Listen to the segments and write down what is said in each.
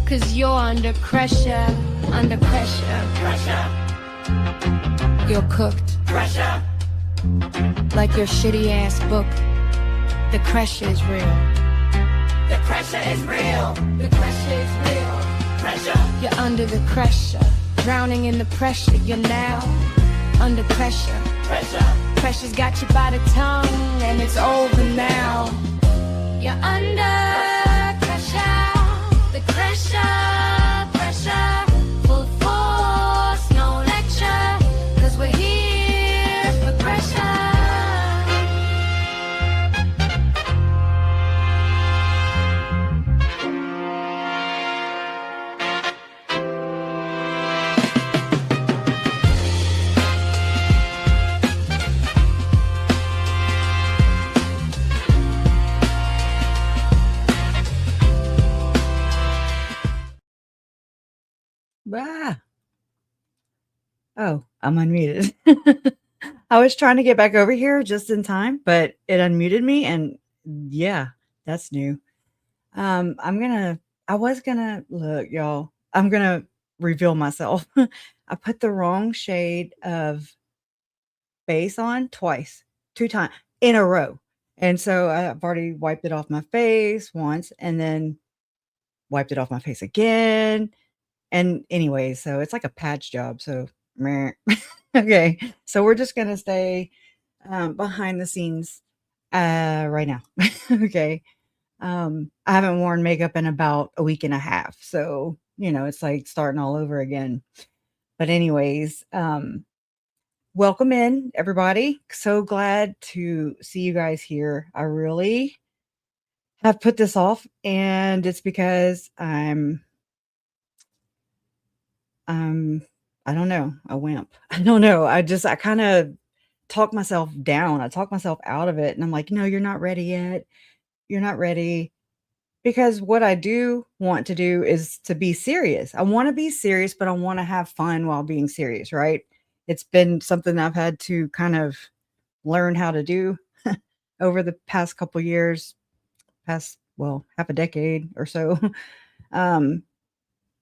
'cause you're under pressure, under pressure. Pressure. You're cooked. Pressure. Like your shitty ass book. The pressure is real. The pressure is real. The pressure is real. Pressure. You're under the pressure. Drowning in the pressure. You're now under pressure. Pressure. Pressure's got you by the tongue, and it's over now. You're under pressure. The pressure, pressure. Full force, no lecture. 'Cause we're here for pressure. Ah. Oh, I'm unmuted. I was trying to get back over here just in time, but it unmuted me, and yeah, that's new. I was gonna look, y'all. I'm gonna reveal myself. I put the wrong shade of base on twice, 2 times in a row. And so I've already wiped it off my face once and then wiped it off my face again. And anyway, so it's like a patch job. So meh. Okay. So we're just gonna stay behind the scenes right now. Okay. I haven't worn makeup in about a week and a half. So, it's like starting all over again. But anyways, welcome in, everybody. So glad to see you guys here. I really have put this off, and it's because I'm I don't know, a wimp. I don't know. I kind of talk myself down. I talk myself out of it, and I'm like, no, you're not ready yet. You're not ready. Because what I do want to do is to be serious. I want to be serious, but I want to have fun while being serious, right? It's been something I've had to kind of learn how to do over the past couple years, half a decade or so.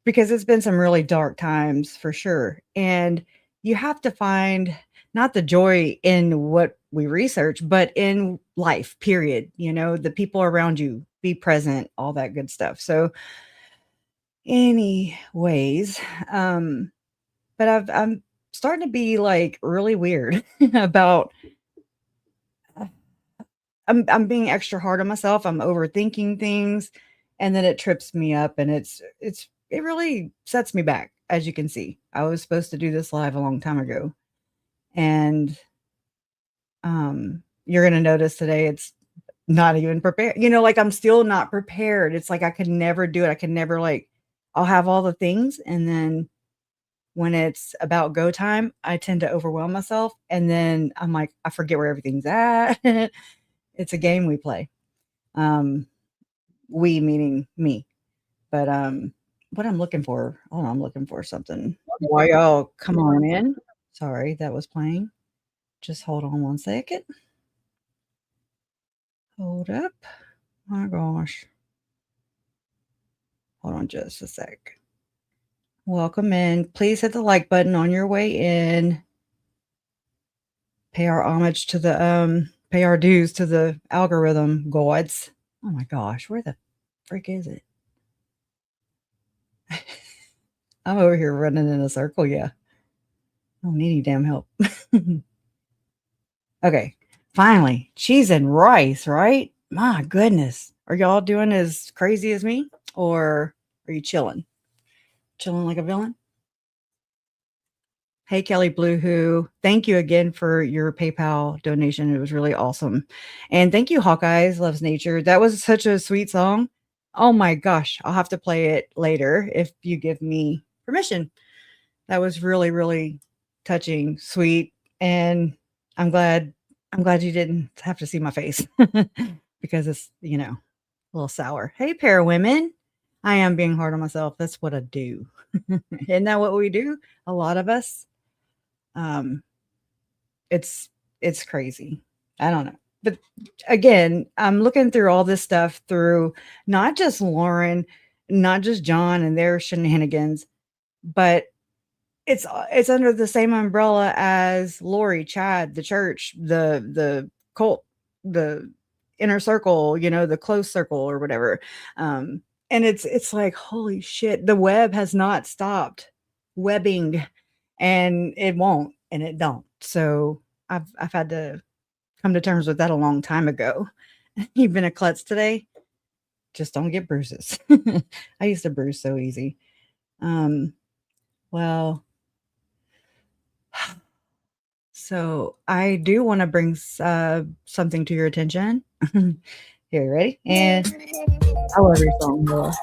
Because it's been some really dark times for sure. And you have to find not the joy in what we research, but in life, period. The people around you, be present, all that good stuff. So anyways, but I'm starting to be like really weird about I'm being extra hard on myself. I'm overthinking things, and then it trips me up, and it really sets me back. As you can see, I was supposed to do this live a long time ago, and you're gonna notice today it's not even prepared. Like I'm still not prepared. It's like I could never do it. I could never I'll have all the things, and then when it's about go time, I tend to overwhelm myself, and then I'm like, I forget where everything's at. It's a game we play. We meaning me. But what I'm looking for, hold on, I'm looking for something. Why y'all come on in? Sorry, that was playing. Just hold on one second. Hold up. My gosh. Hold on just a sec. Welcome in. Please hit the like button on your way in. Pay our homage to the pay our dues to the algorithm gods. Oh my gosh, where the frick is it? I'm over here running in a circle, yeah. I don't need any damn help. Okay, finally, cheese and rice, right? My goodness. Are y'all doing as crazy as me? Or are you chilling? Chilling like a villain? Hey, Kelly Blue Who. Thank you again for your PayPal donation. It was really awesome. And thank you, Hawkeyes Loves Nature. That was such a sweet song. Oh my gosh. I'll have to play it later if you give me permission. That was really, really touching, sweet. And I'm glad you didn't have to see my face because it's, a little sour. Hey, pair of women. I am being hard on myself. That's what I do. Isn't that what we do? A lot of us. It's crazy. I don't know. But again, I'm looking through all this stuff through not just Lauren not just John and their shenanigans, but it's under the same umbrella as Lori, Chad, the church, the cult, the inner circle, the close circle or whatever. And it's like, holy shit, the web has not stopped webbing, and it won't, and it don't. So I've had to come to terms with that a long time ago. You've been a klutz today. Just don't get bruises. I used to bruise so easy. Well, so I do want to bring something to your attention. Here, ready? And I love your song, Noah.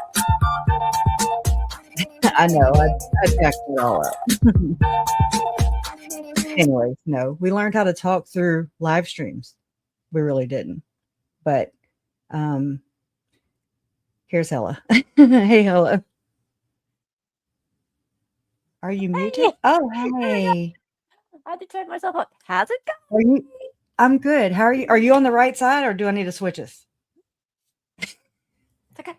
I know, I jacked it all up. Anyways, no, we learned how to talk through live streams. We really didn't. But here's Hella. Hey, Hella. Are you muted? Hey. Oh, hey. I had to turn myself on. How's it going? I'm good. How are you? Are you on the right side, or do I need to switch us? It's okay.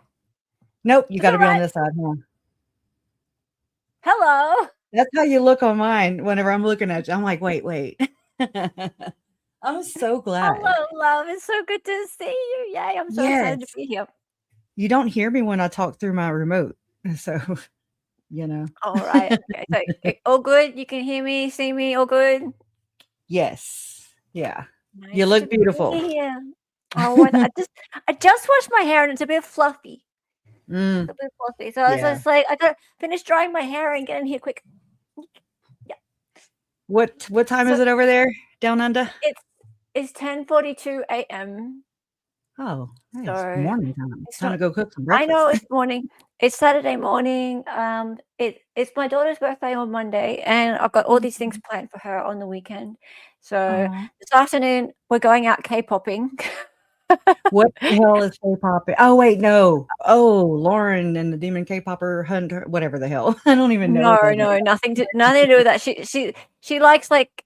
Nope, you got to be on this side. Huh? Hello. That's how you look on mine whenever I'm looking at you. I'm like, wait. I'm so glad. Hello, love. It's so good to see you. Yay, I'm so excited to be here. You don't hear me when I talk through my remote. So, All right. Okay. So, all good? You can hear me, see me, all good? Yes. Yeah. Nice you look beautiful. Oh, I just washed my hair and it's a bit fluffy. Mm. It's a bit fluffy. So I was like, I got to finish drying my hair and get in here quick. Yeah. What time is it over there down under? It's 10:42 a.m. Oh, nice. Morning time. It's time to go cook some I breakfast. know it's morning. It's Saturday morning. It's my daughter's birthday on Monday, and I've got all these things planned for her on the weekend. So this afternoon we're going out K-popping. What the hell is K-popping? Oh wait, no. Oh, Lauren and the Demon K-popper Hunter, whatever the hell. I don't even know. No, nothing to do with that. She likes like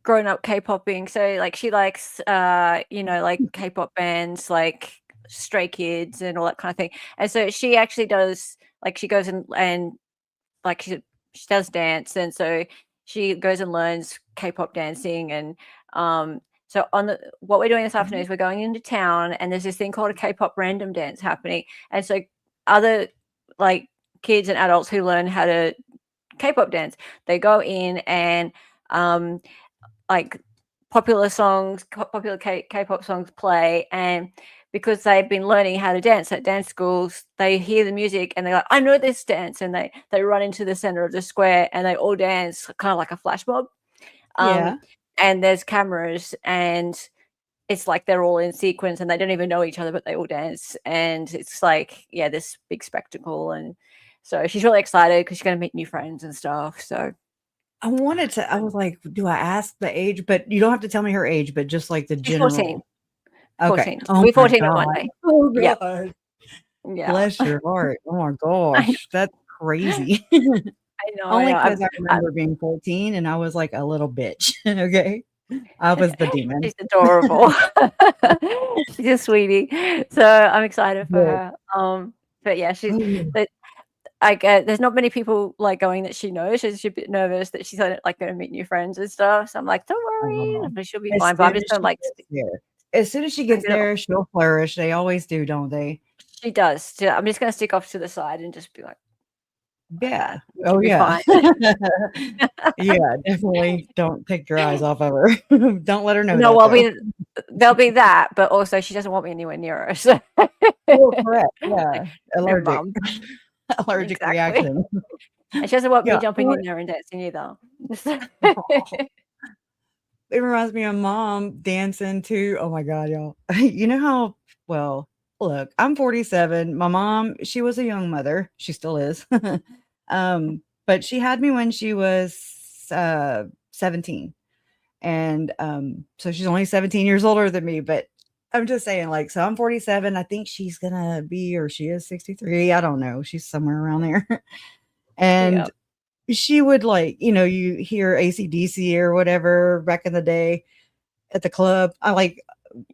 grown up K-popping. So like she likes like K-pop bands like Stray Kids and all that kind of thing. And so she actually does like she goes and like she does dance, and so she goes and learns K-pop dancing. And so what we're doing this afternoon is we're going into town, and there's this thing called a K-pop random dance happening. And so other like kids and adults who learn how to K-pop dance, they go in and like popular K-pop songs play, and because they've been learning how to dance at dance schools, they hear the music and they're like, I know this dance, and they run into the center of the square and they all dance kind of like a flash mob. And there's cameras, and it's like they're all in sequence and they don't even know each other, but they all dance, and it's like this big spectacle. And so she's really excited because she's going to meet new friends and stuff. So I was like, do I ask the age? But you don't have to tell me her age, but just like the general. 14. Okay. 14. We're 14 on Monday. Oh god. Yeah. Bless your heart. Oh my gosh. That's crazy. I know. Only because I remember being 14 and I was like a little bitch. Okay. I was the demon. She's adorable. She's a sweetie. So I'm excited for her. But yeah, there's not many people like going that she knows. She's a bit nervous that she's like going to meet new friends and stuff. So I'm like, don't worry, but she'll be fine. But I'm just gonna like. As soon as she gets there, she'll flourish. They always do, don't they? She does. I'm just gonna stick off to the side and just be like, yeah. Oh yeah. Yeah, definitely. Don't take your eyes off of her. Don't let her know. No, there'll be that, but also she doesn't want me anywhere near her. So. Correct. Yeah. Allergic reaction. And she doesn't want me jumping in there and dancing either. It reminds me of Mom dancing too. Oh my god, y'all. You know how look, I'm 47. My mom, she was a young mother. She still is. But she had me when she was 17. And so she's only 17 years older than me, but I'm just saying, like, so I'm 47. I think she's gonna be, or she is 63. I don't know. She's somewhere around there. And she would you hear AC/DC or whatever back in the day at the club. I like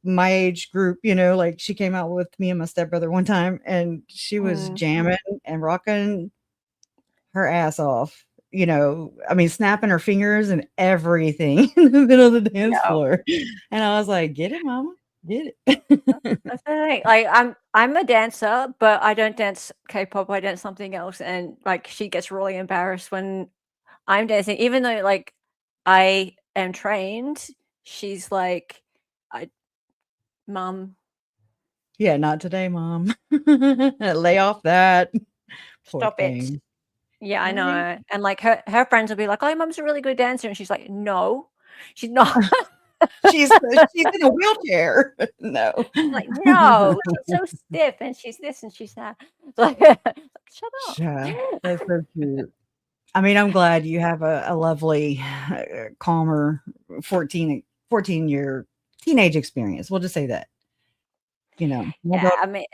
my age group, you know, like she came out with me and my stepbrother one time and she was jamming and rocking her ass off. You know, I mean, snapping her fingers and everything in the middle of the dance Yeah. floor. And I was like, get it, mama, get That's it. the thing. Like I'm a dancer, but I don't dance K-pop. I dance something else, and like she gets really embarrassed when I'm dancing, even though like I am trained. She's like, "I, mom, Yeah, not today, mom. Lay off that. Poor stop it." thing. Yeah, I Right? know. And like her friends will be like, "Oh, mom's a really good dancer," and she's like, "No, she's not." She's in a wheelchair. No. Like, "No, she's so stiff, and she's this, and she's that." It's like, shut up. Yeah, that's so cute. I mean, I'm glad you have a lovely, calmer 14-year teenage experience. We'll just say that, you know, my Yeah, daughter, I mean,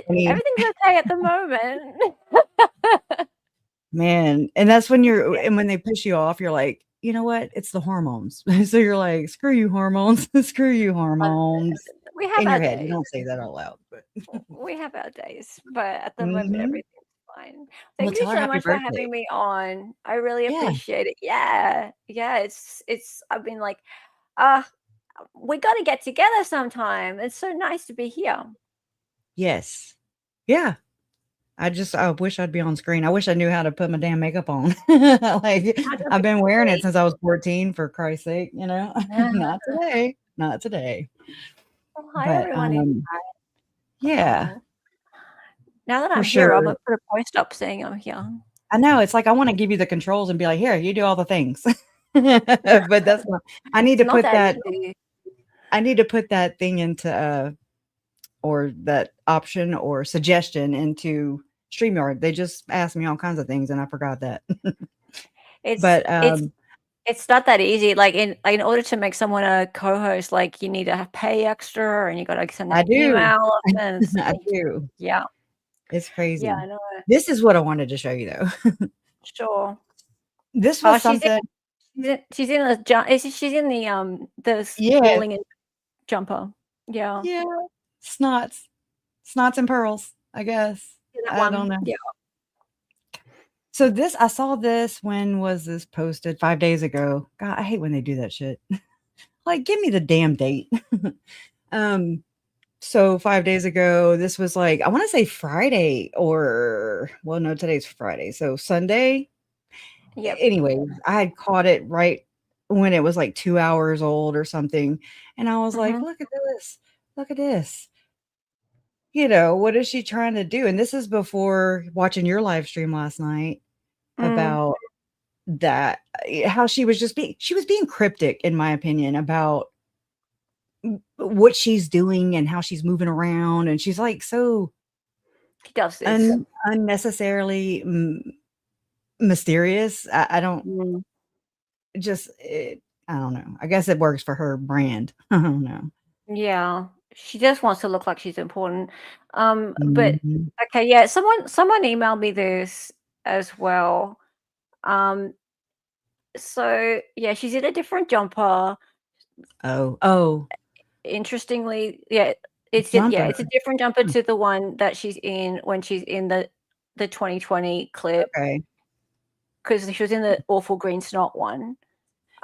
me, everything's okay at the moment. man, and that's when and when they piss you off, you're like, you know what? It's the hormones. So you're like, screw you, hormones. Screw you, Uh, hormones. we have In our your head, you days. don't say that out loud, but We have our days, but at the moment, mhm. everything's fine. Well, Thank you tell her so happy much for birthday. having me on. I really Yeah. appreciate it. Yeah, yeah. It's. I've been like, uh, we got to get together sometime. It's so nice to be here. Yes. Yeah. I wish I'd be on screen. I wish I knew how to put my damn makeup on. Like, Oh, don't I've be been wearing it silly. since I was 14, for Christ's sake, you know? Not today. Not today. Oh, hi, But, everyone in chat. yeah, Oh, now that for I'm here, I'm sure. gonna put a post up saying I'm here. I know, it's like I wanna give you the controls and be like, "Here, you do all the things." But that's not I need It's to not put that that easy. I need to put that thing into, or that option or suggestion into StreamYard. They just asked me all kinds of things, and I forgot that. It's But, it's It's not that easy. Like in order to make someone a co-host, like you need to pay extra and you gotta send I an do. email and it's I like, do. yeah, It's yeah, crazy. I know. This is what I wanted to show you, though. Sure. This Oh, was something. she's in the she's in the Yes. bowling and jumper. Yeah. Yeah. Snots. Snots and pearls, I guess. Yeah, that I don't one. know. Yeah. So I saw this, when was this posted? 5 days ago. God, I hate when they do that shit. Like, give me the damn date. Um, so 5 days ago, this was like, I wanna say Friday, or well, no, today's Friday, so Sunday? Yep. Anyway, I had caught it right when it was like 2 hours old or something, and I was like, Mhm. "Look at this. Look at this." You know, what is she trying to do? And this is before watching your live stream last night Mm. about that, how she was being cryptic, in my opinion, about what she's doing and how she's moving around, and she's, like, so He does this. unnecessarily mysterious. I don't Mm. just it I don't know. I guess it works for her brand. I don't know. Yeah. She just wants to look like she's important. But Mhm. okay, yeah, someone emailed me this as well. Um, So, yeah, she's in a different jumper. Oh, Interestingly, yeah, jumper. it's a different jumper Hmm, to the one that she's in when she's in the 2020 clip okay. because she was in the awful green snot one.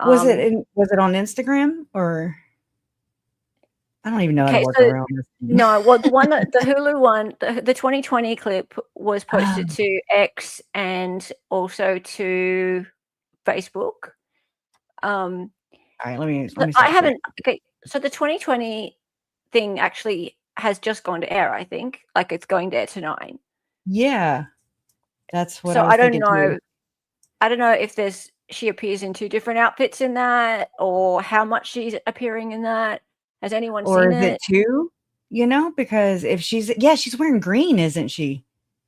Was Um, it on Instagram, or I don't even know how to okay, work so around this thing. no, well, the Hulu one, the 2020 clip was posted Oh, to X and also to Facebook. Um, alright, let so me I stop sharing. haven't okay, so the 2020 thing actually has just gone to air, I think. Like it's going to air tonight. Yeah, that's what So I was thinking too. I don't know if there's she appears in two different outfits in that or how much she's appearing in that. Has anyone Or seen is it it? 2? You know, because if she's wearing green, isn't she?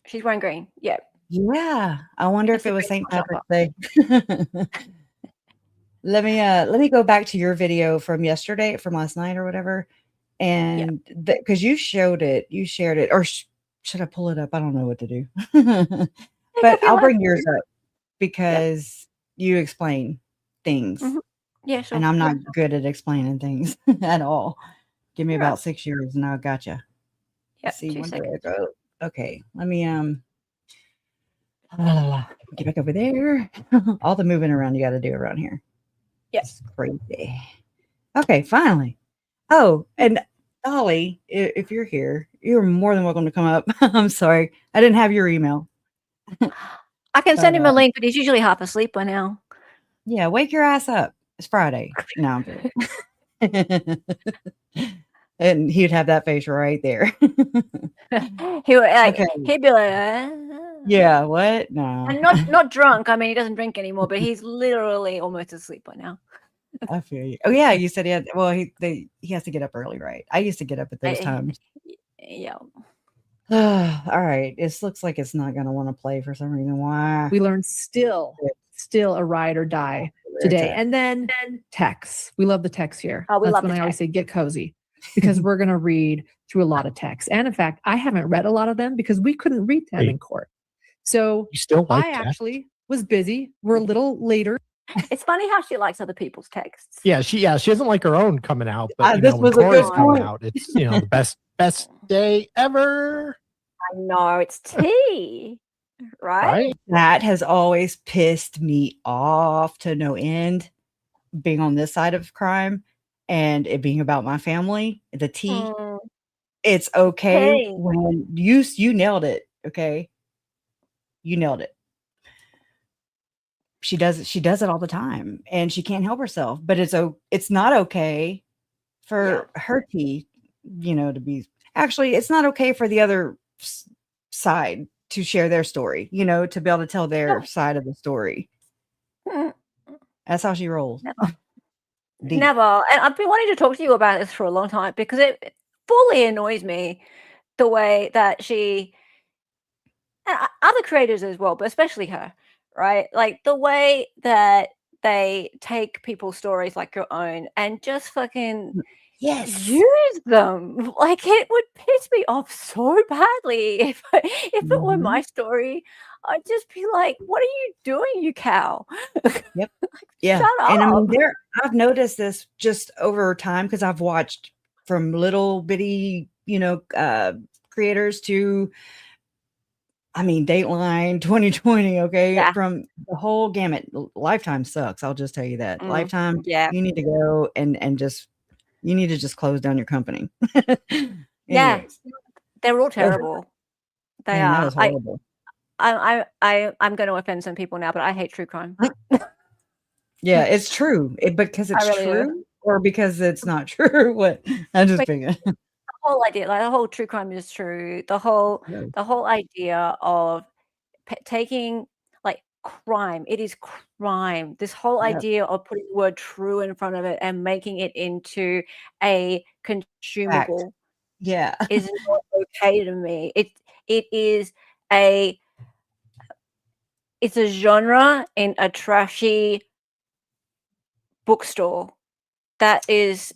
She's wearing green. Yeah. Yeah, I wonder It's if a it was St. baseball jumper. Patrick's Day. Let me go back to your video from yesterday, from last night or whatever, Yeah. and because you showed it, you shared it, or should I pull it up? I don't know what to do. Pick But up your I'll life bring yours too. up Yeah. because you explain things, Mhm. Yeah, and sure. I'm not good at explaining things at all. Give me You're about right. 6 years and I'll gotcha. Yep, See 2 when do I seconds. go? Okay, let me get back over there. All the moving around you got to do around here. Yep. It's crazy. Okay, finally. Oh, and Dolly, if you're here, you're more than welcome to come up. I'm sorry, I didn't have your email. I can send But him a link, but he's usually half asleep by now. yeah, wake your ass up. It's Friday. No, I'm kidding. And he'd have that face right there. Okay. He'd be like, Yeah, what? No. and not drunk. I mean, he doesn't drink anymore, but he's literally almost asleep by now. I feel you. Oh yeah, you said he had. Well, he has to get up early, right? I used to get up at those I- times. Yeah. All right. It looks like it's not going to want to play for some reason. Why? We learned still a ride or die today. And then texts. We love the texts here. Oh, we That's love when the I always text. say get cozy because we're going to read through a lot of texts. And in fact, I haven't read a lot of them because we couldn't read them in court. So You still like I text? actually was busy. We're a little later. It's funny how she likes other people's texts. Yeah, she doesn't like her own coming out, but you this know, when was a good Corey's coming point. out, it's the best day ever. I know, it's tea, right? Right? That has always pissed me off to no end, being on this side of crime and it being about my family. The tea. Mm, It's okay Hey. when you nailed it. Okay, you nailed it. She does it all the time, and she can't help herself. But it's not okay for her tea, to be. Actually, it's not okay for the other side to share their story. To be able to tell their side of the story. mm, That's how she rolls. Deep. Never. And I've been wanting to talk to you about this for a long time because it fully annoys me the way that she, and other creators as well, but especially her, right? Like the way that they take people's stories like your own and just fucking Yes. use them. Like it would piss me off so badly if it were my story. I'd just be like, "What are you doing, you cow?" Yep. Yeah. Shut And I up. mean, I've noticed this just over time because I've watched from little bitty, creators to, I mean, Dateline 2020. Okay. Yeah. From the whole gamut. Lifetime sucks. I'll just tell you that. Lifetime. Yeah. You need to go and just, you need to just close down your company. Yeah. Anyways. They're all terrible. They Man, that are. was horrible. I'm going to offend some people now, but I hate true crime. Yeah, it's true. Because it's really do. true or because it's not true. What? I'm just being. The whole idea, like the whole true crime is true. The whole idea of taking like crime, it is crime. This whole Yep. idea of putting the word true in front of it and making it into a consumable Yeah. is not okay to me. It's a genre in a trashy bookstore. That's it.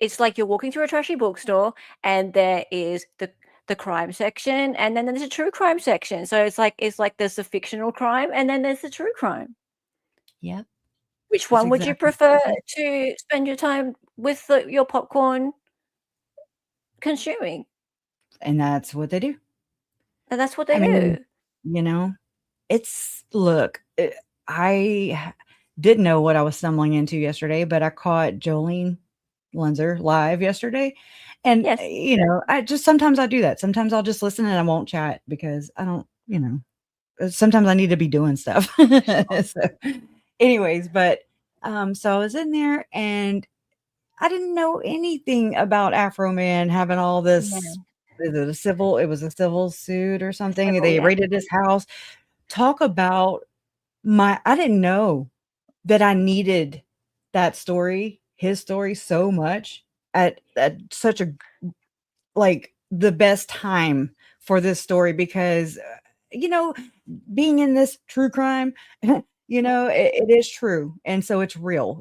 It's like you're walking through a trashy bookstore and there is the crime section and then there's a true crime section. So it's like there's the fictional crime and then there's the true crime. Yep. Which That's one would you exactly prefer to spend your time with your popcorn consuming? And that's what they do. And that's what they I do. mean, I didn't know what I was stumbling into yesterday, but I caught Jolene Lenzer live yesterday. And, Yes. I just, sometimes I do that. Sometimes I'll just listen and I won't chat because I don't, sometimes I need to be doing stuff. So anyways, but, so I was in there and I didn't know anything about Afro Man having all this. It was a civil suit or something. They raided his house. Talk about I didn't know that I needed that story, his story so much at such a, like the best time for this story because, being in this true crime, it is true. And so it's real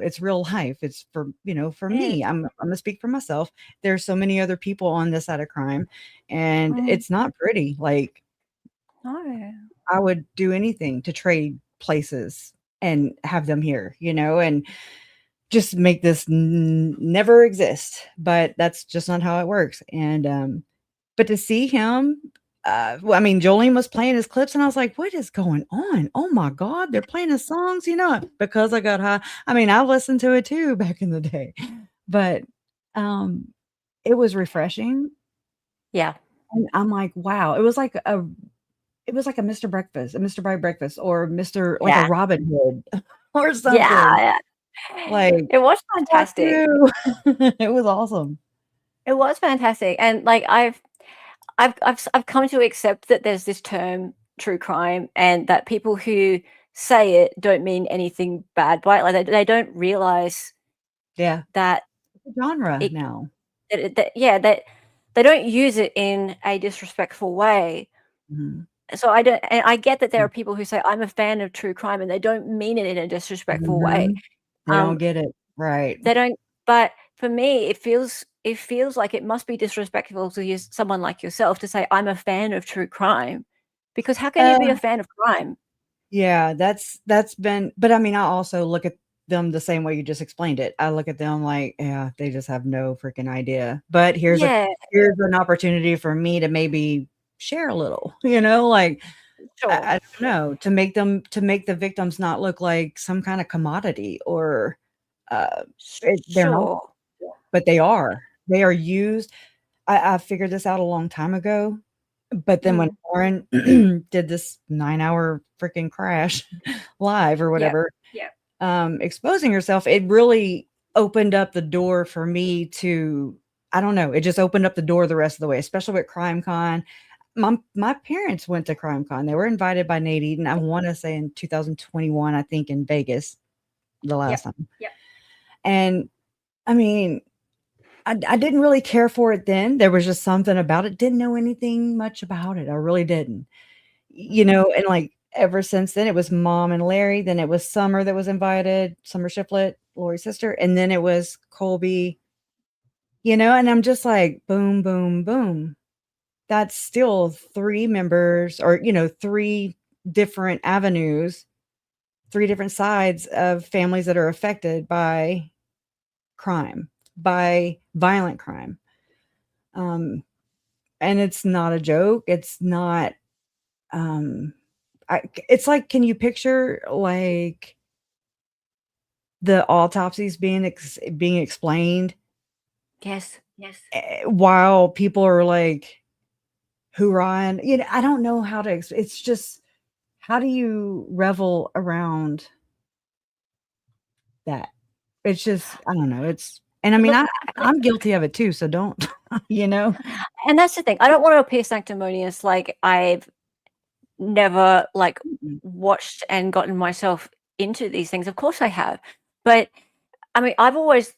life. It's for me, I'm going to speak for myself. There's so many other people on this side of crime and it's not pretty. Like, No. I would do anything to trade places and have them here, and just make this never exist. But that's just not how it works. And but to see him, well, I mean, Jolene was playing his clips, and I was like, "What is going on? Oh my God, they're playing his songs!" Because I got high. I mean, I listened to it too back in the day, but it was refreshing, Yeah. and I'm like, "Wow!" It was like a Mr. Breakfast, a Mr. Bright Breakfast, or Mr. like a Yeah. Robin Hood, or something. Yeah. Like, It was fuck fantastic. you. It was awesome. It was fantastic. And like I've come to accept that there's this term true crime, and that people who say it don't mean anything bad by it. Like they don't realize Yeah, that genre it now. that they don't use it in a disrespectful way. Mhm. So I get that there are people who say I'm a fan of true crime, and they don't mean it in a disrespectful way. Mhm. They don't get it. Right. They don't. But for me, it feels like it must be disrespectful to use someone like yourself to say I'm a fan of true crime, because how can you be a Uh, fan of crime? yeah, that's been, but I mean, I also look at them the same way you just explained it. I look at them like, yeah, they just have no freaking idea. But Yeah, here's an opportunity for me to maybe share a little, like sure, I don't know, to make the victims not look like some kind of commodity or uh they're not, sure. but they are. They are used. I figured this out a long time ago. But then when Mm, Lauren did this 9-hour freaking crash live or yeah, whatever, yeah, exposing herself, it really opened up the door for me to, I don't know, it just opened up the door the rest of the way, especially with CrimeCon. My parents went to CrimeCon. They were invited by Nate Eden, I want to say in 2021, I think in Vegas the last yep, time. yep. And I mean, I didn't really care for it then. There was just something about it. Didn't know anything much about it. I really didn't. And like ever since then, it was Mom and Larry. Then it was Summer that was invited, Summer Shiflett, Lori's sister. And then it was Colby, and I'm just like, boom, boom, boom. That's still 3 members or, 3 different avenues, 3 different sides of families that are affected by crime, by violent crime. And it's not a joke. It's not, it's like, can you picture like the autopsies being explained Yes, yes. while people are like hoorahing? I don't know how to. It's just, how do you revel around that? It's just, I don't know. And I mean, Look, I'm guilty of it too. So don't, and that's the thing. I don't want to appear sanctimonious. Like I've never like Mm-mm. watched and gotten myself into these things. Of course I have. But I mean, I've always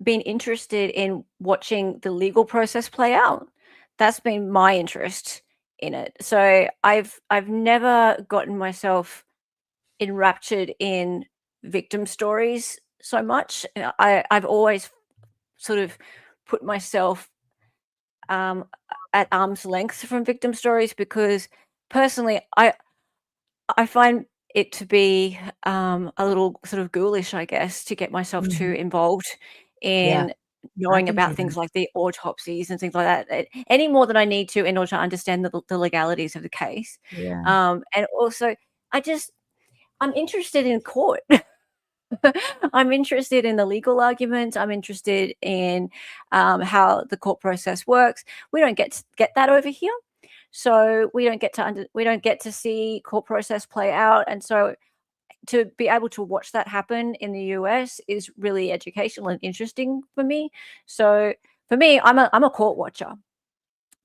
been interested in watching the legal process play out. That's been my interest in it. So I've never gotten myself enraptured in victim stories so much. I've always sort of put myself at arm's length from victim stories, because personally I find it to be a little sort of ghoulish, I guess, to get myself too Mhm. involved Yeah, in I knowing can see about things like the autopsies and things like that, any more than I need to in order to understand the legalities of the case. that. Yeah. And also, I'm interested in court. I'm interested in the legal arguments. I'm interested in how the court process works. We don't get that over here, so we don't get to see court process play out. And so to be able to watch that happen in the US is really educational and interesting for me. So for me, I'm a court watcher,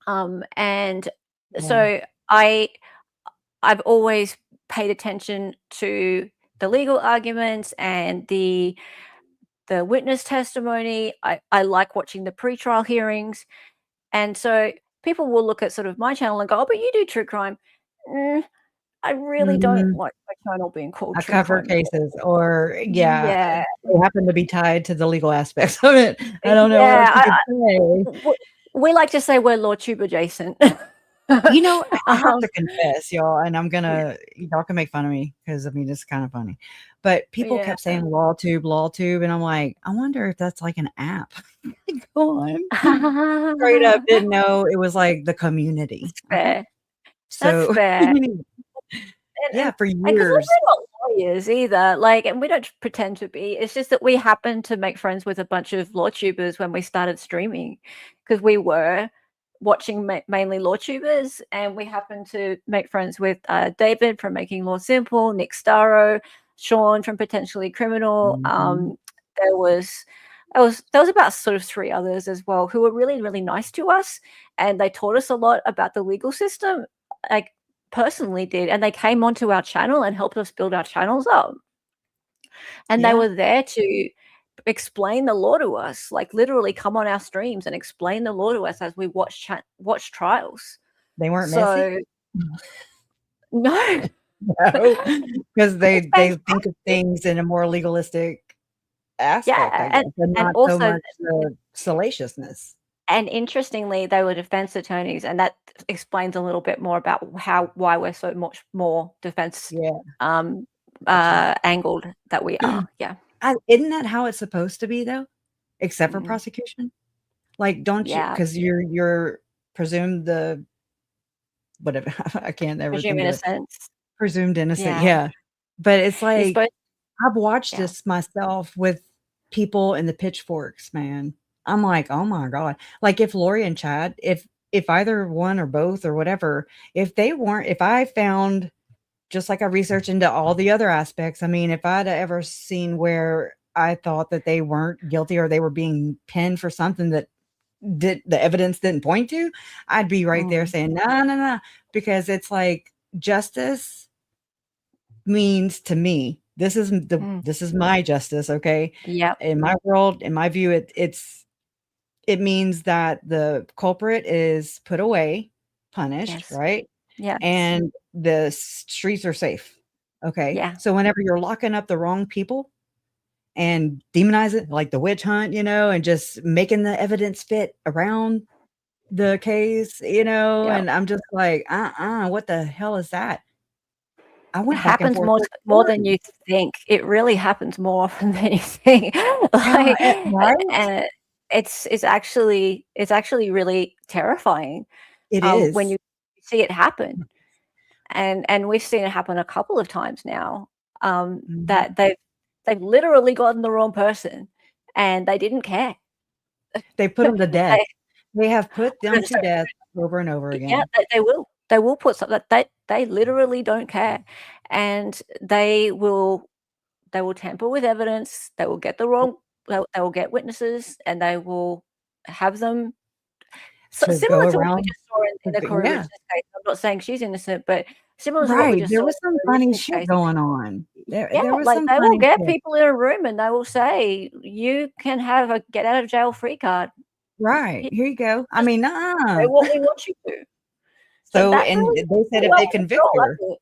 and Yeah. so I've always paid attention to the legal arguments and the witness testimony. I like watching the pretrial hearings. And so people will look at sort of my channel and go, "Oh, but you do true crime." Mm, I really don't Mhm. like my channel being called I true cover crime anymore. cases or yeah, Yeah. they happen to be tied to the legal aspects of it. I don't know what else Yeah. you could say. We like to say we're law tube adjacent. You know, I have Um, to confess, y'all, and y'all can make fun of me because I mean it's kind of funny. But people yeah. kept saying LawTube, and I'm like, I wonder if that's like an app. Go on. Straight up didn't know it was like the community. Fair. That's So fair. yeah, for And because years. we're not lawyers either, like, and we don't pretend to be. It's just that we happened to make friends with a bunch of law tubers when we started streaming, because we were watching mainly law tubers, and we happened to make friends with David from Making Law Simple, Nick Starro, Sean from Potentially Criminal. Mhm. There was. There was about sort of 3 others as well who were really, really nice to us, and they taught us a lot about the legal system. Like, personally did, and they came onto our channel and helped us build our channels up, and they Yeah, were there to explain the law to us, like literally come on our streams and explain the law to us as we watch trials. they weren't messy. So no. No, because It's they think of fantastic. things in a more legalistic aspect, I Yeah, guess, and and not so also, much the salaciousness. and interestingly, they were defense attorneys, and that explains a little bit more about why we're so much more defense Yeah, gotcha. angled that we are. Yeah. Isn't that how it's supposed to be though? Except for Mm, prosecution? Like, don't you? yeah. Because you're presumed the whatever. I can't ever Presume think of it. innocence. Presumed innocent. Yeah. Yeah, but it's You're like supposed I've watched Yeah. this myself with people in the pitchforks, man. I'm like, oh my God. Like if Lori and Chad, if either one or both or whatever, if I found, just like I researched into all the other aspects, I mean, if I'd ever seen where I thought that they weren't guilty or they were being pinned for something that the evidence didn't point to, I'd be right there Mm, saying, no, no, no, because it's like justice means to me, mm. this is my justice, okay? Yep. In my world, in my view, it means that the culprit is put away, punished, Yes. right? Yes. And the streets are safe. Okay. Yeah. So whenever you're locking up the wrong people and demonize it like the witch hunt, and just making the evidence fit around the case, Yep. and I'm just like, what the hell is that? I It went back and happens forth more with more than Jordan. you think. It really happens more often than you think. Yeah, Like, right? and it's actually really terrifying It when is. you see it happen. And we've seen it happen a couple of times now, Mhm. that they've literally gotten the wrong person, and they didn't care. They put them to death. They They have put them to so death over and over yeah, again. they will. They will put something that they literally don't care, and they will tamper with evidence. They will get the wrong. They will get witnesses, and they will have them. So To go similar to what we around just saw in the Corey yeah, Richards case. I'm not saying she's innocent, but similar to what we right, just there saw in was some the Corey funny Richards shit case. going on. Yeah, There was like some they will funny get shit. people in a room and they will say, "You can have a get out of jail free card. Right, Here, here you go. I just mean, say what we want you to." So So, that and really they didn't said sit if well they with me convict at all, her. did it?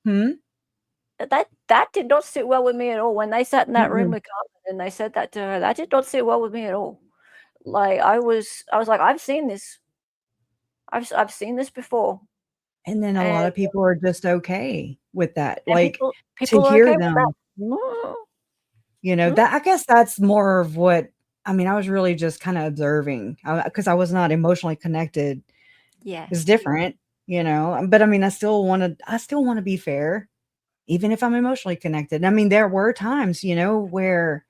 Hmm? That did not sit well with me at all. When they sat in that room Mm-mm. with Carmen and they said that to her, that did not sit well with me at all. Like I was like, I've seen this. I've seen this before, And then a lot and of people are just okay with that. and Like, to people are hear okay with that. them, Mm, mm, that I guess that's more of what I mean, I was really just kinda observing, because I was not emotionally connected. It's Yes. different, but I mean, I still wanna be fair, even if I'm emotionally connected. I mean, there were times, where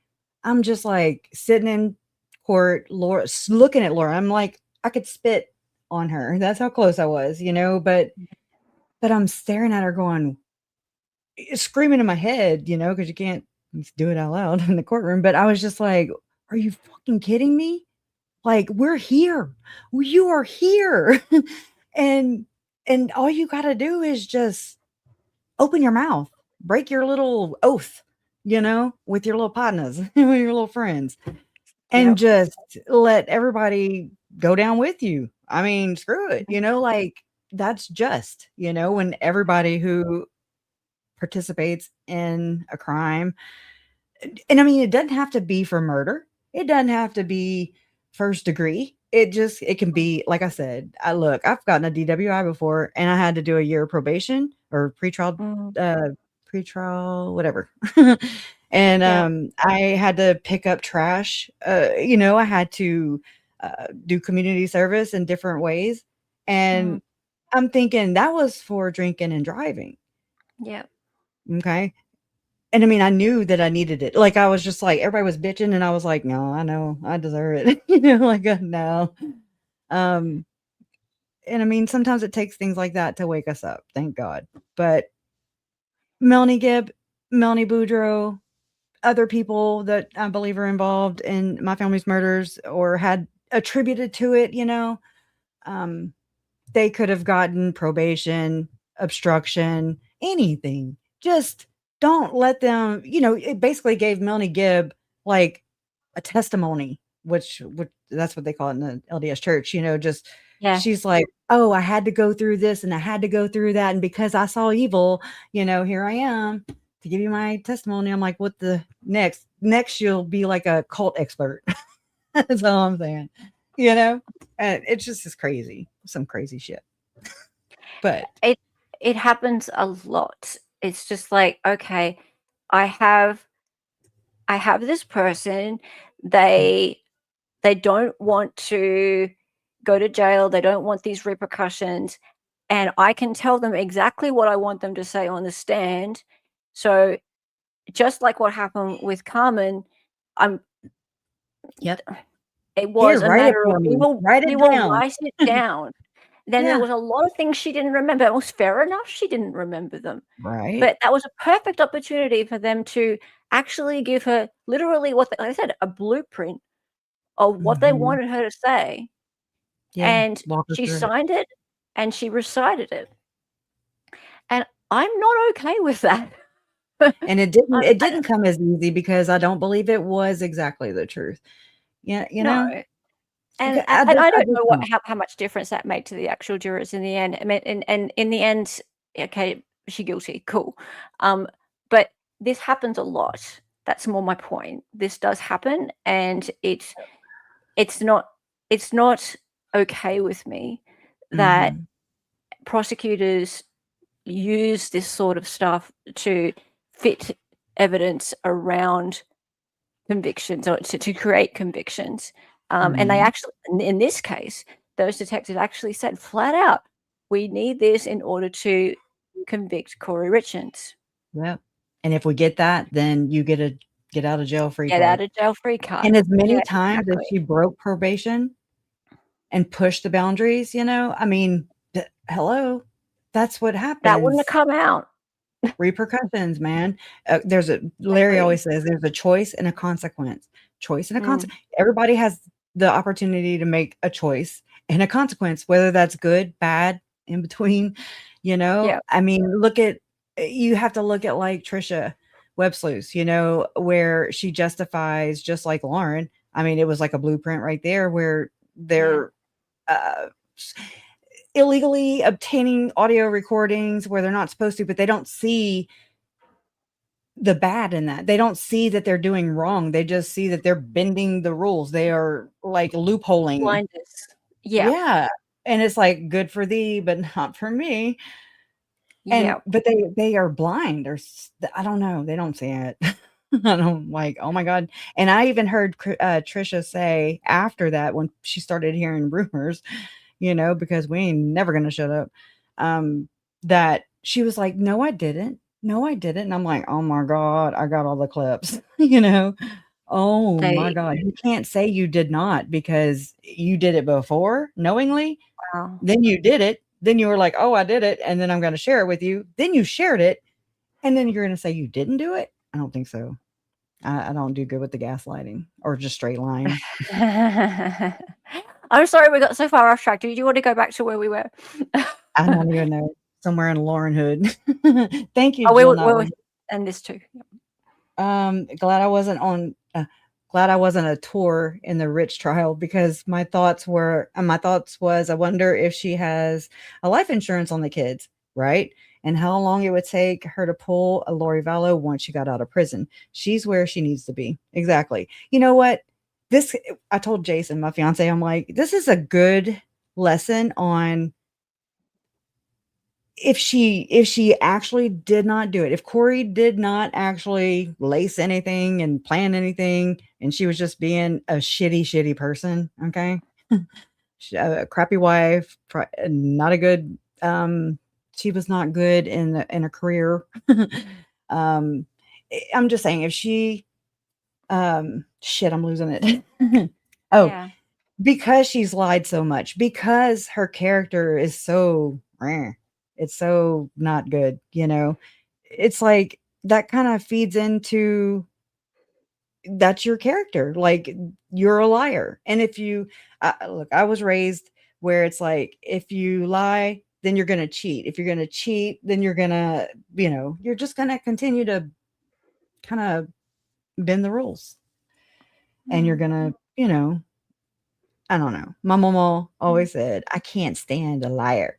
I'm just, like, sitting in court, looking at Laura, I'm like, I could spit on her. That's how close I was, but I'm staring at her going screaming in my head, because you can't do it out loud in the courtroom, but I was just like, "Are you fucking kidding me? Like, we're here. You are here." And and all you gotta do is just open your mouth, break your little oath, with your little partners, with your little friends, and Yep. just let everybody go down with you. I mean, screw it, like, that's just, when everybody who participates in a crime, and I mean, it doesn't have to be for murder. It doesn't have to be first degree. it can be, like I said, I've gotten a DWI before, and I had to do a year of probation or pretrial, whatever. And Yeah. I had to pick up trash. I had to do community service in different ways. And I'm thinking that was for drinking and driving. Yeah. Okay. And I mean, I knew that I needed it. Like, I was just like, everybody was bitching, and I was like, no, I know I deserve it. No. And I mean, sometimes it takes things like that to wake us up. Thank God. But Melanie Gibb, Melanie Boudreaux, other people that I believe are involved in my family's murders or had attributed to it, they could have gotten probation, obstruction, anything. Just don't let them, it basically gave Melanie Gibb like a testimony, which that's what they call it in the LDS Church, just Yeah. she's like, oh, I had to go through this and I had to go through that. And because I saw evil, here I am to give you my testimony. I'm like, what the next? Next, you'll be like a cult expert. That's all I'm saying, and it's just as crazy, some crazy shit. But it happens a lot. It's just like, okay, I have this person, they don't want to go to jail, they don't want these repercussions, and I can tell them exactly what I want them to say on the stand. So just like what happened with Carmen, yep, it was Here, a write it matter for of me. we will Write it down. write it down. Then Yeah. there was a lot of things she didn't remember. It was fair enough she didn't remember them. Right. But that was a perfect opportunity for them to actually give her literally what like I said, a blueprint of what they Mhm. wanted her to say. Yeah, And walk her she through it. signed it and she recited it. And I'm not okay with that. And it didn't come as easy because I don't believe it was exactly the truth. Yeah, No. And Okay, I I don't just know don't. how much difference that made to the actual jurors in the end. I mean, and in the end, okay, she guilty, cool. But this happens a lot. That's more my point. This does happen, and it's not okay with me that Mhm. prosecutors use this sort of stuff to fit evidence around convictions or to create convictions. And they Mhm. actually, in this case, those detectives actually said flat out, we need this in order to convict Corey Richards. Yep. And if we get that, then you get a get out of jail free Get card. out of jail free card. And as many Yeah, times as exactly. she broke probation and pushed the boundaries, I mean, hello, that's what happens. That wouldn't have come out. Repercussions, man. Larry always says there's a choice and a consequence. Choice and a consequence. Everybody has the opportunity to make a choice and a consequence, whether that's good, bad, in between. Yeah. I mean, you have to look at like Trisha Websluis, where she justifies just like Lauren. I mean, it was like a blueprint right there where they're illegally obtaining audio recordings where they're not supposed to, but they don't see the bad in that. They don't see that they're doing wrong. They just see that they're bending the rules. They are like loopholing. Blinders. Yeah. Yeah. And it's like good for thee, but not for me. Yeah. But they are blind, or I don't know. They don't see it. I don't like, oh my God. And I even heard Trisha say after that, when she started hearing rumors, because we ain't never going to shut up, that she was like, no, I didn't. No, I didn't. And I'm like, oh my God, I got all the clips, Oh my God. You can't say you did not because you did it before knowingly. Wow. Then you did it. Then you were like, oh, I did it. And then I'm going to share it with you. Then you shared it. And then you're going to say you didn't do it. I don't think so. I don't do good with the gaslighting or just straight lying. I'm sorry we got so far off track. Do you want to go back to where we were? I don't even know. Somewhere in Lauren Hood. Thank you, Oh, Jill. And this too. Glad I wasn't a tour in the Rich trial because my thoughts was, I wonder if she has a life insurance on the kids, right? And how long it would take her to pull a Lori Vallow once she got out of prison. She's where she needs to be. Exactly. You know what? this, I told Jason, my fiance, I'm like, this is a good lesson on if she actually did not do it, if Corey did not actually lace anything and plan anything, and she was just being a shitty person, okay? A crappy wife, not a good, she was not good in a career. I'm just saying, if she, shit, I'm losing it. Oh, Yeah. because she's lied so much, because her character is so, it's so not good, you know. It's like that kind of feeds into, that's your character, like you're a liar. And if you look, I was raised where it's like, if you lie, then you're going to cheat. If you're going to cheat, then you're going to, you know, you're just going to continue to kind of bend the rules, and you're going to, you know, I don't know. My mama always said, I can't stand a liar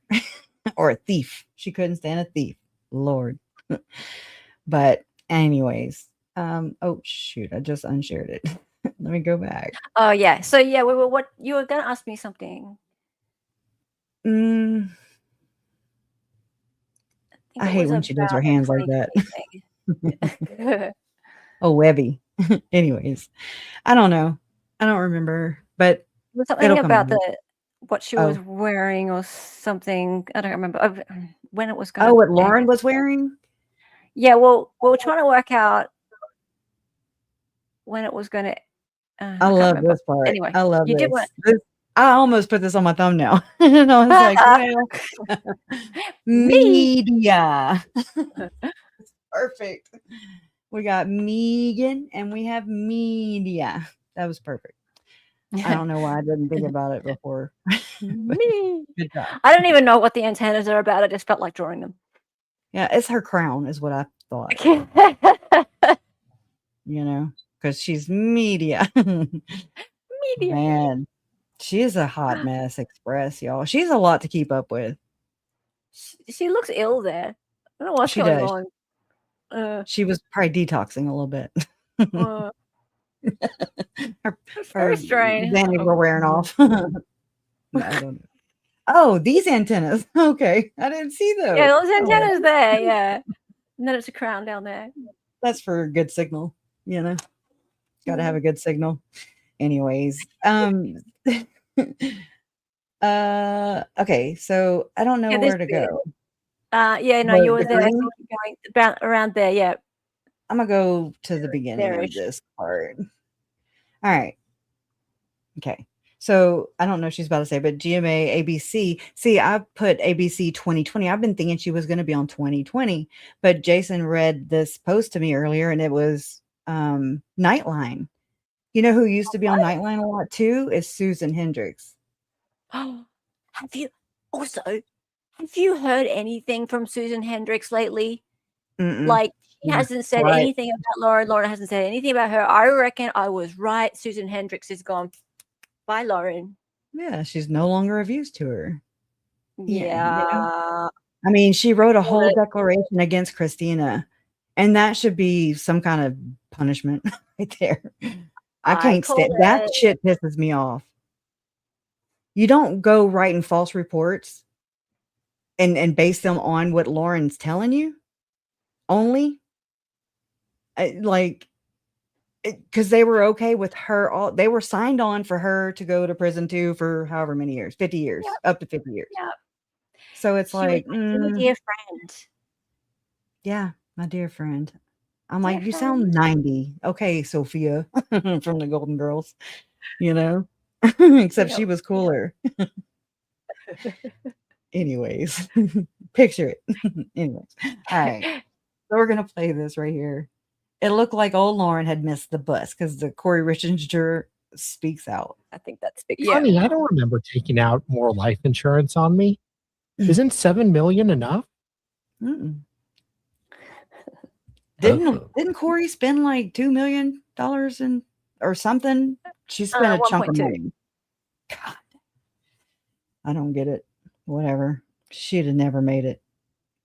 or a thief. She couldn't stand a thief. Lord. But anyways, oh shoot, I just unshared it. Let me go back. Oh yeah. So yeah, we were, what you were gonna ask me something. I hate when she does her hands like that. Oh, Webby. Anyways, I don't know. I don't remember, but was something about what she was wearing or something. I don't remember when it was going. Oh, what Lauren was wearing? Yeah, well, we were trying to work out when it was going to. I love this part. Anyway, I love you this. Did I almost put this on my thumbnail. And I was like, well, media. Perfect. We got Megan and we have media. That was perfect. I don't know why I didn't think about it before. Good job. I don't even know what the antennas are about. I just felt like drawing them. Yeah, it's her crown is what I thought. You know, because she's media. Media. Man, she is a hot mess express, y'all. She's a lot to keep up with. She looks ill there. I don't know what's going on. She was probably detoxing a little bit. Her strange. Xannies were wearing off. No, I don't know. Oh, these antennas. Okay. I didn't see those. Yeah, those antennas there. Yeah. And then it's a crown down there. That's for a good signal, you know. Got to have a good signal. Anyways, okay, so I don't know where to go. Yeah, no, you were there. Going about around there, yeah. I'm gonna go to the beginning of this part. All right. Okay. So I don't know what she's about to say, but GMA ABC. See, I put ABC 2020. I've been thinking she was going to be on 2020, but Jason read this post to me earlier, and it was Nightline. You know who used to be on Nightline a lot too? Is Susan Hendricks. Have you heard anything from Susan Hendricks lately? Like, she hasn't said anything about Lauren. Lauren hasn't said anything about her. I reckon I was right. Susan Hendricks is gone. Bye, Lauren. Yeah, she's no longer of use to her. Yeah. You know? I mean, she wrote a whole declaration against Christina, and that should be some kind of punishment right there. I can't stand that. Shit pisses me off. You don't go writing false reports and base them on what Lauren's telling you only. Like, because they were okay with her. They were signed on for her to go to prison too for however many years, 50 years, up to 50 years. Yep. So it's like, my dear friend. Yeah, my dear friend. I'm like, you sound 90. Okay, Sophia from the Golden Girls, you know, except she was cooler. Anyways, picture it. Anyways, all right. So we're going to play this right here. It looked like old Lauren had missed the bus because the Corey Richards speaks out. I think that's big. Honey, I don't remember taking out more life insurance on me. Isn't $7 million enough? Didn't Corey spend like $2 million or something? She spent a chunk of money. God, I don't get it. Whatever. She'd have never made it.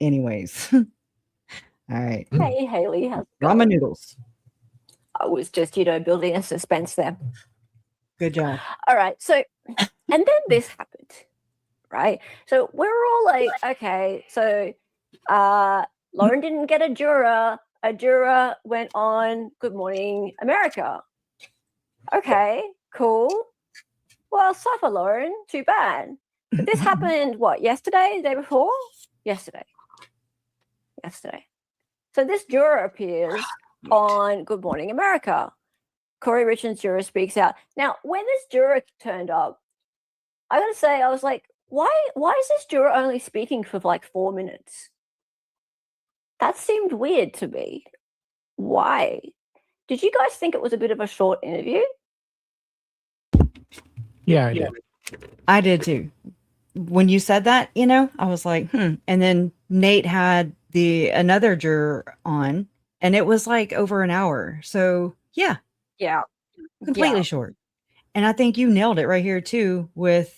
Anyways. All right. Hey, Haley. How's it going? Ramen noodles. I was just, building a suspense there. Good job. All right. So, and then this happened, right? So we're all like, okay, so Lauren didn't get a juror. A juror went on Good Morning America. Okay, cool. Well, suffer, Lauren. Too bad. But this happened, what, yesterday, the day before? Yesterday. So this juror appears on Good Morning America. Corey Richards' juror speaks out. Now, when this juror turned up, I gotta say, I was like, why is this juror only speaking for like 4 minutes? That seemed weird to me. Why? Did you guys think it was a bit of a short interview? Yeah, I did. I did too. When you said that, I was like, And then Nate had another juror on, and it was like over an hour. So yeah, Yeah. completely short. And I think you nailed it right here too with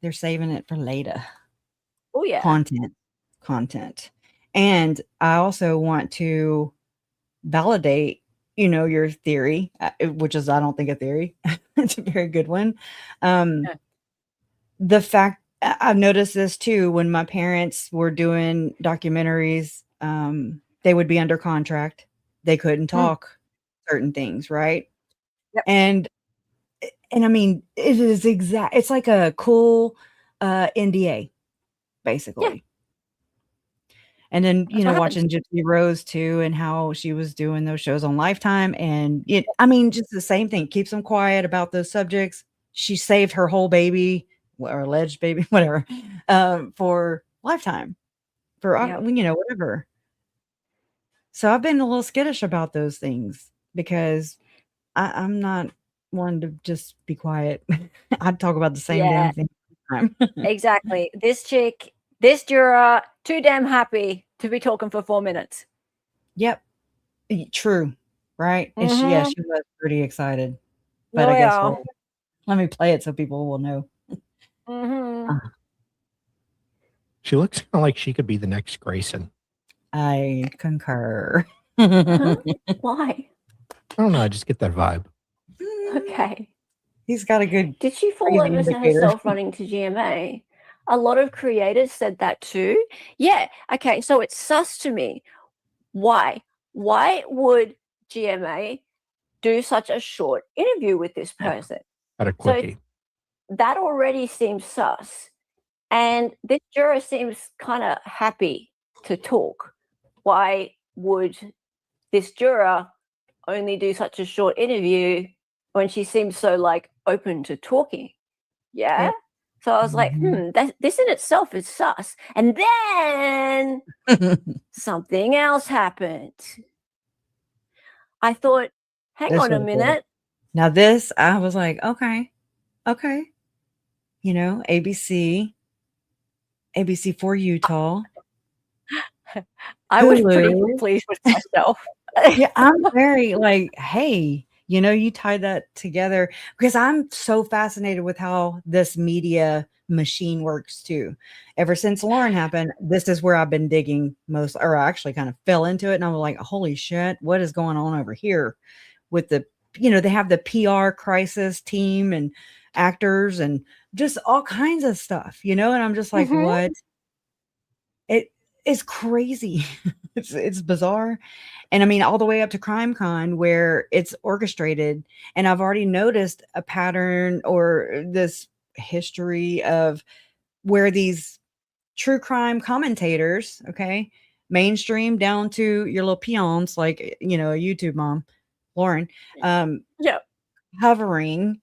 they're saving it for later. Oh yeah. Content. And I also want to validate, your theory, which is, I don't think a theory. It's a very good one. The fact I've noticed this too, when my parents were doing documentaries, they would be under contract. They couldn't talk certain things. Right. Yep. And I mean, it's like a cool NDA, basically. Yeah. And then, That's watching Gypsy Rose too, and how she was doing those shows on Lifetime. And just the same thing, keeps them quiet about those subjects. She saved her whole baby or alleged baby, whatever, for Lifetime, for, whatever. So I've been a little skittish about those things because I'm not one to just be quiet. I'd talk about the same damn thing all the time. Exactly. This juror, too damn happy to be talking for 4 minutes. Yep. True. Right. And she was pretty excited. But I guess let me play it so people will know. She looks kind of like she could be the next Grayson. I concur. Why? I don't know. I just get that vibe. Okay. He's got a good. Did she fall over herself running to GMA? A lot of creators said that too. Yeah. Okay. So it's sus to me. Why? Why would GMA do such a short interview with this person? At a quickie. So that already seems sus. And this juror seems kind of happy to talk. Why would this juror only do such a short interview when she seems so like open to talking? Yeah. Yep. So I was like, this in itself is sus. And then something else happened. I thought, hang on a minute. Now this, I was like, okay. ABC for Utah. I was pretty pleased with myself. Yeah, I'm very like, hey, you tied that together because I'm so fascinated with how this media machine works too. Ever since Lauren happened, this is where I've been digging most, or I actually kind of fell into it. And I was like, holy shit, what is going on over here with the, they have the PR crisis team and actors and just all kinds of stuff, and I'm just like, what? It is crazy. It's bizarre. And I mean, all the way up to CrimeCon where it's orchestrated. And I've already noticed a pattern or this history of where these true crime commentators, okay, mainstream down to your little peons, like, a YouTube mom, Lauren, hovering,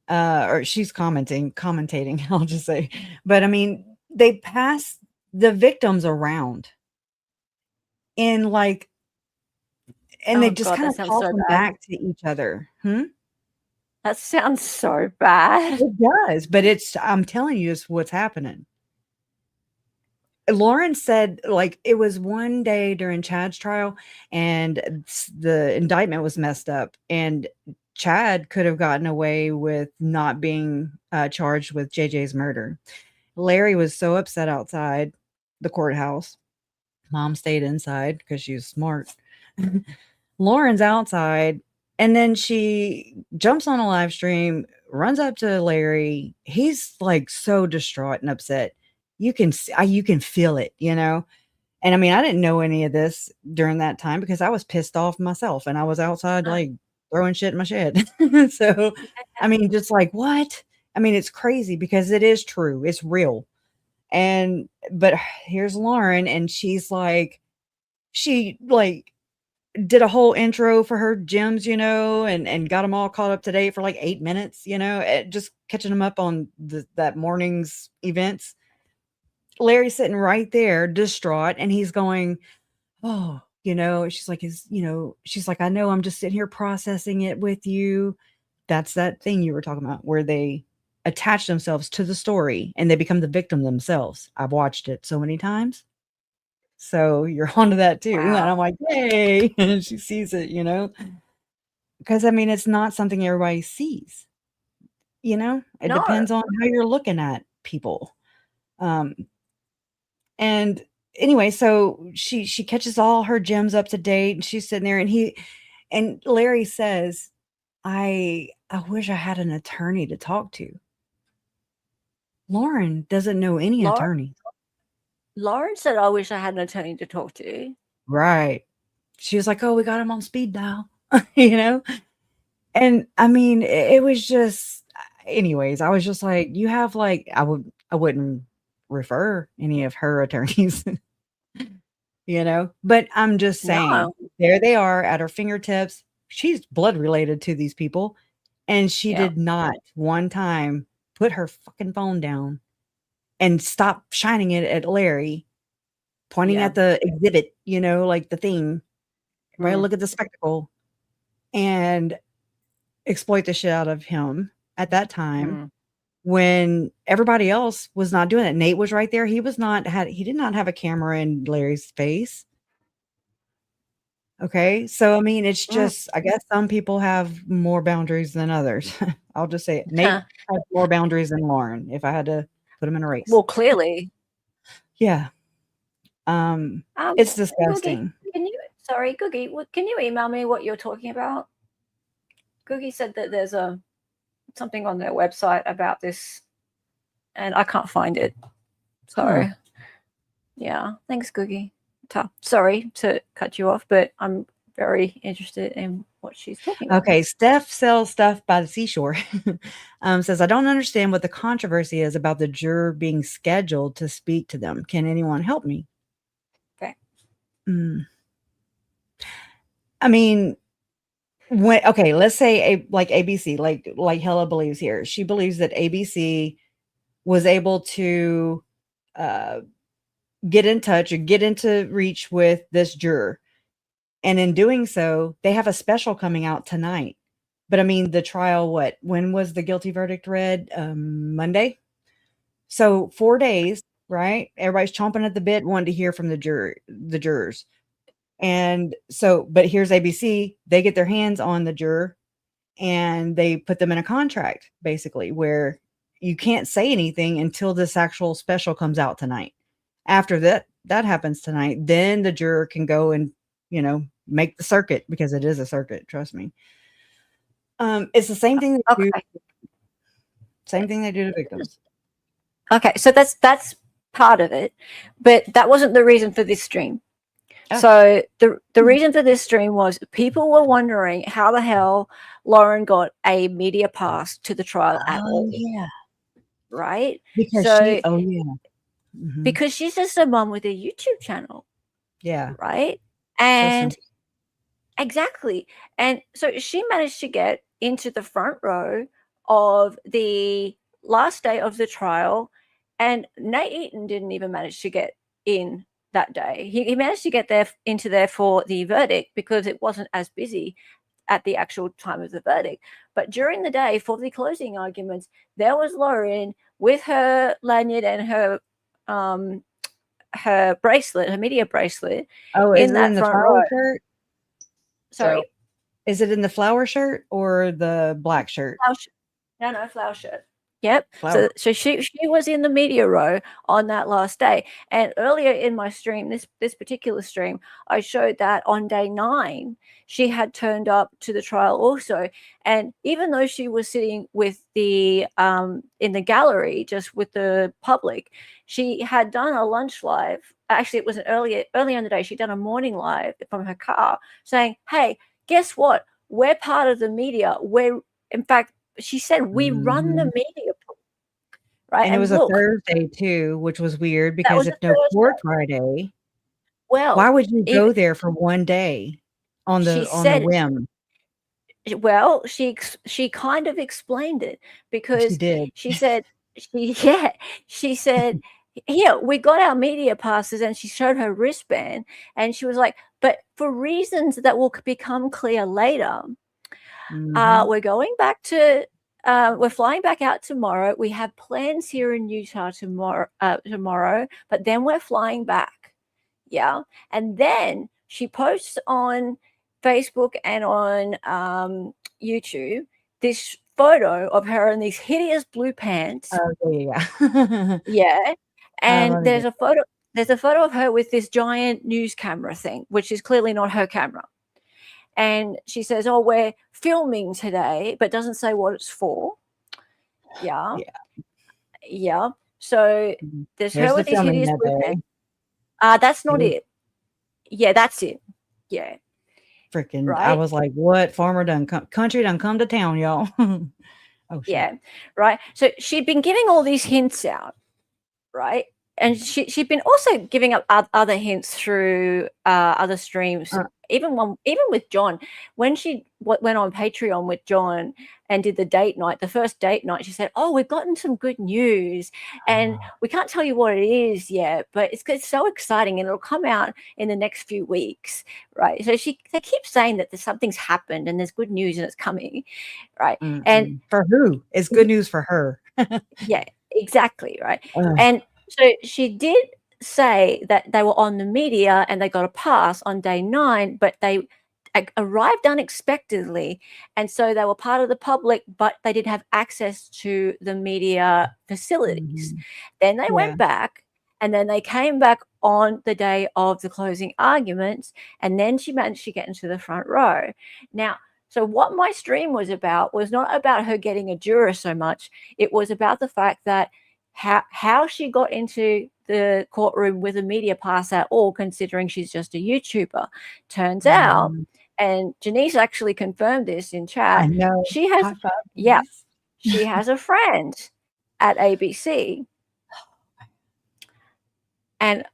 or she's commentating, I'll just say. But I mean, they pass the victims around in like, and they just kind of toss them back to each other. That sounds so bad. It does, but I'm telling you, it's what's happening. Lauren said, like, it was one day during Chad's trial and the indictment was messed up and Chad could have gotten away with not being charged with JJ's murder. Larry was so upset outside the courthouse. Mom stayed inside because she was smart. Lauren's outside And then she jumps on a live stream, runs up to Larry. He's like so distraught and upset. You can you can feel it, you know. And I mean, I didn't know any of this during that time because I was pissed off myself and I was outside like throwing shit in my shed. So, I mean, just like what? I mean, it's crazy because it is true. It's real. And but here's Lauren, and she's like, she like did a whole intro for her gyms, you know, and got them all caught up to date for like 8 minutes, you know, just catching them up on that morning's events. Larry's sitting right there, distraught, and he's going, "Oh, you know," she's like, she's like, "I know, I'm just sitting here processing it with you." That's that thing you were talking about where they attach themselves to the story and they become the victim themselves. I've watched it so many times. So you're onto that too. And Wow. I'm like, yay. And she sees it, you know, because I mean, it's not something everybody sees, you know, it No. depends on how you're looking at people. Um, and anyway, so she catches all her gems up to date and she's sitting there and Larry says, I wish I had an attorney to talk to. Lauren doesn't know any attorney. Lauren said, I wish I had an attorney to talk to. Right. She was like, "Oh, we got him on speed dial," you know? And I mean, it was just, anyways, I was just like, you have like, I wouldn't refer any of her attorneys, you know? But I'm just saying, No. there they are at her fingertips. She's blood related to these people. And she Yeah. did not one time put her fucking phone down and stop shining it at Larry, pointing Yeah. at the exhibit, you know, like the thing, right? Mm. Look at the spectacle and exploit the shit out of him at that time when everybody else was not doing it. Nate was right there. He did not have a camera in Larry's face. Okay. So, I mean, it's just, I guess some people have more boundaries than others. I'll just say it. Nate has more boundaries than Lauren, if I had to put him in a race. Well, clearly. Yeah. It's disgusting. Googie, can you email me what you're talking about? Googie said that there's something on their website about this, and I can't find it. So, yeah, thanks, Googie. Sorry to cut you off, but I'm very interested in what she's talking about. Okay, Steph sells stuff by the seashore. Says, I don't understand what the controversy is about the juror being scheduled to speak to them. Can anyone help me? Okay. I mean, let's say like ABC, like Hella believes here. She believes that ABC was able to get in touch or get into reach with this juror. And in doing so, they have a special coming out tonight. But I mean, the trial, when was the guilty verdict read? Monday. So 4 days, right? Everybody's chomping at the bit, wanting to hear from the jurors. And so, but here's ABC, they get their hands on the juror and they put them in a contract, basically, where you can't say anything until this actual special comes out tonight. After that happens tonight, then the juror can go and, you know, make the circuit, because it is a circuit, trust me. It's the same thing they do. Same thing they do to victims. Okay, so that's part of it, but that wasn't the reason for this stream. So the reason for this stream was people were wondering how the hell Lauren got a media pass to the trial at all. Yeah. Right? Because because she's just a mom with a YouTube channel. Yeah. Right? And exactly. And so she managed to get into the front row of the last day of the trial, and Nate Eaton didn't even manage to get in that day. He managed to get into there for the verdict because it wasn't as busy at the actual time of the verdict. But during the day, for the closing arguments, there was Lauren with her lanyard and her bracelet, her media bracelet. Oh, is it in the flower shirt? Sorry? Is it in the flower shirt or the black shirt? No, flower shirt. Yep. Flower. So she was in the media row on that last day. And earlier in my stream, this particular stream, I showed that on day 9, she had turned up to the trial also. And even though she was sitting with the in the gallery, just with the public, she had done a lunch live. Actually, it was earlier in the day. She'd done a morning live from her car saying, "Hey, guess what? We're part of the media. In fact, she said we run the media pool, right?" And it was a look, Thursday too, which was weird that because was if a no court Thursday. Friday, Well, why would you even go there for one day on she the said, whim? well, she kind of explained it She because did. she said, she said, "Here, we got our media passes," and she showed her wristband, and she was like, "But for reasons that will become clear later, Mhm. we're going back to." We're flying back out tomorrow. We have plans here in Utah tomorrow, but then we're flying back. Yeah. And then she posts on Facebook and on YouTube this photo of her in these hideous blue pants. Oh, yeah. Yeah. And love there's it. a photo of her with this giant news camera thing, which is clearly not her camera. And she says, "Oh, we're filming today," but doesn't say what it's for. Yeah. Yeah. Yeah. So Mhm. there's There's her the with these filming hideous that blue day. pants. That's not It it. Yeah, that's it. Yeah. freaking, I Right. was like, what? Farmer done country done come to town, y'all. Oh, shit. Yeah. Right. So she'd been giving all these hints out. Right. And she'd been also giving up other hints through other streams, Uh, even with John. When she went on Patreon with John and did the date night, the first date night, she said, "Oh, we've gotten some good news, and we can't tell you what it is yet, but it's so exciting, and it'll come out in the next few weeks." Right. So they keep saying that something's happened and there's good news and it's coming. Right. And for who? It's good news for her. yeah, exactly. Right. Ugh. And so she did say that they were on the media and they got a pass on day 9, but they arrived unexpectedly. And so they were part of the public, but they didn't have access to the media facilities. Then they went back, and then they came back on the day of the closing arguments. And then she managed to get into the front row. Now, so what my stream was about was not about her getting a juror so much. It was about the fact that how she got into the courtroom with a media pass at all, considering she's just a YouTuber. Turns out, and Janice actually confirmed this in chat. I know. She has, High five, yeah, Denise. she has a friend at ABC. And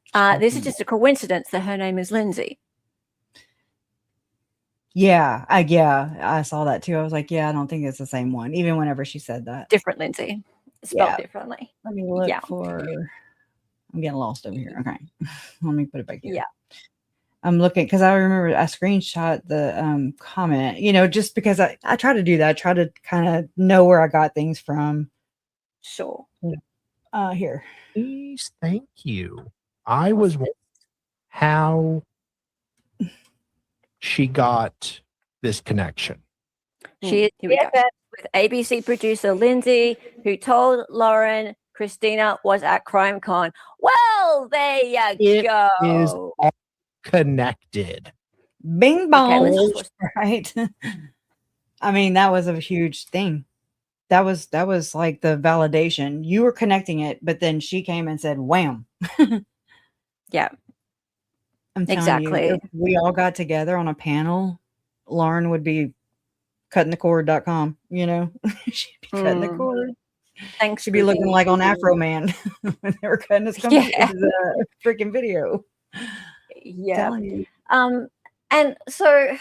this is just a coincidence that her name is Lindsay. Yeah, I saw that too. I was like, yeah, I don't think it's the same one, even whenever she said that. Different Lindsay. Spelled Yeah. differently. Let me look for. I'm getting lost over here. Okay, let me put it back here. Yeah. I'm looking because I remember I screenshot the comment, just because I try to do that. I try to kind of know where I got things from. Sure. Here. Please, thank you. I was wondering how she got this connection. She is BFF with ABC producer Lindsay, who told Lauren Christina was at CrimeCon. Well, there you go. It is all connected. Bing bong. Okay, right. I mean, that was a huge thing. That was like the validation. You were connecting it, but then she came and said, wham. Yeah. I'm telling you, if we all got together on a panel, Lauren would be cuttingthecord.com, she'd be cutting the cord. Thanks. She'd be looking like on Afro Man when they were cutting his freaking video. Yeah. You. And so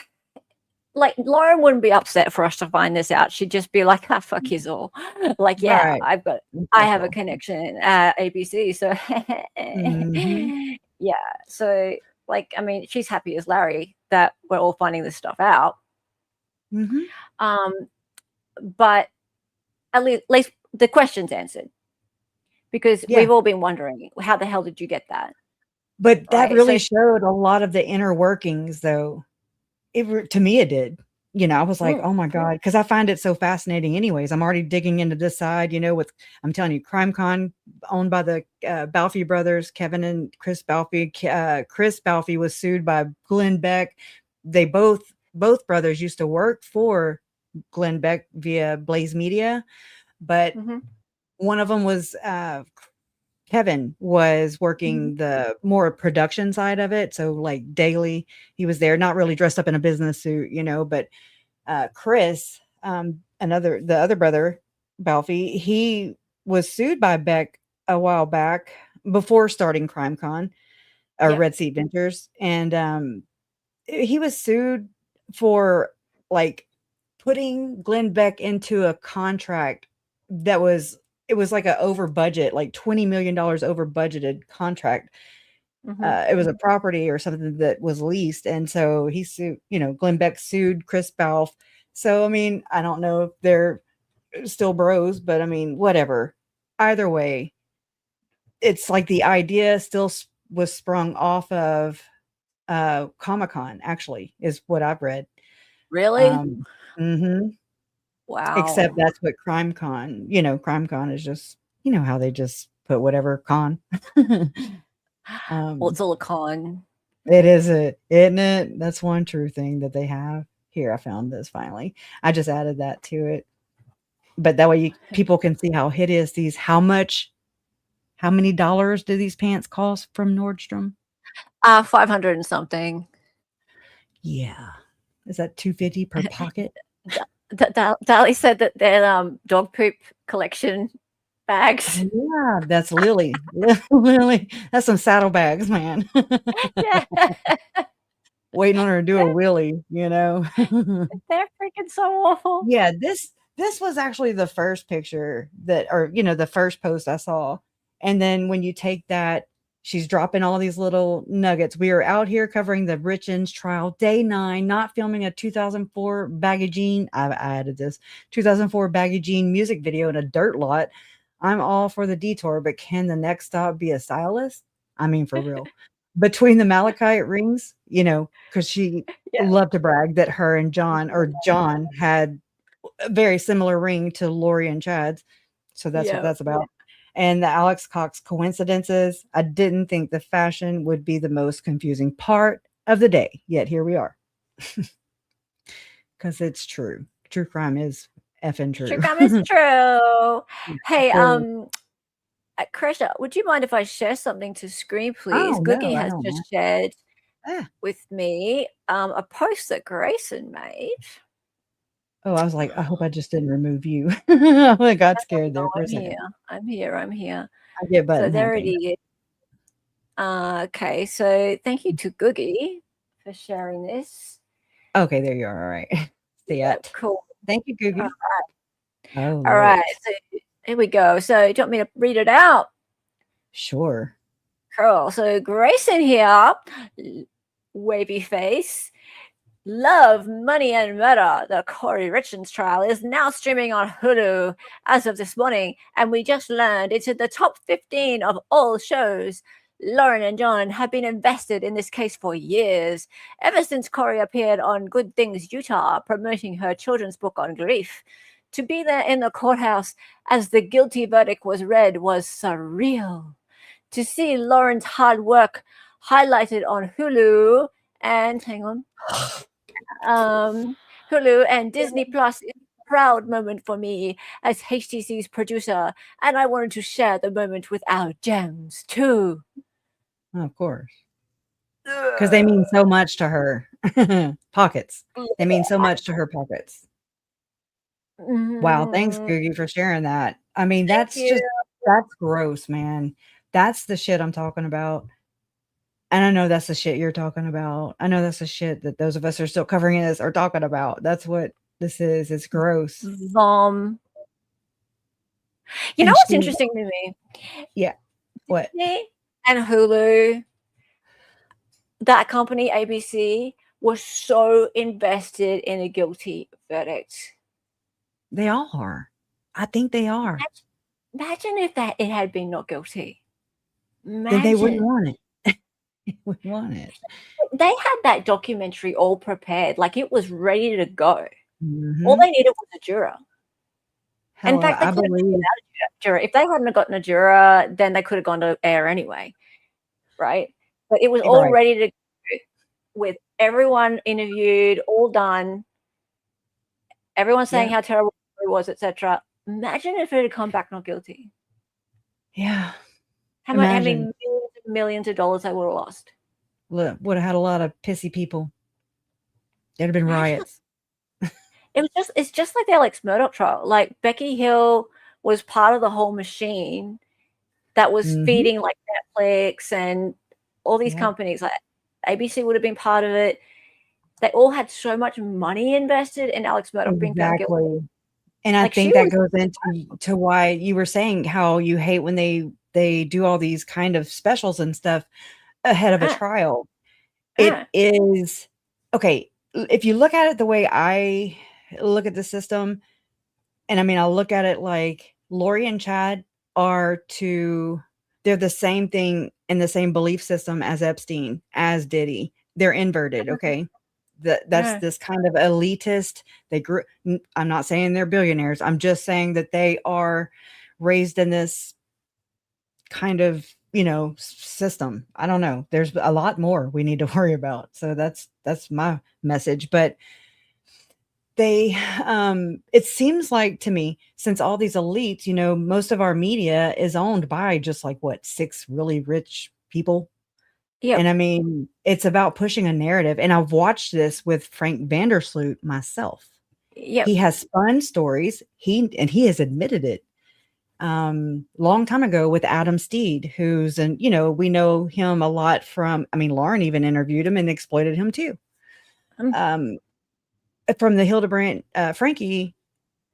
like Lauren wouldn't be upset for us to find this out. She'd just be like, fuck his all. Like, yeah, right. I have a connection at ABC. So yeah. So like, I mean, she's happy as Larry that we're all finding this stuff out. But at least the question's answered, because we've all been wondering, how the hell did you get that? But that really showed a lot of the inner workings, though. To me, it did. I was like, Mm. oh my God, because I find it so fascinating anyways. I'm already digging into this side, with, I'm telling you, CrimeCon, owned by the Balfe brothers, Kevin and Chris Balfe. Chris Balfe was sued by Glenn Beck. They both brothers used to work for Glenn Beck via Blaze Media, but Mhm. one of them was Kevin was working the more production side of it. So like daily, he was there, not really dressed up in a business suit, but Chris, the other brother, Balfe, he was sued by Beck a while back before starting CrimeCon or Yep. Red Sea Ventures. And he was sued for like putting Glenn Beck into a contract that it was like a over budget, like $20 million over budgeted contract. Mhm. It was a property or something that was leased. And so he sued, Glenn Beck sued Chris Balfe. So, I mean, I don't know if they're still bros, but I mean, whatever. Either way, it's like the idea still was sprung off of Comic-Con, actually, is what I've read. Really? Mhm. Except Wow. that's what CrimeCon, CrimeCon is just, how they just put whatever con. Well, it's all a con. It is isn't it? That's one true thing that they have. Here, I found this finally. I just added that to it. But that way people can see how hideous how many dollars do these pants cost from Nordstrom? 500 and something. Yeah. Is that $250 per pocket? Dali said that they're dog poop collection bags. Yeah, that's Lily. Lily, that's some saddlebags, man. Yeah. Waiting on her to do a wheelie, They're freaking so awful. Yeah, this was actually the first picture the first post I saw. And then when you take that, she's dropping all these little nuggets. We are out here covering the Richens trial, day 9, not filming a 2004 Baggy Jean. I added this 2004 Baggy Jean music video in a dirt lot. I'm all for the detour, but can the next stop be a stylist? I mean, for real. Between the malachite rings, because she Yeah. loved to brag that her and John had a very similar ring to Lori and Chad's. So that's what that's about. And the Alex Cox coincidences. I didn't think the fashion would be the most confusing part of the day, yet here we are. Because it's true. True crime is effing true. True crime is true. Hey, Krisha, would you mind if I share something to screen, please? Oh, Googie no, I has don't just mind. shared with me a post that Grayson made. Oh, I was like, I hope I just didn't remove you. I got scared there for a second. I'm here. I get button So there happy. it is. Okay, so thank you to Googie for sharing this. Okay, there you are. All right. See it. Cool. Thank you, Googie. All right. So here we go. So do you want me to read it out? Sure. Cool. So Grayson here, wavy face. Love, Money, and Murder, the Corey Richens trial, is now streaming on Hulu as of this morning, and we just learned it's in the top 15 of all shows. Lauren and John have been invested in this case for years, ever since Corey appeared on Good Things Utah, promoting her children's book on grief. To be there in the courthouse as the guilty verdict was read was surreal. To see Lauren's hard work highlighted on Hulu and Hulu and Disney Plus is a proud moment for me as HTC's producer, and I wanted to share the moment with our gems too. Oh, of course. Because they mean so much to her. Pockets. They mean so much to her pockets. Wow, thanks, Googie, for sharing that. I mean, that's gross, man. That's the shit I'm talking about. And I know that's the shit you're talking about. I know that's the shit that those of us who are still covering this are talking about. That's what this is. It's gross. You know what's interesting to me? Yeah. What? Disney and Hulu, that company, ABC, was so invested in a guilty verdict. They all are. I think they are. Imagine if it had been not guilty. Then they wouldn't want it. They wouldn't want it. they had that documentary all prepared, like it was ready to go. Mhm. All they needed was a juror. Hell, In fact, they I could have done believe. without a juror. If they hadn't gotten a juror, then they could have gone to air anyway, right? But it was all Right. ready to go with everyone interviewed, all done. Everyone saying Yeah. how terrible it was, etc. Imagine if it had come back not guilty. Yeah. How many Imagine. millions of dollars they would have lost. Would have had a lot of pissy people. There'd have been Imagine. riots. It's just like the Alex Murdoch trial. Like Becky Hill was part of the whole machine that was Mhm. feeding like Netflix and all these Yep. companies. Like ABC would have been part of it. They all had so much money invested in Alex Murdoch being found guilty. Exactly. And I Like, think she that was goes into why you were saying how you hate when they do all these kind of specials and stuff ahead of a Ah, trial. ah. It is okay. If you look at it the way I look at the system, and I mean, I'll look at it like Lori and Chad they're the same thing in the same belief system as Epstein, as Diddy. They're inverted, okay? That's Yeah. this kind of elitist. I'm not saying they're billionaires. I'm just saying that they are raised in this kind of, system. I don't know. There's a lot more we need to worry about. So that's my message. But they it seems like to me, since all these elites, most of our media is owned by just like 6 really rich people. Yep. And I mean, it's about pushing a narrative. And I've watched this with Frank Vandersloot myself. Yep. He has spun stories. He has admitted it. Long time ago with Adam Steed, who's we know him a lot from, I mean, Lauren even interviewed him and exploited him too. From the Hildebrandt Frankie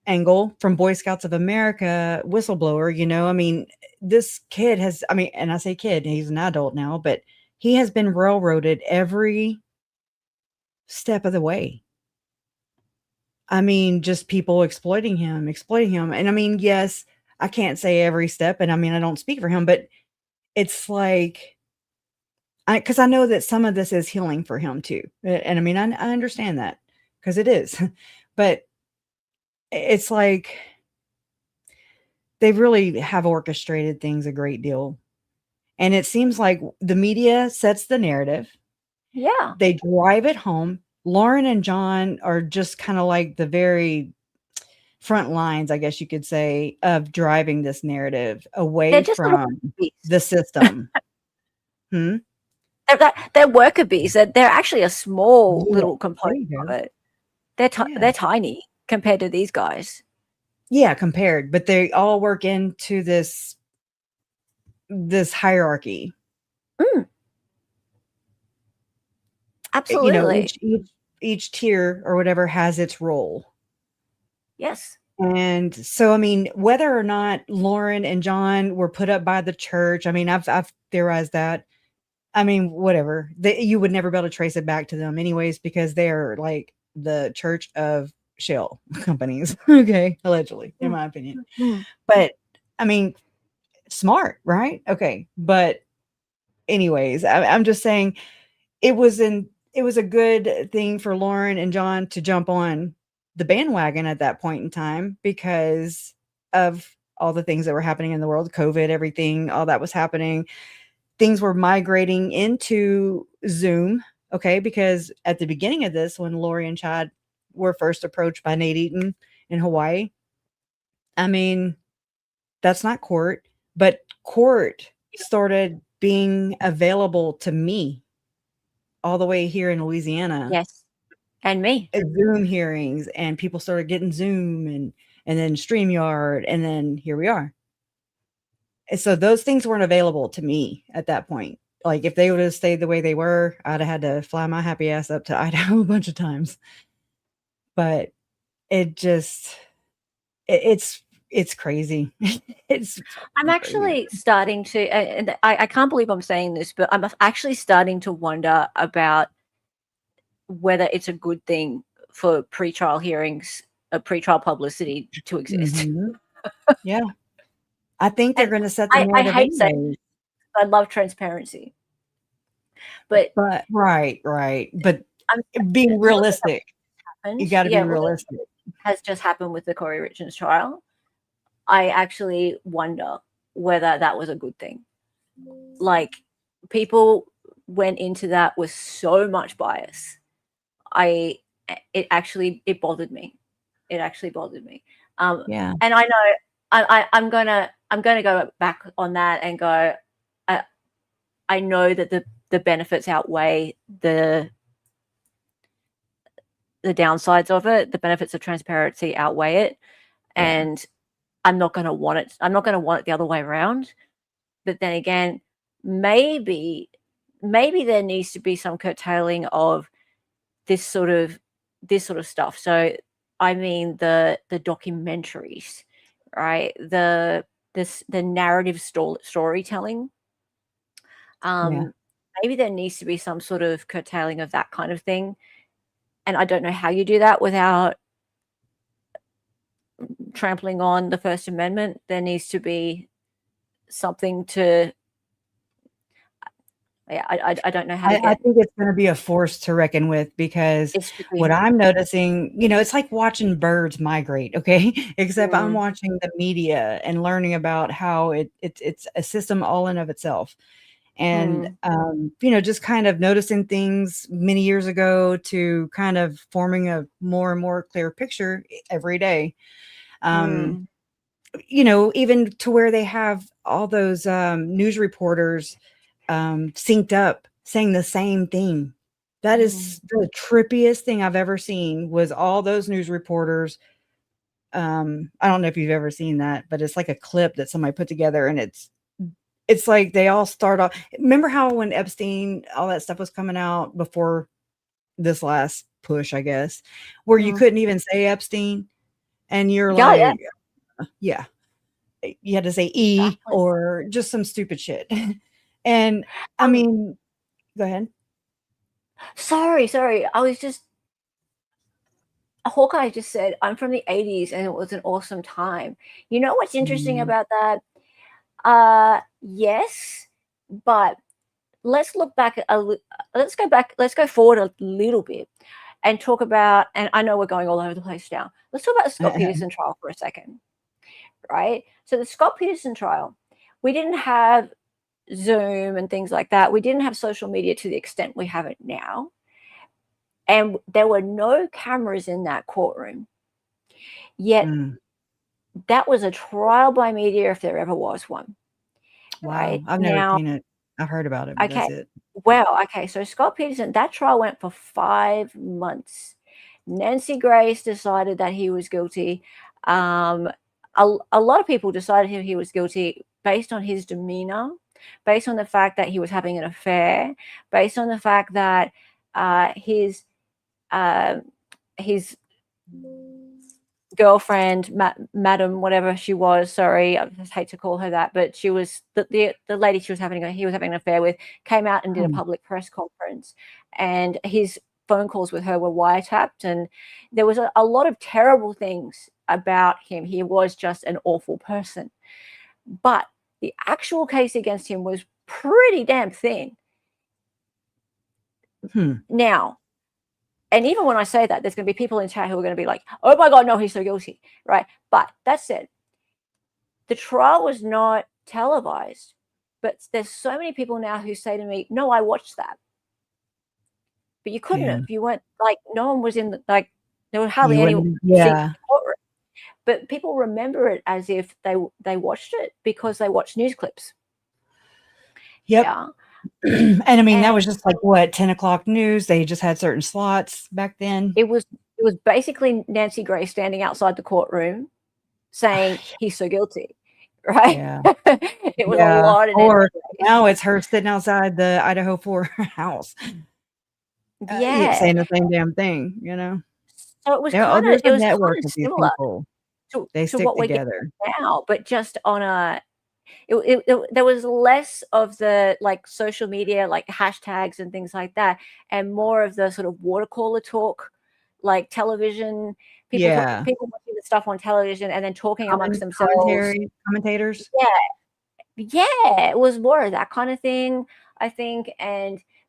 angle, from Boy Scouts of America, whistleblower, I mean, this kid has, I mean, and I say kid, he's an adult now, but he has been railroaded every step of the way. I mean, just people exploiting him. And I mean, yes, I can't say every step, and I mean, I don't speak for him, but it's like, because I know that some of this is healing for him too. And I mean, I understand that because it is, but it's like they really have orchestrated things a great deal. And it seems like the media sets the narrative. Yeah. They drive it home. Lauren and John are just kind of like the very front lines, I guess you could say, of driving this narrative away They're just little from bees. the system. They're worker bees. They're actually a small Yeah, little there component you of go. it. Yeah. They're tiny compared to these guys. Yeah, compared, but they all work into this hierarchy. Absolutely. Each tier or whatever has its role. Yes. And so, I mean, whether or not Lauren and John were put up by the church, I mean, I've theorized that. I mean, whatever. You would never be able to trace it back to them anyways, because they're like the church of shell companies. Okay. Allegedly, in my opinion. But I mean, smart, right? Okay. But anyways, I'm just saying it was a good thing for Lauren and John to jump on the bandwagon at that point in time because of all the things that were happening in the world, COVID, everything, all that was happening. Things were migrating into Zoom. Okay. Because at the beginning of this, when Lori and Chad were first approached by Nate Eaton in Hawaii, I mean, that's not court, but court started being available to me all the way here in Louisiana. Yes. And me. Zoom hearings, and people started getting Zoom and then StreamYard, and then here we are. And so those things weren't available to me at that point. Like if they would have stayed the way they were, I'd have had to fly my happy ass up to Idaho a bunch of times. But it just, it's crazy. I'm actually starting to, and I can't believe I'm saying this, but I'm actually starting to wonder about whether it's a good thing for pretrial hearings, pretrial publicity to exist. Mm-hmm. Yeah. I think they're going to set the narrative. I hate saying I love transparency. But right. But I'm being realistic, you happened. got to be Yeah, well, realistic. has just happened with the Corey Richards trial. I actually wonder whether that was a good thing. Like, people went into that with so much bias. It bothered me. It actually bothered me. Yeah. And I know I'm gonna go back on that and go. I know that the benefits outweigh the downsides of it. The benefits of transparency outweigh it, and I'm not going to want it. I'm not going to want it the other way around. But then again, maybe there needs to be some curtailing of this sort of stuff. So I mean the documentaries, right? The narrative storytelling. Maybe there needs to be some sort of curtailing of that kind of thing. And I don't know how you do that without trampling on the First Amendment. There needs to be something to. I don't know how to get. I think it's going to be a force to reckon with, because what I'm noticing, it's like watching birds migrate. Okay, except I'm watching the media and learning about how it's a system all in of itself. And just kind of noticing things many years ago to kind of forming a more and more clear picture every day. Even to where they have all those news reporters synced up saying the same thing. That is the trippiest thing I've ever seen, was all those news reporters. I don't know if you've ever seen that, but it's like a clip that somebody put together, and it's like they all start off. Remember how when Epstein, all that stuff was coming out before this last push, I guess, where you couldn't even say Epstein, and you're like, yeah, you had to say E or just some stupid shit. And I mean, go ahead. Sorry. I was just, Hawkeye just said, I'm from the 80s and it was an awesome time. You know what's interesting about that? Yes, but let's look back let's go forward a little bit and talk about, and I know we're going all over the place now. Let's talk about the Scott Peterson trial for a second, right? So the Scott Peterson trial, we didn't have Zoom and things like that. We didn't have social media to the extent we have it now. And there were no cameras in that courtroom. Yet that was a trial by media, if there ever was one. Wow. Right? I've never seen it. I've heard about it, but that's it. Well, okay. So Scott Peterson, that trial went for 5 months. Nancy Grace decided that he was guilty. A lot of people decided he was guilty based on his demeanor, based on the fact that he was having an affair, based on the fact that his girlfriend, madam, whatever she was, sorry, I just hate to call her that, but she was the lady he was having an affair with, came out and did a public press conference, and his phone calls with her were wiretapped, and there was a lot of terrible things about him. He was just an awful person, but the actual case against him was pretty damn thin. Now, and even when I say that, there's going to be people in chat who are going to be like, oh my God, no, he's so guilty, right? But that said, the trial was not televised, but there's so many people now who say to me, no, I watched that. But you couldn't have. You weren't, like, no one was in the, like, there were hardly anyone in the courtroom. But people remember it as if they watched it because they watched news clips. Yep. Yeah. And I mean, that was just like what, 10 o'clock news. They just had certain slots back then. It was basically Nancy Grace standing outside the courtroom saying he's so guilty, right? Yeah. It was a lot of or now it's her sitting outside the Idaho 4 house. Saying the same damn thing, So it was kind of similar to what we're getting now, but just on a. There was less of the like social media, like hashtags and things like that, and more of the sort of water cooler talk, like television. People watching the stuff on television and then talking amongst themselves. Commentators. Yeah, it was more of that kind of thing, I think.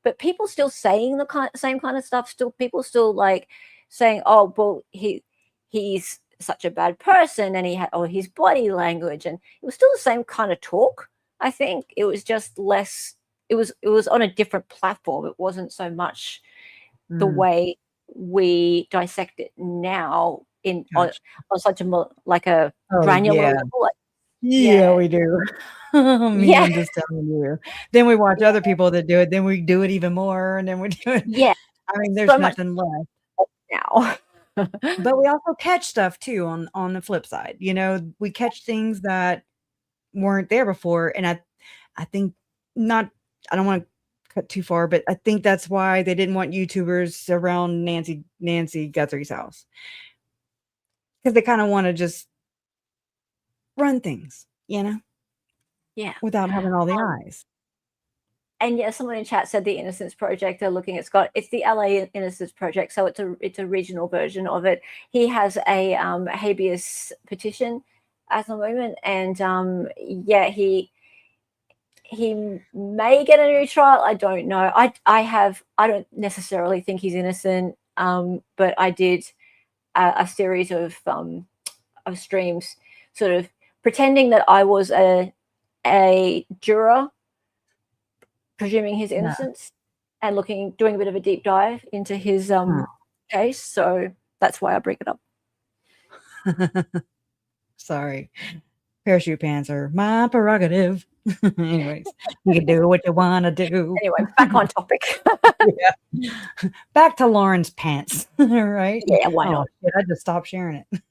but people still saying the same kind of stuff. People still like saying, "Oh, well, he's such a bad person," and he had his body language, and it was still the same kind of talk. I think it was just less. It was on a different platform. It wasn't so much the way we dissect it now on such a granular level. Like, yeah, we do. I'm just telling you. Then we watch other people that do it. Then we do it even more, and then we do it. Yeah, I mean, there's so nothing left now. But we also catch stuff too on the flip side. We catch things that weren't there before, and I think not. I don't want to cut too far, but I think that's why they didn't want YouTubers around Nancy Guthrie's house, because they kind of want to just run things, Yeah, without having all the eyes. And yeah, someone in chat said the Innocence Project. They're looking at Scott. It's the LA Innocence Project, so it's a regional version of it. He has a habeas petition at the moment, and he may get a new trial. I don't know. I don't necessarily think he's innocent, but I did a series of streams, sort of pretending that I was a juror, presuming his innocence, and doing a bit of a deep dive into his case. So that's why I bring it up. Sorry. Parachute pants are my prerogative. Anyways, you can do what you want to do. Anyway, back on topic. Back to Lauren's pants, right? Yeah, why not? I just stopped sharing it.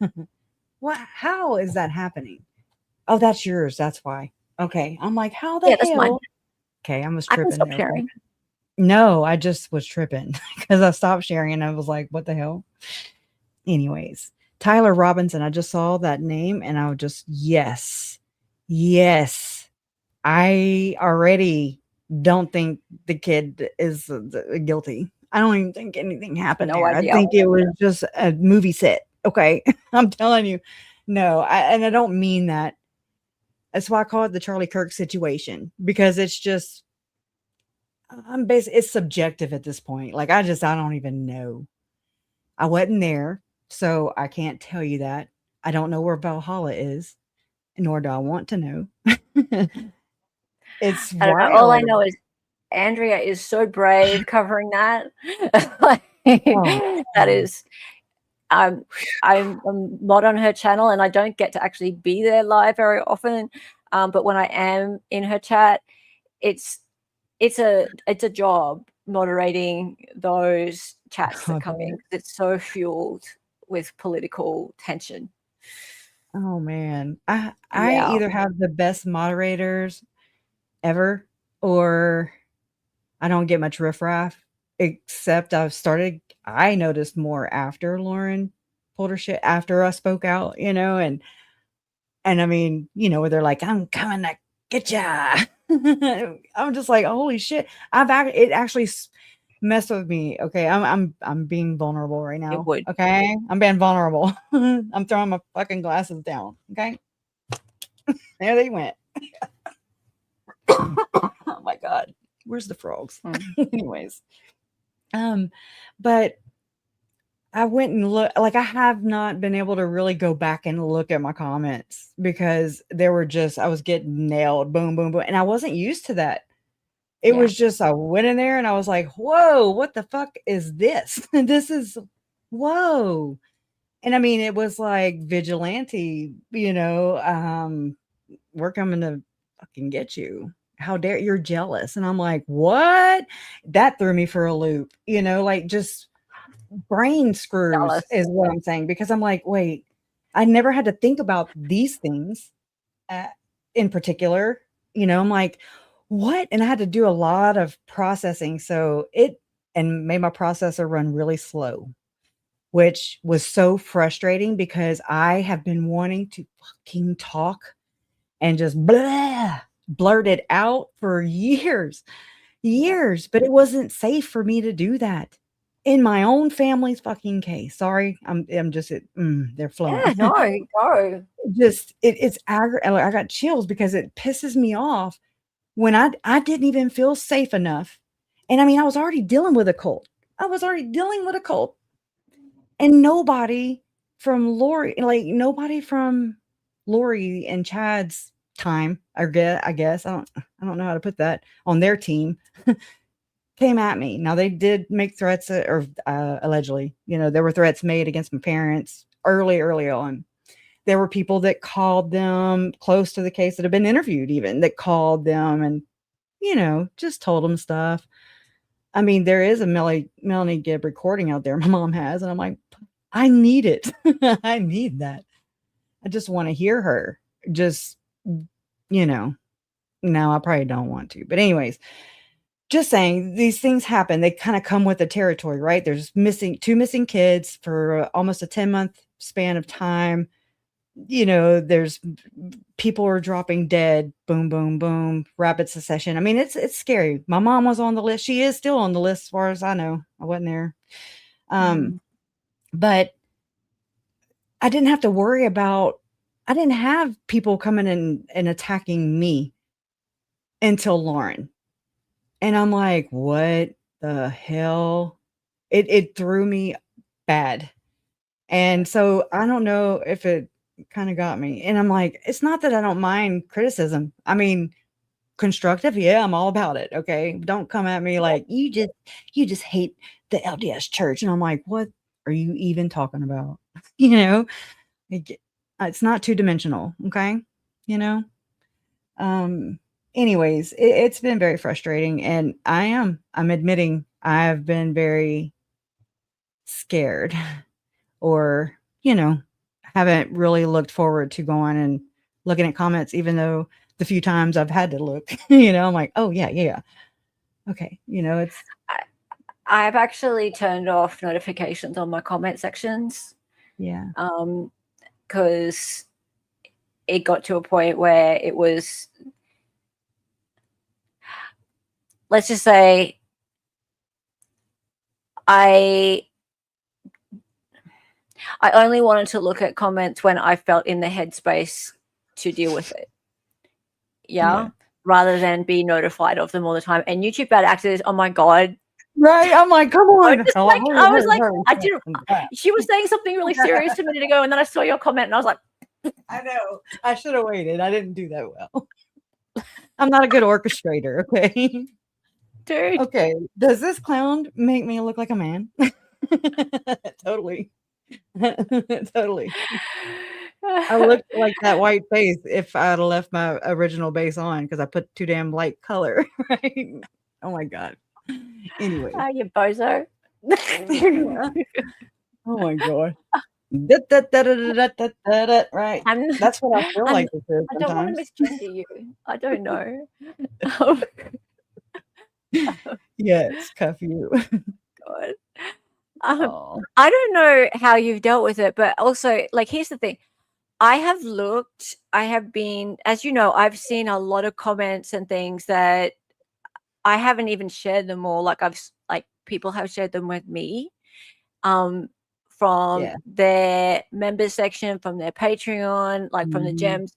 What? How is that happening? Oh, that's yours. That's why. Okay. I'm like, how the hell? That's mine. Okay, I was I tripping. can stop sharing. No, I just was tripping because I stopped sharing and I was like, what the hell? Anyways, Tyler Robinson, I just saw that name and I was just, yes. I already don't think the kid is guilty. I don't even think anything happened there. I think it was just a movie set. Okay, I'm telling you. No, and I don't mean that. That's why I call it the Charlie Kirk situation, because it's just, it's subjective at this point. Like, I don't even know. I wasn't there, so I can't tell you that. I don't know where Valhalla is, nor do I want to know. It's I don't know. All I know is Andrea is so brave covering that. That is, I'm not on her channel, and I don't get to actually be there live very often. But when I am in her chat, it's a job moderating those chats that come in. It's so fueled with political tension. Oh man, I either have the best moderators ever, or I don't get much riffraff. Except I noticed more after Lauren pulled her shit, after I spoke out, and I mean, where they're like, I'm coming to get ya. I'm just like, holy shit. It actually messed with me. Okay. I'm being vulnerable right now. It would. Okay. I'm being vulnerable. I'm throwing my fucking glasses down. Okay. There they went. Oh my God. Where's the frogs? Anyways. But I went and looked, like, I have not been able to really go back and look at my comments because I was getting nailed, boom, boom, boom. And I wasn't used to that. It was just, I went in there and I was like, whoa, what the fuck is this? Whoa. And I mean, it was like vigilante, we're coming to fucking get you. How dare you're jealous? And I'm like, what? That threw me for a loop, like just brain screws is what I'm saying, because I'm like, wait, I never had to think about these things in particular, I'm like, what? And I had to do a lot of processing. So and made my processor run really slow, which was so frustrating because I have been wanting to fucking talk and just blurt it out for years, but it wasn't safe for me to do that in my own family's fucking case. Sorry, I'm just they're flowing. Yeah, no. Just it's aggravating. I got chills because it pisses me off when I didn't even feel safe enough, And I mean, I was already dealing with a cult. And nobody from Lori and Chad's time, I guess. I don't know how to put that on their team. Came at me. Now they did make threats allegedly, there were threats made against my parents early on. There were people that called them close to the case that have been interviewed even that called them and, just told them stuff. I mean, there is a Melanie Gibb recording out there my mom has. And I'm like, I need it. I need that. I just want to hear her. Just, no, I probably don't want to. But anyways, just saying these things happen. They kind of come with the territory, right? There's two missing kids for almost a 10-month span of time. There's people are dropping dead. Boom, boom, boom. Rapid succession. I mean, it's scary. My mom was on the list. She is still on the list as far as I know. I wasn't there. But I didn't have to worry about, I didn't have people coming in and attacking me until Lauren. And I'm like, what the hell? It threw me bad. And so I don't know if it kind of got me. And I'm like, it's not that I don't mind criticism. I mean, constructive. Yeah, I'm all about it. Okay. Don't come at me like you just hate the LDS Church. And I'm like, what are you even talking about? It's not two-dimensional. Okay. Anyways, it's been very frustrating, and I'm admitting I've been very scared or, haven't really looked forward to going and looking at comments, even though the few times I've had to look, I'm like, oh yeah. Okay. It's, I've actually turned off notifications on my comment sections. Yeah. Because it got to a point where it was, let's just say, I only wanted to look at comments when I felt in the headspace to deal with it. Yeah. Rather than be notified of them all the time. And YouTube bad actors, oh my God. Right. I'm like, come on. She was saying something really serious a minute ago, and then I saw your comment and I was like, I know. I should have waited. I didn't do that well. I'm not a good orchestrator, okay? Dude. Okay. Does this clown make me look like a man? Totally. Totally. I looked like that white face if I'd have left my original base on because I put too damn light color, right? Oh my God. Anyway. Oh, you bozo. Oh my God. Right. That's what I feel like this is I don't want to misgender you. I don't know. Yes, cuff you. God. I don't know how you've dealt with it, but also, like, here's the thing. I have been, as you know, I've seen a lot of comments and things that I haven't even shared them all. Like people have shared them with me, from their members section, from their Patreon, like from the gems.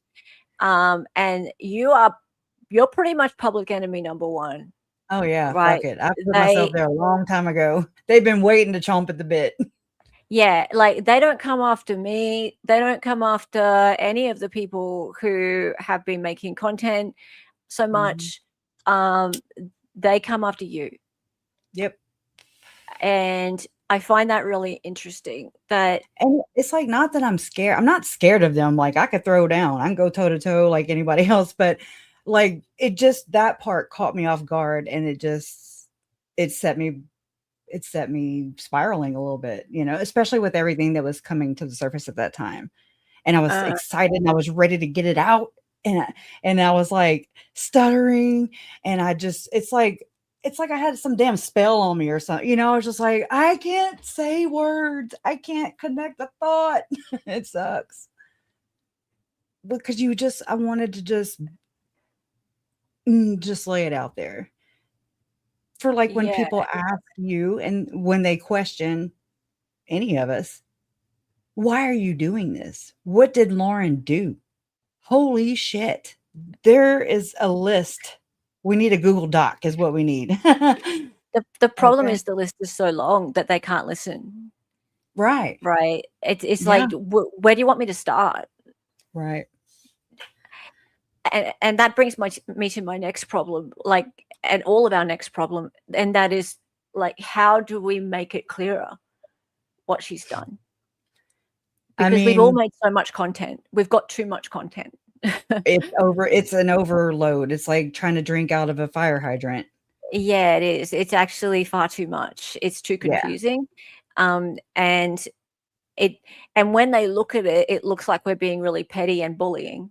And you're pretty much public enemy number one. Oh yeah, right. Fuck it. I put myself there a long time ago. They've been waiting to chomp at the bit. Yeah, like they don't come after me. They don't come after any of the people who have been making content so much. They come after you. Yep. And I find that really interesting. And it's like, not that I'm scared. I'm not scared of them. Like I could throw down. I can go toe to toe like anybody else. But like that part caught me off guard, and it set me spiraling a little bit, especially with everything that was coming to the surface at that time. And I was excited and I was ready to get it out. And I was like stuttering, and it's like I had some damn spell on me or something, I was just like, I can't say words. I can't connect a thought. It sucks. Because I wanted to just lay it out there. For like when people ask you and when they question any of us, why are you doing this? What did Lauren do? Holy shit. There is a list. We need a Google Doc is what we need. The problem Okay. is the list is so long that they can't listen. Right. Right? It's Yeah. like, where do you want me to start? Right. And that brings me to my next problem, like, and all of our next problem, and that is like, how do we make it clearer what she's done? I Because we've all mean, made so much content. We've got too much content. it's an overload. It's like trying to drink out of a fire hydrant. Yeah, it is. It's actually far too much. It's too Yeah. confusing. And when they look at it, it looks like we're being really petty and bullying.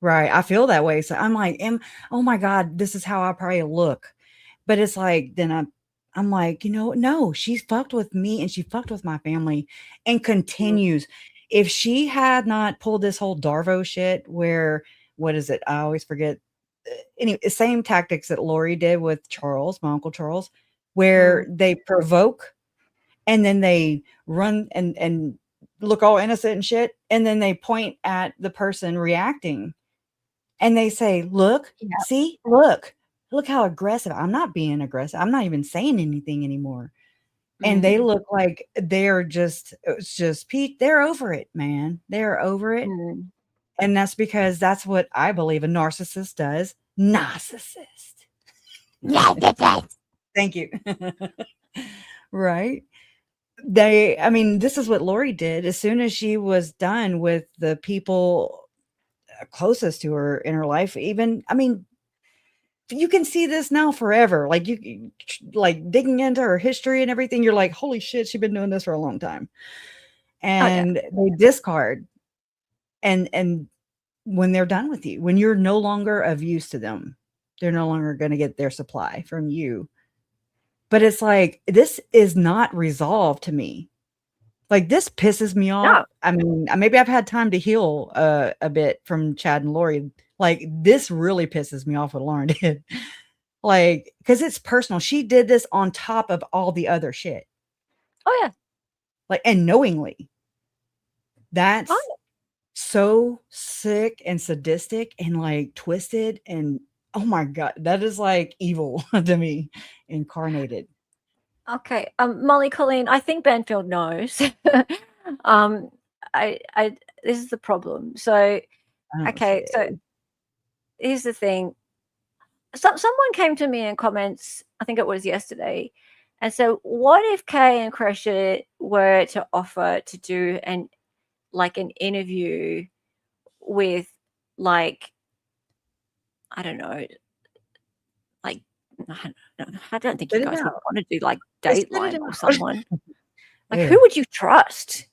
Right. I feel that way. So I'm like, oh my God, this is how I probably look. But it's like, then I'm like, no, she fucked with me and she fucked with my family and continues. If she had not pulled this whole Darvo shit where, what is it? I always forget. Anyway, same tactics that Lori did with Charles, my Uncle Charles, where they provoke and then they run and look all innocent and shit. And then they point at the person reacting. And they say, look, see, look how aggressive. I'm not being aggressive. I'm not even saying anything anymore. And they look like it's just Pete. They're over it, man. They're over it. And that's because that's what I believe a narcissist does. Narcissist. Thank you. Right. This is what Lori did. As soon as she was done with the people closest to her in her life, you can see this now forever. Like you like digging into her history and everything, you're like, holy shit, she's been doing this for a long time. And they discard. And when they're done with you, when you're no longer of use to them, they're no longer going to get their supply from you. But it's like, this is not resolved to me. Like, this pisses me off. Maybe I've had time to heal a bit from Chad and Lori. Like, this really pisses me off what Lauren did. Like, because it's personal. She did this on top of all the other shit. Oh, yeah. Like, and knowingly. That's so sick and sadistic and, like, twisted. And, oh, my God. That is, like, evil to me. Incarnated. Okay. Molly Colleen, I think Banfield knows. This is the problem. So, okay. So here's the thing. Someone came to me in comments, I think it was yesterday, and said, what if Kay and Cresher were to offer to do an interview with, like, I don't know, like, I don't think you guys would want to do like Dateline or someone. Like, who would you trust?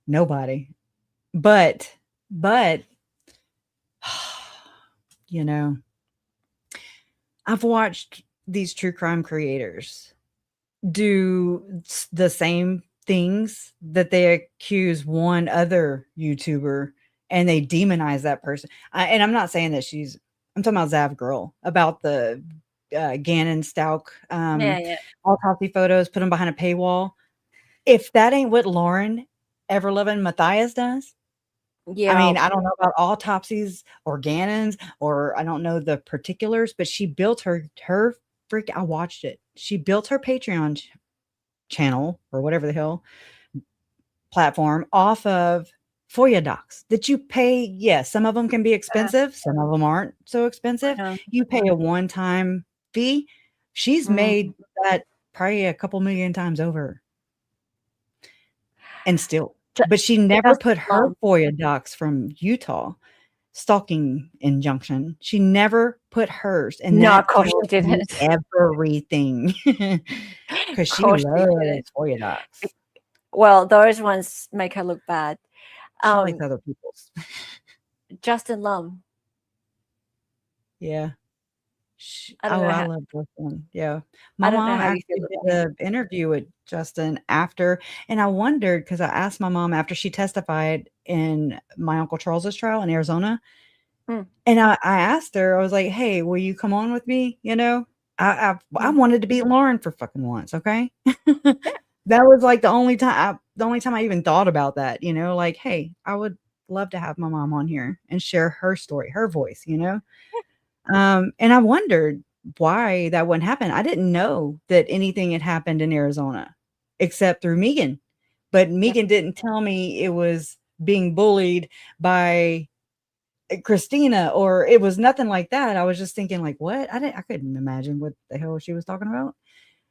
Nobody. But I've watched these true crime creators do the same things that they accuse one other YouTuber, and they demonize that person. And I'm not saying that I'm talking about Zav Girl, about the Gannon Stauk autopsy photos, put them behind a paywall. If that ain't what Lauren Ever-Loving Matthias does, I don't know about autopsies or Gannons, or I don't know the particulars, but she built her I watched it. She built her Patreon channel or whatever the hell platform off of FOIA docs that you pay. Yes, some of them can be expensive. Some of them aren't so expensive. You pay a one-time fee. She's made that probably a couple million times over. And still, but she never put her FOIA docs from Utah stalking injunction. She never put hers. And no, of course she didn't. Everything. Because she loves FOIA docs. Well, those ones make her look bad. She likes other people's. Justin Lum. Yeah. I love Justin. Yeah. My mom actually did an interview with Justin after, and I wondered, because I asked my mom after she testified in my Uncle Charles's trial in Arizona. And I asked her, I was like, hey, will you come on with me? I wanted to beat Lauren for fucking once. Okay. That was like the only time I even thought about that, like, hey, I would love to have my mom on here and share her story, her voice, And I wondered, why that wouldn't happen. I didn't know that anything had happened in Arizona except through Megan. But Megan didn't tell me it was being bullied by Christina, or it was nothing like that. I was just thinking like, what? I couldn't imagine what the hell she was talking about.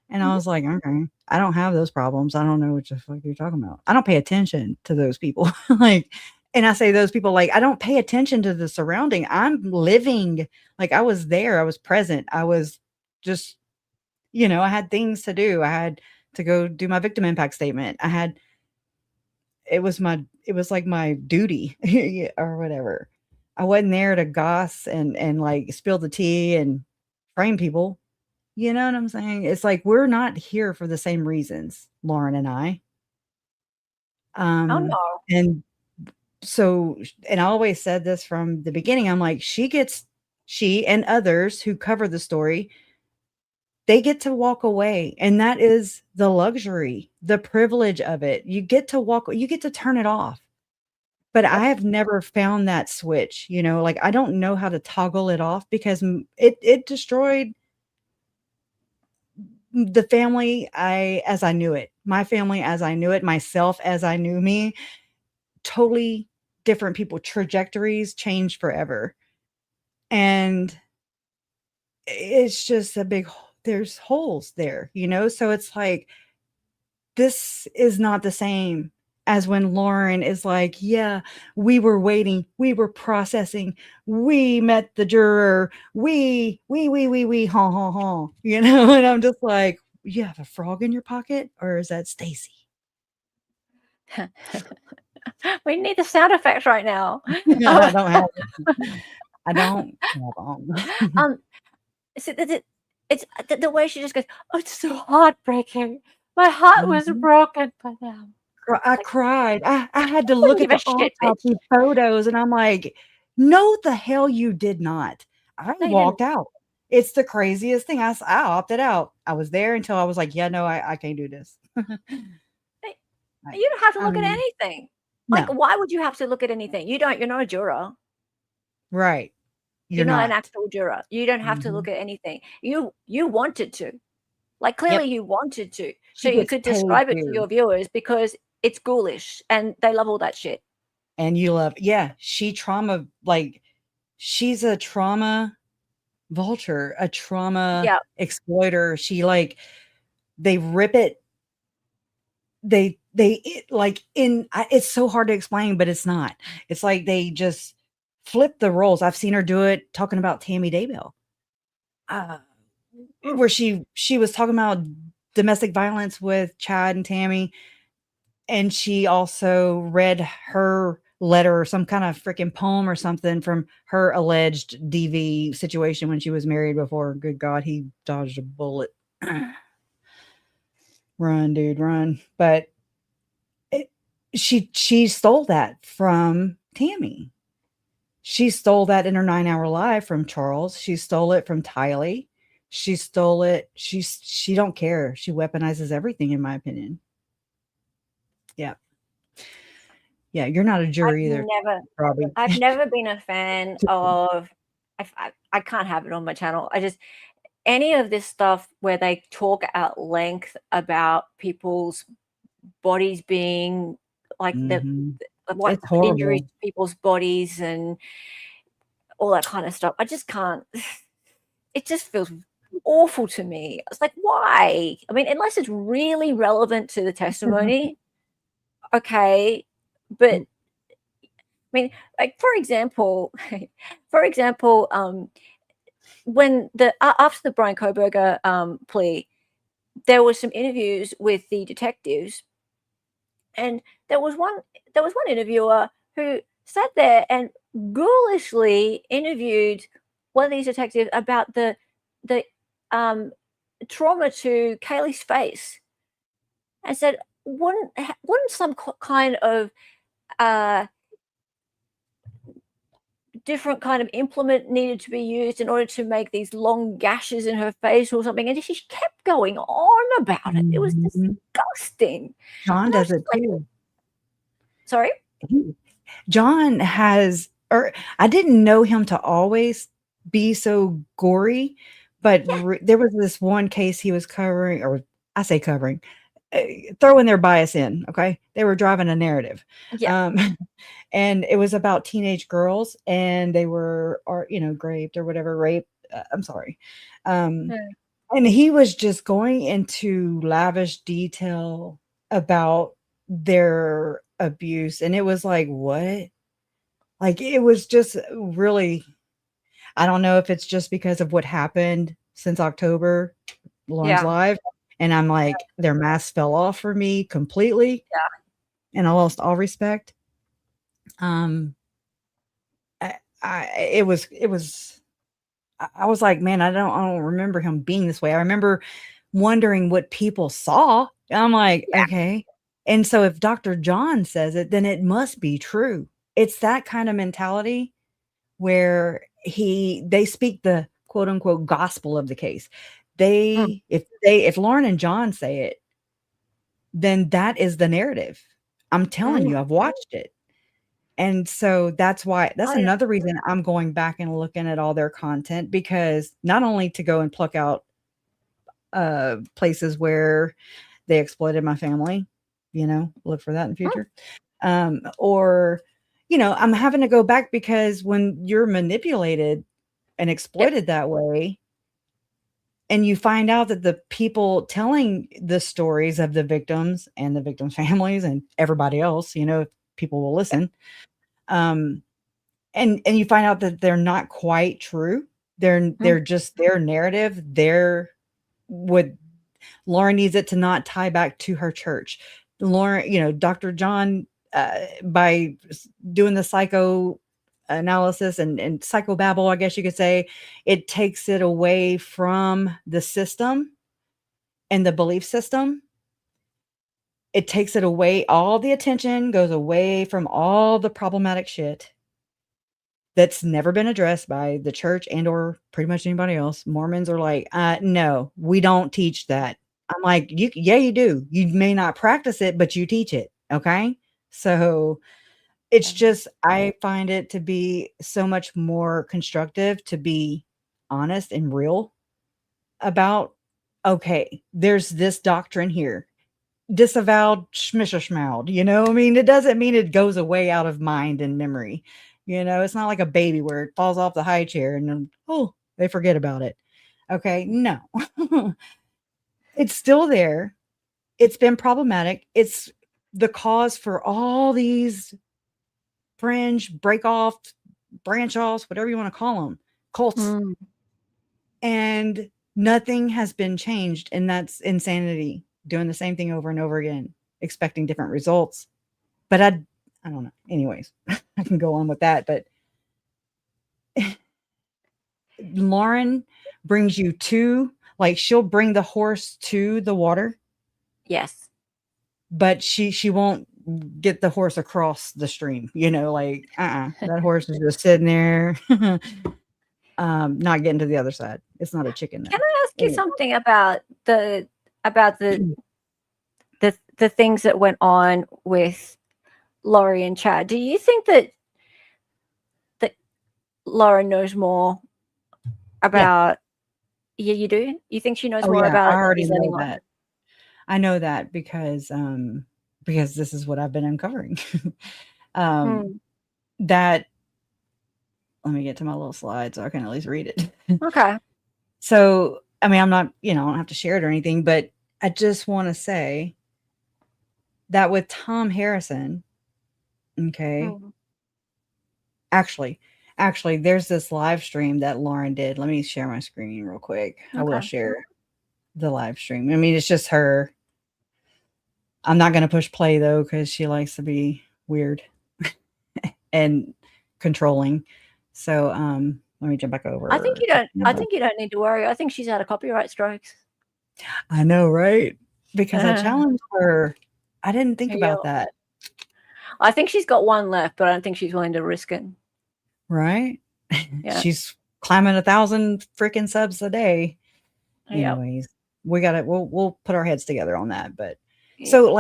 And I was like, okay, I don't have those problems. I don't know what the fuck you're talking about. I don't pay attention to those people. Like, and I say those people, like, I don't pay attention to the surrounding. I'm living, like, I was there. I was present. I was just, I had things to do. I had to go do my victim impact statement. It was like my duty or whatever. I wasn't there to goss and like spill the tea and frame people. You know what I'm saying? It's like we're not here for the same reasons, Lauren and I. Oh no. And so, and I always said this from the beginning. I'm like, she and others who cover the story, they get to walk away. And that is the luxury, the privilege of it. You get to turn it off. But I have never found that switch, like I don't know how to toggle it off because it destroyed the family as I knew it, my family as I knew it, myself as I knew me. Totally different people, trajectories changed forever. And it's just there's holes there, so it's like, this is not the same as when Lauren is like, yeah, we were waiting, we were processing, we met the juror, we, ha, ha, ha, and I'm just like, you have a frog in your pocket, or is that Stacy? We need the sound effects right now. I don't have it. I don't have them. It's the way she just goes, oh, it's so heartbreaking. My heart was broken by them. I cried. I had to look at the autopsy photos, and I'm like, no, the hell you did not. I walked out. It's the craziest thing. I opted out. I was there until I was like, yeah, no, I can't do this. You don't have to look at anything. Like, no. Why would you have to look at anything? You're not a juror. Right. You're not an actual juror. You don't have to look at anything. You wanted to. Like, clearly you wanted to. So you could describe it to your viewers because it's ghoulish and they love all that shit. And she's a trauma vulture, a trauma exploiter. She they rip it. It's so hard to explain, but it's not. It's like they just flip the roles. I've seen her do it talking about Tammy Daybell. Where she was talking about domestic violence with Chad and Tammy, and she also read her letter or some kind of freaking poem or something from her alleged DV situation when she was married before. Good God, he dodged a bullet. Run, dude, run. But she stole that from Tammy. She stole that in her 9-hour live from Charles. She stole it from Tylee. She stole it. She don't care. She weaponizes everything, in my opinion. Yeah. Yeah, you're not a juror either. I've never been a fan of. I can't have it on my channel. Any of this stuff where they talk at length about people's bodies being like what injuries to people's bodies and all that kind of stuff. I just can't. It just feels awful to me. It's like, why? I mean, unless it's really relevant to the testimony, okay. But I mean, like for example, when after the Brian Kohberger plea, there was some interviews with the detectives, and there was one interviewer who sat there and ghoulishly interviewed one of these detectives about the trauma to Kaylee's face, and said, wouldn't some kind of different kind of implement needed to be used in order to make these long gashes in her face or something? And she kept going on about it. It was disgusting. John does it too. Sorry? John has, or I didn't know him to always be so gory, But there was this one case he was covering, or I say covering, throwing their bias in. Okay, they were driving a narrative, Yeah. and it was about teenage girls, and they were, or raped or whatever. Rape. I'm sorry. Yeah. And he was just going into lavish detail about their abuse, and it was like, what? Like, it was just really, I don't know if it's just because of what happened since October, Lauren's Yeah. live, and I'm like, their mask fell off for me completely. Yeah. And I lost all respect. It was I was like, man, I don't remember him being this way. I remember wondering what people saw. I'm like, Yeah. okay. And so if Dr. John says it, then it must be true. It's that kind of mentality where they speak the quote unquote gospel of the case. If Lauren and John say it, then that is the narrative. I'm telling you, I've watched it. And so that's Oh, yeah. another reason I'm going back and looking at all their content, because not only to go and pluck out places where they exploited my family, look for that in the future. Or, I'm having to go back because when you're manipulated and exploited that way, and you find out that the people telling the stories of the victims and the victims' families and everybody else, people will listen. And you find out that they're not quite true. They're just their narrative. They're what Lauren needs it to not tie back to her church. Lauren, Dr. John, by doing the psycho analysis and psychobabble, I guess you could say, it takes it away from the system and the belief system. It takes it away. All the attention goes away from all the problematic shit that's never been addressed by the church and or pretty much anybody else. Mormons are like, no, we don't teach that. I'm like, you do. You may not practice it, but you teach it. Okay. So it's just, I find it to be so much more constructive to be honest and real about, okay, there's this doctrine here. Disavowed, schmisherschmoud, I mean, it doesn't mean it goes away out of mind and memory. It's not like a baby where it falls off the high chair and then, they forget about it. Okay, no. It's still there. It's been problematic. It's the cause for all these fringe, break off, branch offs, whatever you want to call them, cults. And nothing has been changed. And that's insanity. Doing the same thing over and over again, expecting different results. But I don't know. Anyways, I can go on with that. But Lauren brings you she'll bring the horse to the water. Yes. But she won't get the horse across the stream. That horse is just sitting there, not getting to the other side. It's not a chicken. Can I ask you something about the things that went on with Laurie and Chad? Do you think that Lauren knows more about? Yeah, you do. You think she knows more about? I already know that. I know that because this is what I've been uncovering. That, let me get to my little slide so I can at least read it. Okay. So, I mean, I'm not, I don't have to share it or anything, but I just want to say that with Tom Harrison, okay, actually, there's this live stream that Lauren did. Let me share my screen real quick. Okay. I will share the live stream. I mean, it's just her. I'm not going to push play though, because she likes to be weird and controlling. So, let me jump back over. I think you don't need to worry. I think she's out of copyright strikes. I know, right? Because I challenged her. I didn't think about that. I think she's got one left, but I don't think she's willing to risk it. Right? Yeah. She's climbing 1,000 freaking subs a day. Yep. Anyways, we'll put our heads together on that. But so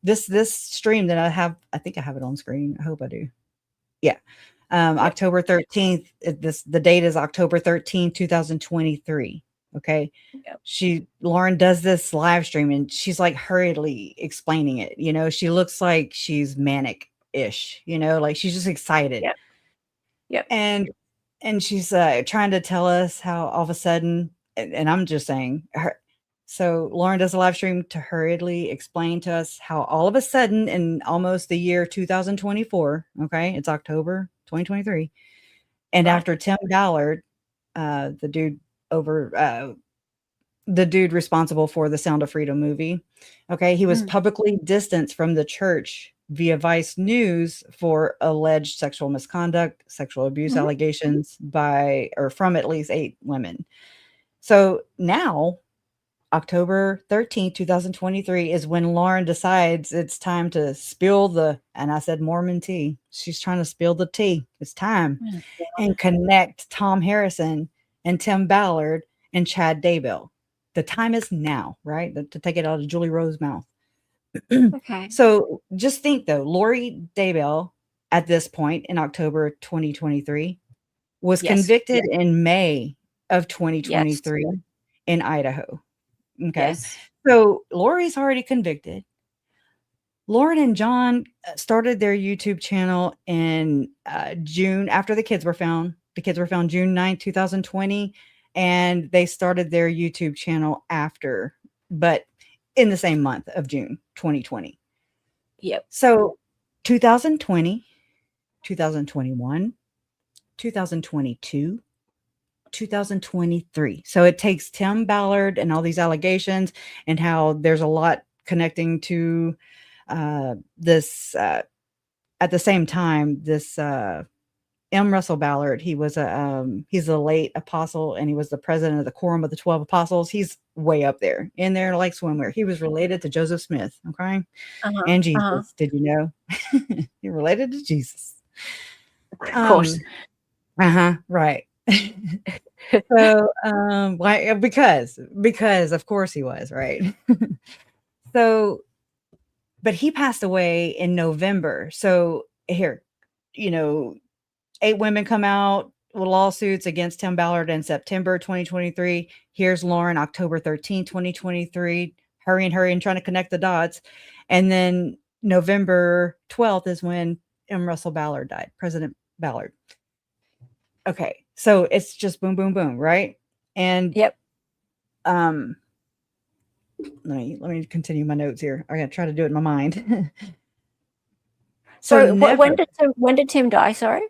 this stream that I think I have it on screen. I hope I do. Yeah. October 13th. The date is October 13th, 2023. Okay. Yep. Lauren does this live stream and she's like hurriedly explaining it. You know, she looks like she's manic-ish, you know, like she's just excited. Yep. Yep. And she's trying to tell us how all of a sudden, and I'm just saying her. So Lauren does a live stream to hurriedly explain to us how all of a sudden in almost the year 2024, okay, it's October 2023, and Right. after Tim Ballard, the dude the dude responsible for the Sound of Freedom movie, okay, he was publicly distanced from the church via Vice News for alleged sexual misconduct, sexual abuse allegations from at least 8 women. So now, October 13th, 2023 is when Lauren decides it's time to spill and I said Mormon tea. She's trying to spill the tea. It's time. And connect Tom Harrison and Tim Ballard and Chad Daybell. The time is now, right? To take it out of Julie Rose's mouth. Okay. So just think though, Lori Daybell at this point in October 2023 was convicted in May of 2023 in Idaho. Okay. Yes. So Lori's already convicted. Lauren and John started their YouTube channel in June after the kids were found. The kids were found June 9th, 2020. And they started their YouTube channel after, but in the same month of June 2020. Yep. So 2020, 2021, 2022, 2023. So it takes Tim Ballard and all these allegations and how there's a lot connecting to this at the same time, this M. Russell Ballard, he's a late apostle and he was the president of the Quorum of the 12 Apostles. He's way up there in there like swimwear. He was related to Joseph Smith, okay? And Jesus. Did you know? He related to Jesus. Of course. Right. So why? Because of course he was, right? So, but he passed away in November. So here, 8 women come out with lawsuits against Tim Ballard in September 2023. Here's Lauren, October 13, 2023, hurrying, trying to connect the dots. And then November 12th is when M. Russell Ballard died, President Ballard. Okay, so it's just boom, boom, boom, right? And let me continue my notes here. I gotta try to do it in my mind. So when did Tim die? Sorry.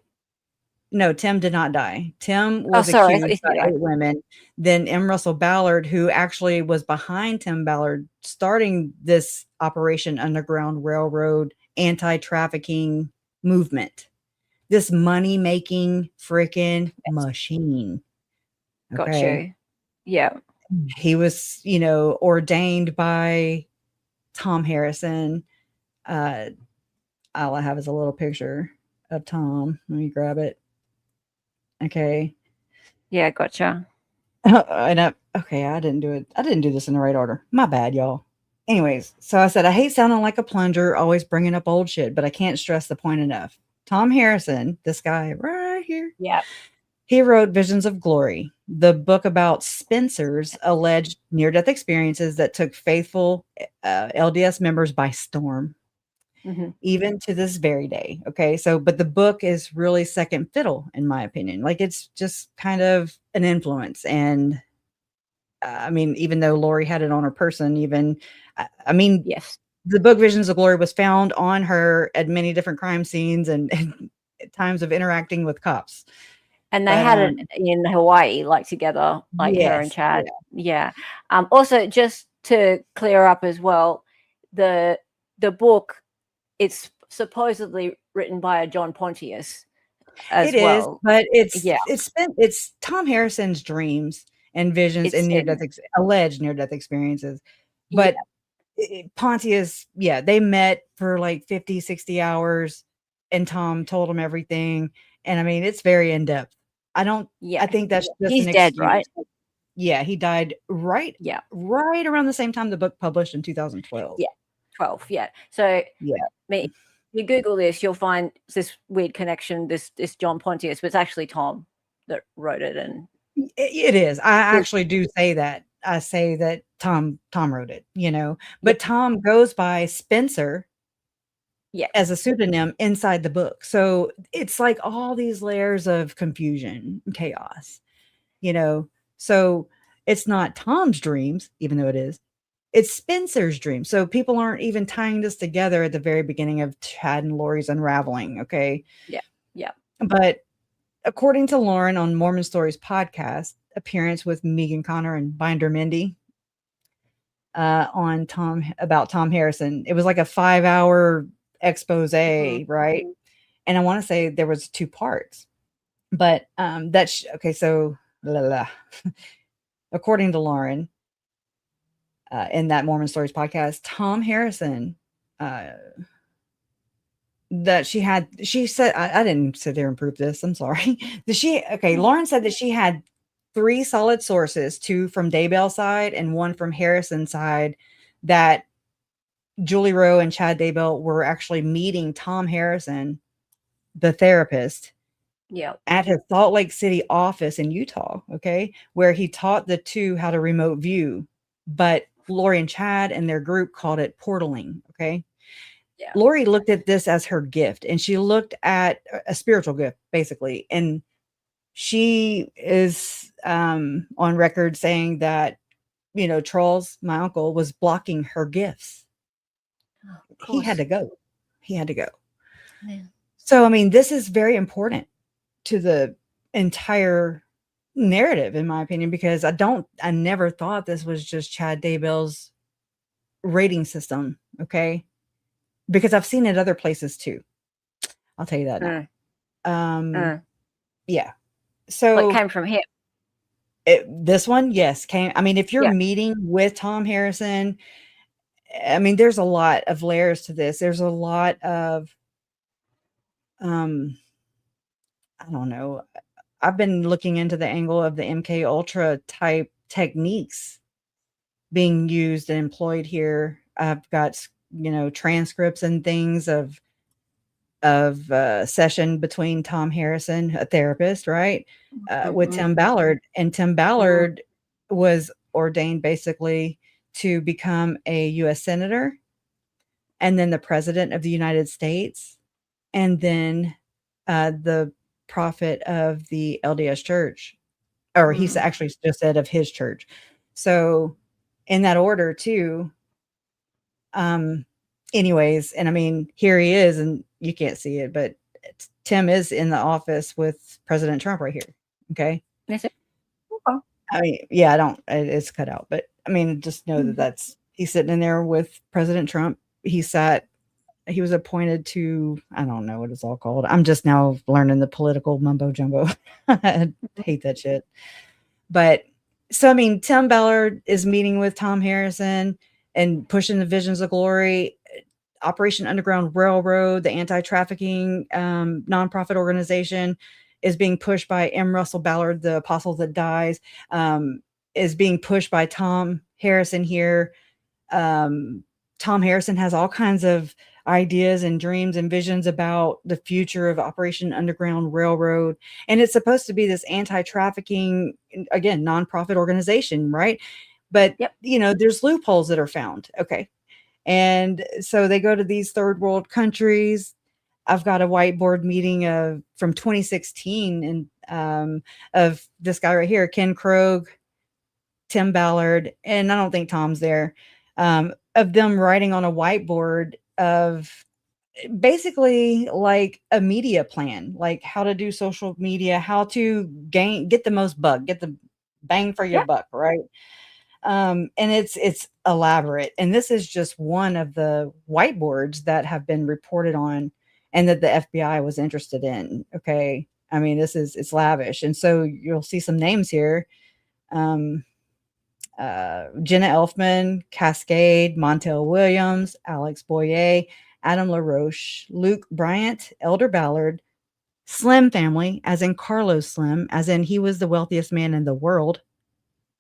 No, Tim did not die. Tim was accused by 8 women. Then M. Russell Ballard, who actually was behind Tim Ballard starting this Operation Underground Railroad anti-trafficking movement, this money-making freaking machine. Okay. Got you. Yeah. He was, ordained by Tom Harrison. All I have is a little picture of Tom. Let me grab it. Okay. Yeah, gotcha. I didn't do it. I didn't do this in the right order. My bad, y'all. Anyways, so I said, I hate sounding like a plunger, always bringing up old shit, but I can't stress the point enough. Tom Harrison, this guy right here. Yeah. He wrote Visions of Glory, the book about Spencer's alleged near-death experiences that took faithful LDS members by storm. Even to this very day. Okay. So, but the book is really second fiddle, in my opinion. Like it's just kind of an influence. And even though Lori had it on her person, yes, the book Visions of Glory was found on her at many different crime scenes and times of interacting with cops. And they had it in Hawaii, like together, like her and Chad. Yeah. Also, just to clear up as well, the book, it's supposedly written by a John Pontius as well. But it's Tom Harrison's dreams and visions and alleged near-death experiences. But Pontius, they met for like 50, 60 hours and Tom told him everything. And it's very in-depth. I think that's just he's dead, right? Yeah, he died right around the same time the book published in 2012. Yeah. 12, so you Google this, you'll find this weird connection, this John Pontius, but it's actually Tom that wrote it, and It is. I actually do say that. I say that Tom wrote it, but Tom goes by Spencer Yeah. as a pseudonym inside the book. So it's like all these layers of confusion and chaos, So it's not Tom's dreams, even though it is. It's Spencer's dream. So people aren't even tying this together at the very beginning of Chad and Lori's unraveling. Okay. Yeah. Yeah. But according to Lauren on Mormon Stories podcast appearance with Megan Connor and Binder Mindy on about Tom Harrison, it was like a 5-hour expose, right? And I want to say there was 2 parts, but okay. So according to Lauren, in that Mormon Stories podcast, Tom Harrison, that she said, I didn't sit there and prove this. I'm sorry. Lauren said that she had 3 solid sources, 2 from Daybell side and 1 from Harrison side, that Julie Rowe and Chad Daybell were actually meeting Tom Harrison, the therapist, at his Salt Lake City office in Utah, okay, where he taught the 2 how to remote view, but Lori and Chad and their group called it portaling, okay? Yeah. Lori looked at this as her gift, and she looked at a spiritual gift, basically, and she is on record saying that, Charles, my uncle, was blocking her gifts. He had to go. Yeah. So, I mean, this is very important to the entire narrative, in my opinion, because I never thought this was just Chad Daybell's rating system. Okay. Because I've seen it other places too. I'll tell you that now. Yeah. So it came from him. This one, yes, came. I mean, if you're meeting with Tom Harrison, I mean, there's a lot of layers to this. There's a lot of, I don't know. I've been looking into the angle of the MK Ultra type techniques being used and employed here. I've got, transcripts and things of session between Tom Harrison, a therapist, right, with Tim Ballard, and Tim Ballard was ordained basically to become a U.S. senator, and then the president of the United States, and then the prophet of the LDS Church, or he's actually just said of his church. So in that order too. Anyways, and I mean, here he is, and you can't see it, but Tim is in the office with President Trump right here. Okay. I mean, yeah, it's cut out, but I mean, just know that he's sitting in there with President Trump. He was appointed to, I don't know what it's all called. I'm just now learning the political mumbo jumbo. I hate that shit. But so, I mean, Tim Ballard is meeting with Tom Harrison and pushing the visions of glory. Operation Underground Railroad, the anti-trafficking nonprofit organization, is being pushed by M. Russell Ballard, the apostle that dies, is being pushed by Tom Harrison here. Tom Harrison has all kinds of ideas and dreams and visions about the future of Operation Underground Railroad. And it's supposed to be this anti-trafficking, again, nonprofit organization, right? But, there's loopholes that are found. Okay. And so they go to these third world countries. I've got a whiteboard meeting from 2016 and of this guy right here, Ken Krogh, Tim Ballard, and I don't think Tom's there, of them writing on a whiteboard of basically like a media plan, like how to do social media, how to get the most get the bang for your buck, right? And it's elaborate. And this is just one of the whiteboards that have been reported on and that the FBI was interested in. Okay. I mean, it's lavish. And so you'll see some names here. Jenna Elfman, Cascade, Montel Williams, Alex Boyer, Adam LaRoche, Luke Bryant, Elder Ballard, Slim family, as in Carlos Slim, as in he was the wealthiest man in the world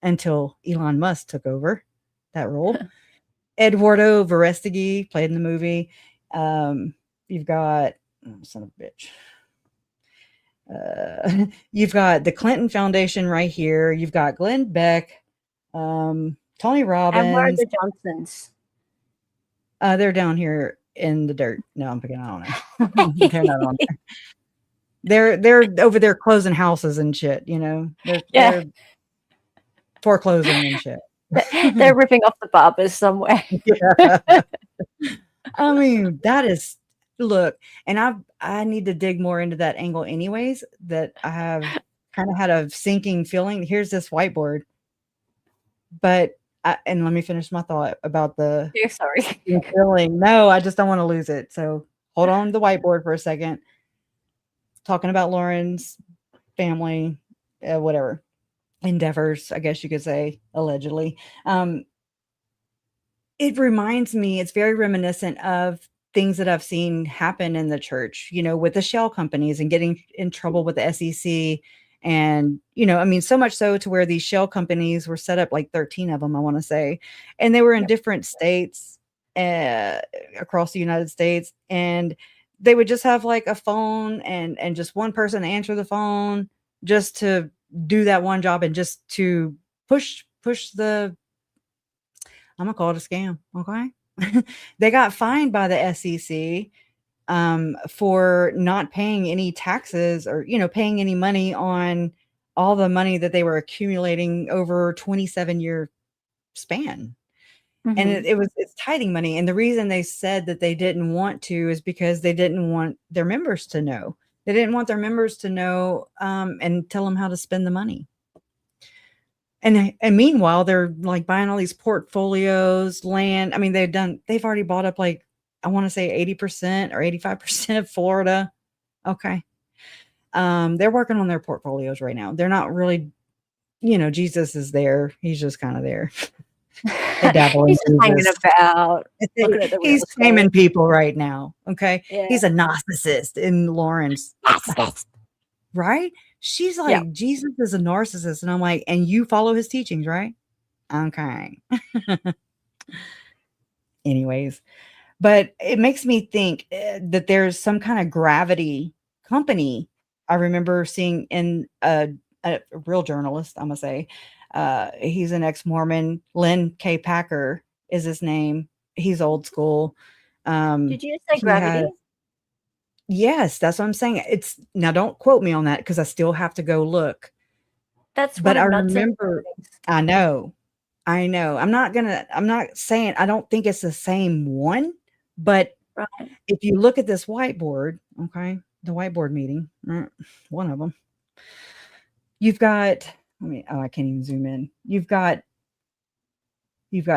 until Elon Musk took over that role. Eduardo Verestigi played in the movie. You've got son of a bitch. You've got the Clinton Foundation right here. You've got Glenn Beck, Tony And where are Robbins. the Johnsons? They're down here in the dirt. No, I'm picking. I don't know. They're not on there. They're over there closing houses and shit. You know, they're foreclosing and shit. They're ripping off the barbers somewhere. Yeah. I mean, that is look, and I need to dig more into that angle anyways, that I have kind of had a sinking feeling. Here's this whiteboard. But and let me finish my thought about the Yeah, sorry. feeling. No, I just don't want to lose it. So hold on to the whiteboard for a second. Talking about Lauren's family, whatever endeavors, I guess you could say, allegedly. It reminds me, it's very reminiscent of things that I've seen happen in the church, you know, with the shell companies and getting in trouble with the SEC. And, you know, I mean, so much so to where these shell companies were set up, like 13 of them, I want to say, and they were in different states across the United States. And they would just have like a phone and just one person answer the phone just to do that one job and just to push the, I'm gonna call it a scam. Okay. They got fined by the SEC for not paying any taxes or, you know, paying any money on all the money that they were accumulating over 27-year span. Mm-hmm. And it's tithing money. And the reason they said that they didn't want to is because they didn't want their members to know. They didn't want their members to know and tell them how to spend the money. And meanwhile, they're like buying all these portfolios, land. I mean, they've already bought up like, I want to say 80% or 85% of Florida. Okay. They're working on their portfolios right now. They're not really, you know, Jesus is there. He's just kind of there. He's just hanging about. He's shaming people right now. Okay. Yeah. He's a narcissist in Lauren's. Right? She's like, yeah. Jesus is a narcissist. And I'm like, and you follow his teachings, right? Okay. Anyways, but it makes me think that there's some kind of gravity company. I remember seeing in a real journalist, I'm going to say, he's an ex-Mormon. Len K. Packer is his name. He's old school. Did you say gravity? Yes, that's what I'm saying. It's now, don't quote me on that because I still have to go look. That's but I remember. I know. I'm not saying I don't think it's the same one, but right. If you look at this whiteboard, okay, the whiteboard meeting, one of them, you've got. I can't even zoom in. You've got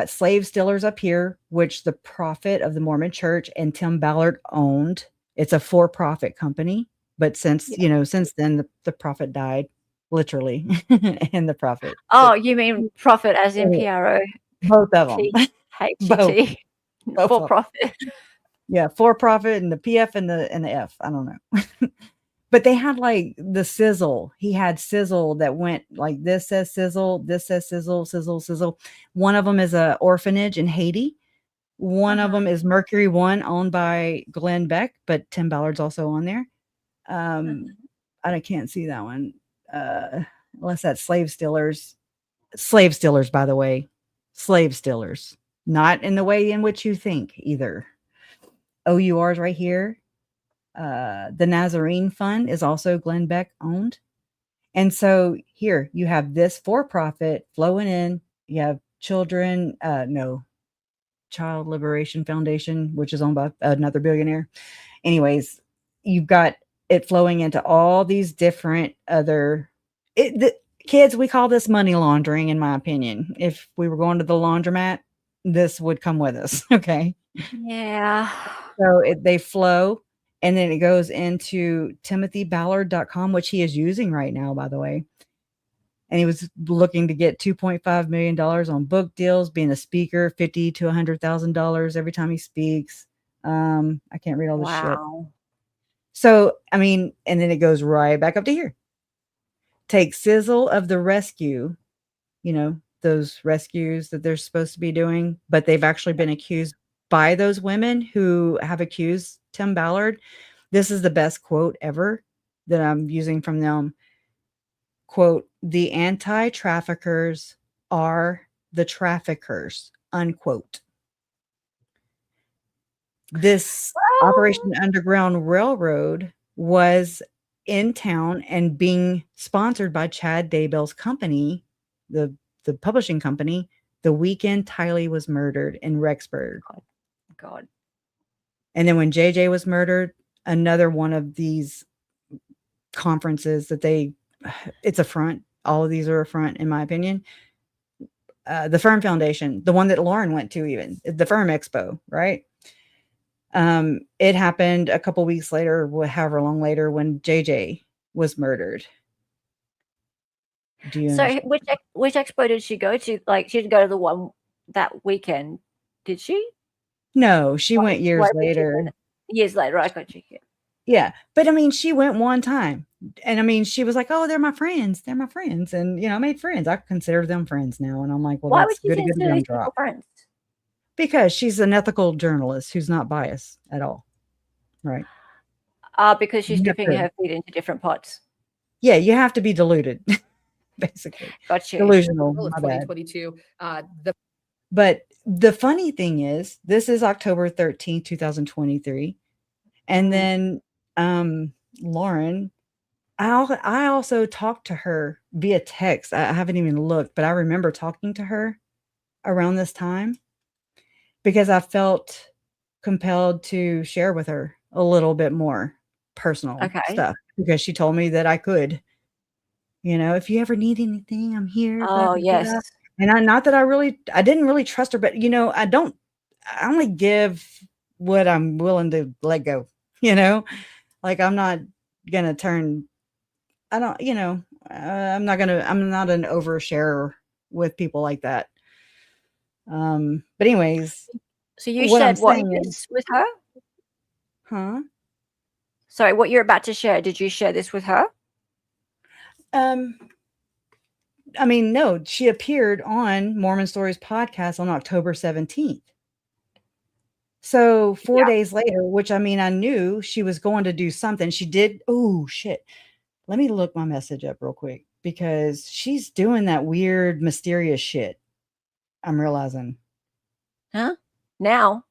slave stealers up here, which the prophet of the Mormon Church and Tim Ballard owned. It's a for-profit company, but since then the prophet died, literally, and the prophet. Oh, you mean prophet as in PRO? Both of them. HGT. For profit. Yeah, for profit and the PF and the F. I don't know. But they had like the sizzle. He had sizzle that went like this says sizzle, this says sizzle, sizzle, sizzle. One of them is an orphanage in Haiti. One of them is Mercury One, owned by Glenn Beck, but Tim Ballard's also on there. I can't see that one. Unless that's slave stealers. Slave stealers, by the way. Slave stealers. Not in the way in which you think either. OUR is right here. The Nazarene Fund is also Glenn Beck owned. And so here you have this for-profit flowing in. You have Child Liberation Foundation, which is owned by another billionaire. Anyways, you've got it flowing into all these different other kids. We call this money laundering, in my opinion. If we were going to the laundromat, this would come with us. Okay. Yeah. So they flow, and then it goes into timothyballard.com, which he is using right now, by the way. And he was looking to get $2.5 million on book deals, being a speaker, $50,000 to $100,000 every time he speaks. I can't read all this shit. So, I mean, and then it goes right back up to here. Take sizzle of the rescue, those rescues that they're supposed to be doing, but they've actually been accused by those women who have accused Tim Ballard. This is the best quote ever that I'm using from them. Quote, the anti-traffickers are the traffickers, unquote. This Operation Underground Railroad was in town and being sponsored by Chad Daybell's company, the publishing company, the weekend Tylee was murdered in Rexburg. God. And then when JJ was murdered, another one of these conferences that it's a front. All of these are a front, in my opinion. The Firm Foundation, the one that Lauren went to, even the Firm Expo, right? It happened a couple weeks later, however long later, when JJ was murdered. Do you So understand? which expo did she go to? Like, she didn't go to the one that weekend, did she? No, she went years Why would she later. go- Years later, I got you. Yeah. But I mean, she went one time. And I mean, she was like, oh, they're my friends. They're my friends. And, I made friends. I consider them friends now. And I'm like, well, Why would that's she good to get consider them these people drop. friends? Because she's an ethical journalist who's not biased at all. Right. Because she's You have dipping to- her feet into different pots. Yeah, you have to be deluded, basically. Got you. Delusional. April of My bad. 2022. But the funny thing is, this is October 13th, 2023. And then Lauren, I also talked to her via text. I haven't even looked, but I remember talking to her around this time because I felt compelled to share with her a little bit more personal stuff because she told me that I could. If you ever need anything, I'm here. Oh, yes. And not that I didn't really trust her, but I only give what I'm willing to let go, like I'm not going to turn, I'm not an oversharer with people like that. But anyways. So you shared this with her? Huh? Sorry, what you're about to share, did you share this with her? I mean, no, she appeared on Mormon Stories podcast on October 17th. So 4 days later, which I mean, I knew she was going to do something. She did. Oh, shit. Let me look my message up real quick because she's doing that weird, mysterious shit. I'm realizing. Huh? Now?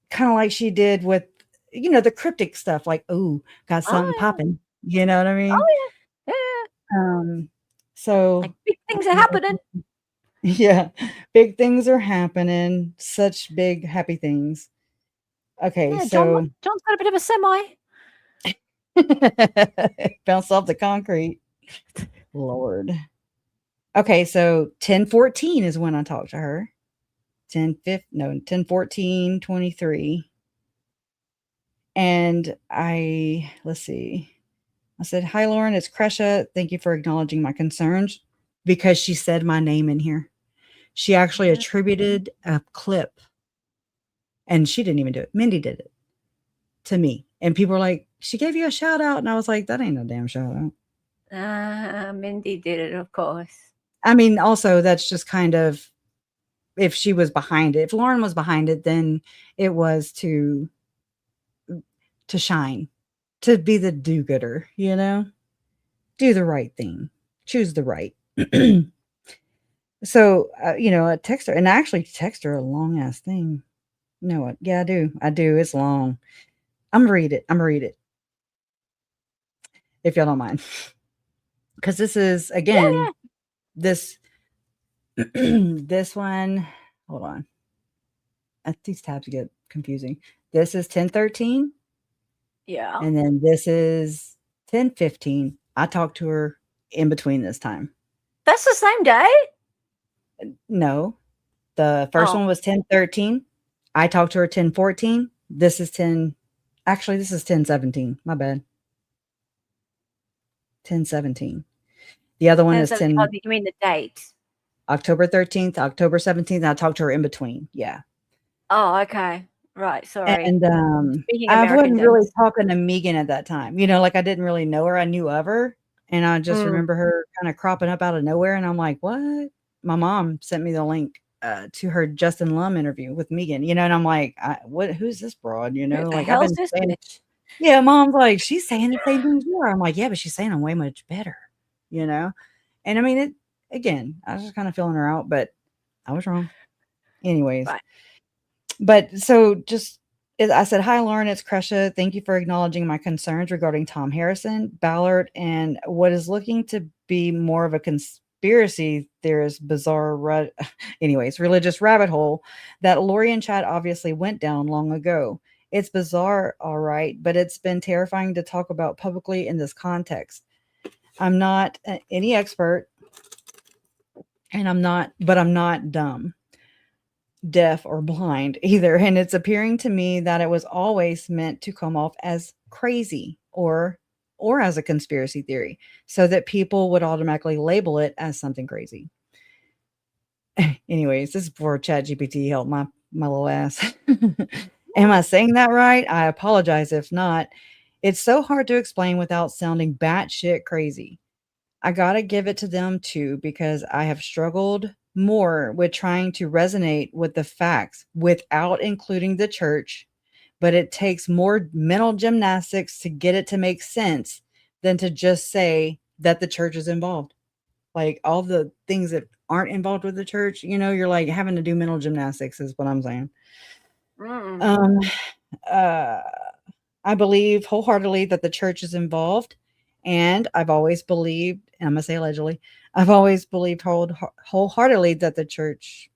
Kind of like she did with, the cryptic stuff, like, oh, got something popping. You know what I mean? Oh, yeah. So like big things are happening. Yeah, big things are happening. Such big, happy things. Okay, Yeah, so John's got a bit of a semi. bounce off the concrete. Lord. Okay, so 10/14 is when I talked to her. 10/14/23. And let's see. I said, hi, Lauren, it's Kresha. Thank you for acknowledging my concerns, because she said my name in here. She actually attributed a clip, and she didn't even do it. Mindy did it to me. And people were like, she gave you a shout out. And I was like, that ain't no damn shout out. Mindy did it, of course. I mean, also, that's just kind of, if she was behind it, if Lauren was behind it, then it was to shine, to be the do-gooder, do the right thing, choose the right. So, I text her, and I actually text her a long ass thing. You know what? Yeah, I do. It's long. I'm gonna read it. If y'all don't mind. Because this is, again, this one, hold on. These tabs get confusing. This is 10/13. Yeah. And then this is 10/15. I talked to her in between this time. That's the same day? No. The first one was 10/13. I talked to her 10/14. This is 10/17. My bad. 10/17. The other one is 10. Oh, you mean the date? October 13th, October 17th. I talked to her in between. Yeah. Oh, okay. Right. Sorry. And I wasn't really talking to Megan at that time. Like I didn't really know her. I knew of her. And I just remember her kind of cropping up out of nowhere. And I'm like, what? My mom sent me the link to her Justin Lum interview with Megan, and I'm like, who's this broad? Like, I've been saying, bitch. Yeah, mom's like, she's saying the same things you are. I'm like, yeah, but she's saying them way much better, you know? And I mean, it again, I was just kind of feeling her out, but I was wrong. Anyways, Right. but so just I said, hi, Lauren, it's Kresha. Thank you for acknowledging my concerns regarding Tom Harrison, Ballard, and what is looking to be more of a conspiracy theorist, bizarre, anyways, religious rabbit hole that Lori and Chad obviously went down long ago. It's bizarre, all right, but it's been terrifying to talk about publicly in this context. I'm not any expert, and I'm not dumb, deaf, or blind either. And it's appearing to me that it was always meant to come off as crazy or as a conspiracy theory so that people would automatically label it as something crazy. Anyways, this is before ChatGPT helped my little ass. Am I saying that right? I apologize if not. It's so hard to explain without sounding batshit crazy. I gotta give it to them too, because I have struggled more with trying to resonate with the facts without including the church, but it takes more mental gymnastics to get it to make sense than to just say that the church is involved. Like all the things that aren't involved with the church, you're like having to do mental gymnastics, is what I'm saying. Mm. Um, uh, I believe wholeheartedly that the church is involved. And I've always believed, and I'm going to say allegedly, I've always believed wholeheartedly that the church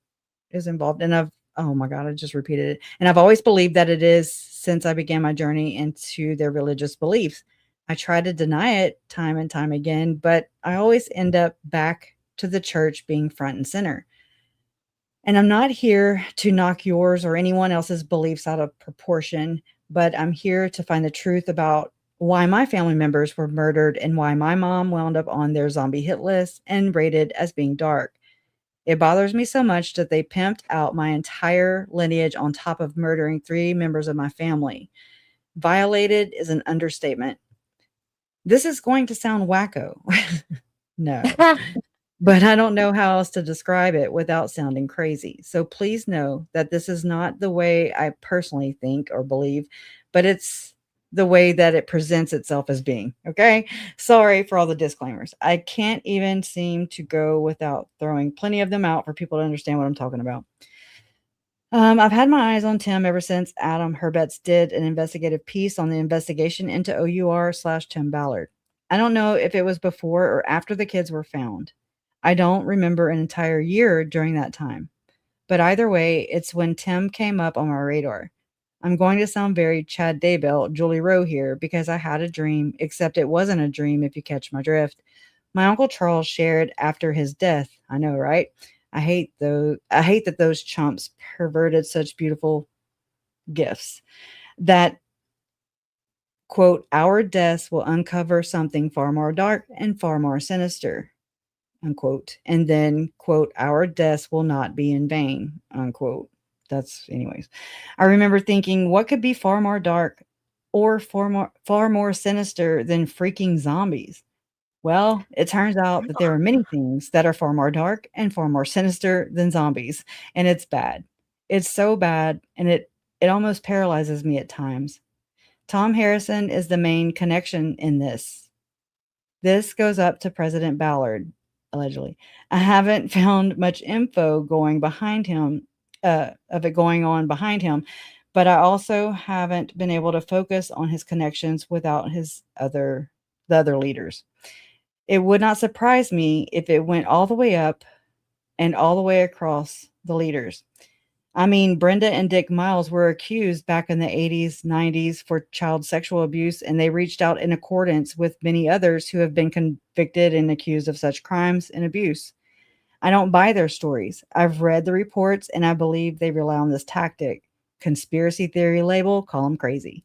is involved. And oh my God, I just repeated it. And I've always believed that it is since I began my journey into their religious beliefs. I try to deny it time and time again, but I always end up back to the church being front and center. And I'm not here to knock yours or anyone else's beliefs out of proportion, but I'm here to find the truth about why my family members were murdered and why my mom wound up on their zombie hit list and rated as being dark. It bothers me so much that they pimped out my entire lineage on top of murdering 3 members of my family. Violated is an understatement. This is going to sound wacko. No. But I don't know how else to describe it without sounding crazy. So please know that this is not the way I personally think or believe, but it's the way that it presents itself as being. Okay. Sorry for all the disclaimers. I can't even seem to go without throwing plenty of them out for people to understand what I'm talking about. I've had my eyes on Tim ever since Adam Herbets did an investigative piece on the investigation into OUR/Tim Ballard. I don't know if it was before or after the kids were found. I don't remember an entire year during that time. But either way, it's when Tim came up on my radar. I'm going to sound very Chad Daybell, Julie Rowe here, because I had a dream, except it wasn't a dream if you catch my drift. My Uncle Charles shared after his death. I know, right? I hate that those chumps perverted such beautiful gifts. That quote, our deaths will uncover something far more dark and far more sinister, unquote. And then, quote, our deaths will not be in vain, unquote. That's, anyways. I remember thinking, what could be far more dark or far more sinister than freaking zombies? Well, it turns out that there are many things that are far more dark and far more sinister than zombies, and it's bad. It's so bad, and it almost paralyzes me at times. Tom Harrison is the main connection in this. This goes up to President Ballard, allegedly. I haven't found much info going behind him, of it going on behind him, but I also haven't been able to focus on his connections without the other leaders. It would not surprise me if it went all the way up and all the way across the leaders. I mean, Brenda and Dick Miles were accused back in the 80s, 90s for child sexual abuse, and they reached out in accordance with many others who have been convicted and accused of such crimes and abuse. I don't buy their stories. I've read the reports, and I believe they rely on this tactic. Conspiracy theory label, call them crazy,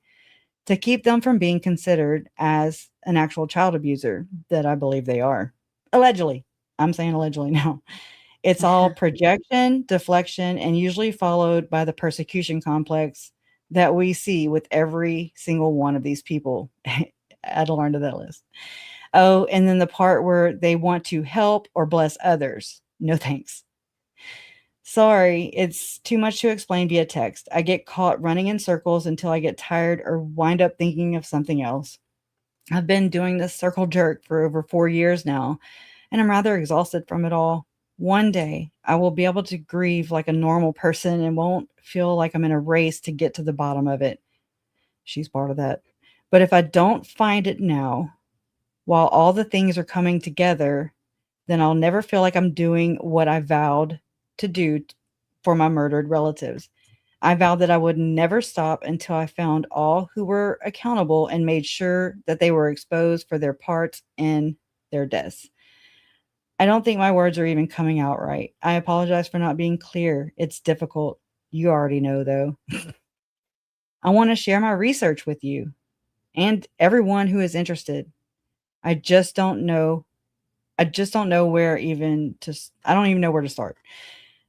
to keep them from being considered as an actual child abuser that I believe they are. Allegedly. I'm saying allegedly now. It's all projection, deflection, and usually followed by the persecution complex that we see with every single one of these people. Add a line to that list. Oh, and then the part where they want to help or bless others. No thanks. Sorry, it's too much to explain via text. I get caught running in circles until I get tired or wind up thinking of something else. I've been doing this circle jerk for over 4 years now, and I'm rather exhausted from it all. One day, I will be able to grieve like a normal person and won't feel like I'm in a race to get to the bottom of it. She's part of that. But if I don't find it now, while all the things are coming together, then I'll never feel like I'm doing what I vowed to do for my murdered relatives. I vowed that I would never stop until I found all who were accountable and made sure that they were exposed for their parts in their deaths. I don't think my words are even coming out right. I apologize for not being clear. It's difficult. You already know, though. I want to share my research with you and everyone who is interested. I just don't know. I don't even know where to start.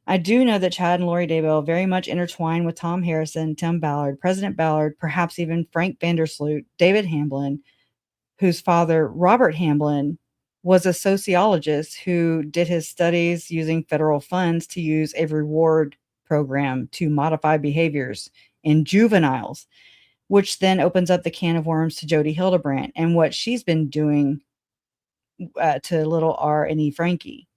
I do know that Chad and Lori Daybell very much intertwine with Tom Harrison, Tim Ballard, President Ballard, perhaps even Frank Vandersloot, David Hamblin, whose father, Robert Hamblin, was a sociologist who did his studies using federal funds to use a reward program to modify behaviors in juveniles, which then opens up the can of worms to Jody Hildebrandt and what she's been doing to little R and E Frankie.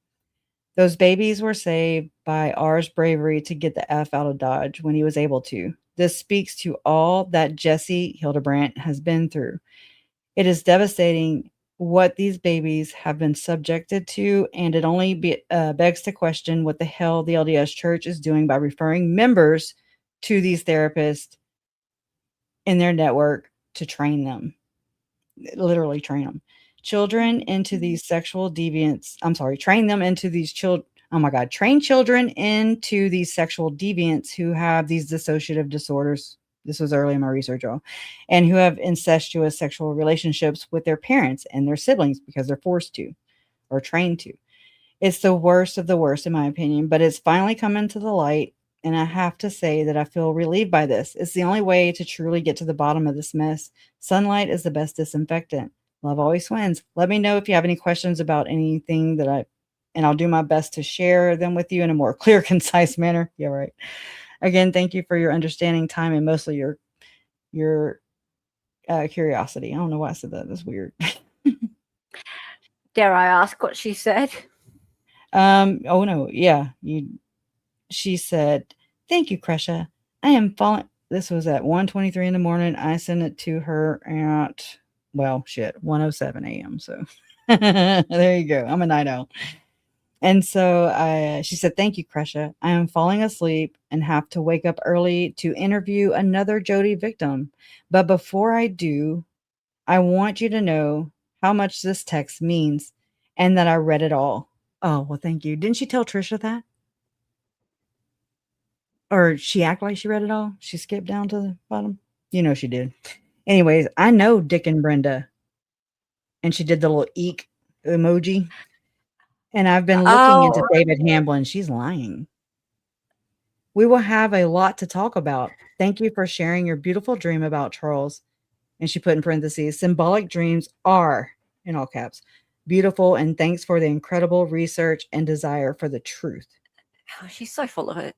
Those babies were saved by R's bravery to get the F out of Dodge when he was able to. This speaks to all that Jesse Hildebrandt has been through. It is devastating what these babies have been subjected to, and it only begs to question what the hell the LDS Church is doing by referring members to these therapists in their network to train them. Literally train them. Children into these sexual deviants. Train them into these children. Oh my God. Train children into these sexual deviants who have these dissociative disorders. This was early in my research, y'all. And who have incestuous sexual relationships with their parents and their siblings because they're forced to or trained to. It's the worst of the worst, in my opinion, but it's finally coming to the light. And I have to say that I feel relieved by this. It's the only way to truly get to the bottom of this mess. Sunlight is the best disinfectant. Love always wins. Let me know if you have any questions about anything and I'll do my best to share them with you in a more clear, concise manner. Yeah, right. Again, thank you for your understanding, time, and mostly your curiosity. I don't know why I said that. That's weird. Dare I ask what she said? Oh no, yeah. She said, "Thank you, Kresha. I am falling." This was at 1:23 in the morning. I sent it to her at 1:07 a.m. So there you go. I'm a night owl. And so she said, "Thank you, Kresha. I am falling asleep and have to wake up early to interview another Jody victim. But before I do, I want you to know how much this text means and that I read it all." Oh, well, thank you. Didn't she tell Trisha that? Or she act like she read it all? She skipped down to the bottom? You know she did. Anyways, I know Dick and Brenda. And she did the little eek emoji. And I've been looking into David Hamblin. She's lying. We will have a lot to talk about. Thank you for sharing your beautiful dream about Charles. And she put in parentheses, symbolic dreams are, in all caps, beautiful. And thanks for the incredible research and desire for the truth. Oh, she's so full of it.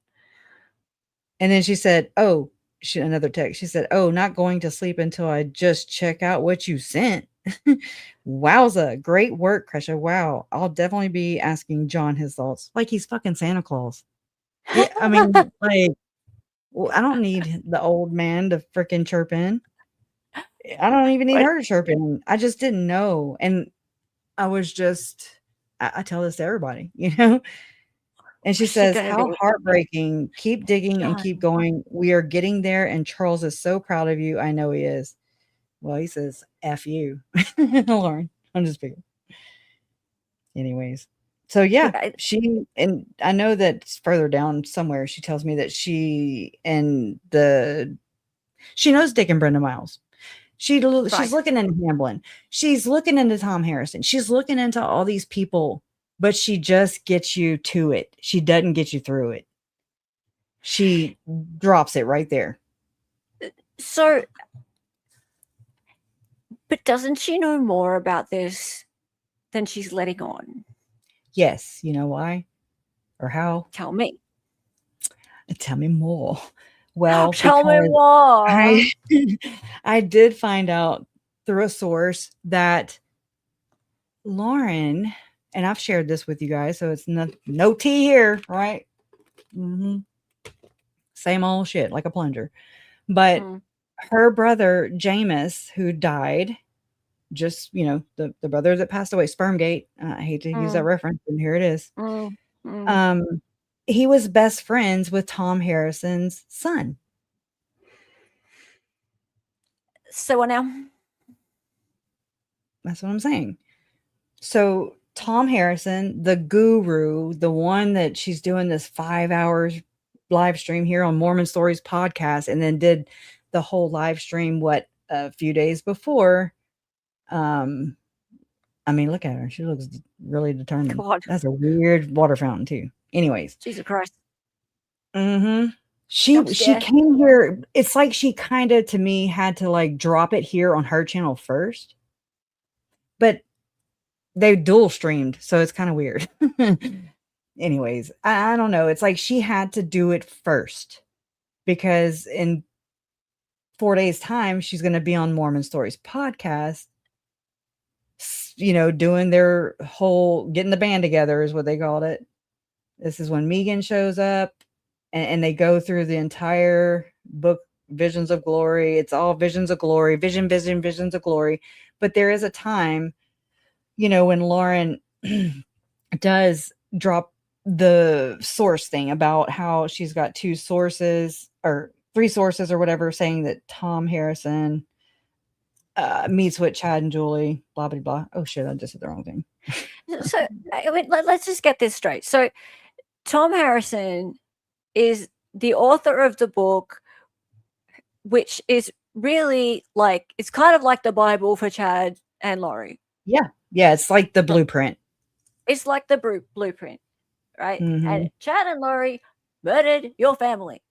And then she said, another text. She said, not going to sleep until I just check out what you sent. Wowza. Great work, Kresha. Wow. I'll definitely be asking John his thoughts. Like he's fucking Santa Claus. Yeah, I mean, like, I don't need the old man to freaking chirp in. I don't even need her to chirp in. I just didn't know. And I was I tell this to everybody, you know? And she says, how heartbreaking. Keep digging and keep going. We are getting there. And Charles is so proud of you. I know he is. Well, he says, F you, Lauren. I'm just picking. Anyways. So yeah, and I know that further down somewhere, she tells me that she knows Dick and Brenda Miles. She's looking into Hamblin. She's looking into Tom Harrison. She's looking into all these people, but she just gets you to it. She doesn't get you through it. She drops it right there. So, but doesn't she know more about this than she's letting on? Yes. You know why? Or how? Tell me. Tell me more. Well, Tell me because more. I did find out through a source that Lauren, and I've shared this with you guys, so it's no tea here, right? Mm-hmm. Same old shit, like a plunger. But her brother, Jameis, who died, just, the brother that passed away, Spermgate. I hate to use that reference, and here it is. He was best friends with Tom Harrison's son. So what now? That's what I'm saying. So Tom Harrison, the guru, the one that she's doing this 5 hours live stream here on Mormon Stories podcast, and then did the whole live stream, a few days before. I mean, look at her. She looks really determined. God. That's a weird water fountain too. Anyways. Jesus Christ. Mm-hmm. She came here. It's like she kind of, to me, had to like drop it here on her channel first. But they dual streamed, so it's kind of weird. Anyways, I don't know. It's like she had to do it first, because in 4 days' time, she's going to be on Mormon Stories podcast, doing their whole getting the band together is what they called it. This is when Megan shows up, and they go through the entire book, Visions of Glory. It's all visions of glory, visions of glory. But there is a time, when Lauren does drop the source thing about how she's got 2 sources or 3 sources or whatever, saying that Tom Harrison meets with Chad and Julie, blah, blah, blah. Oh shit, I just said the wrong thing. So let's just get this straight. So Tom Harrison is the author of the book, which is really like, it's kind of like the Bible for Chad and Laurie. Yeah, it's like the blueprint. It's like the blueprint, right? Mm-hmm. And Chad and Laurie murdered your family.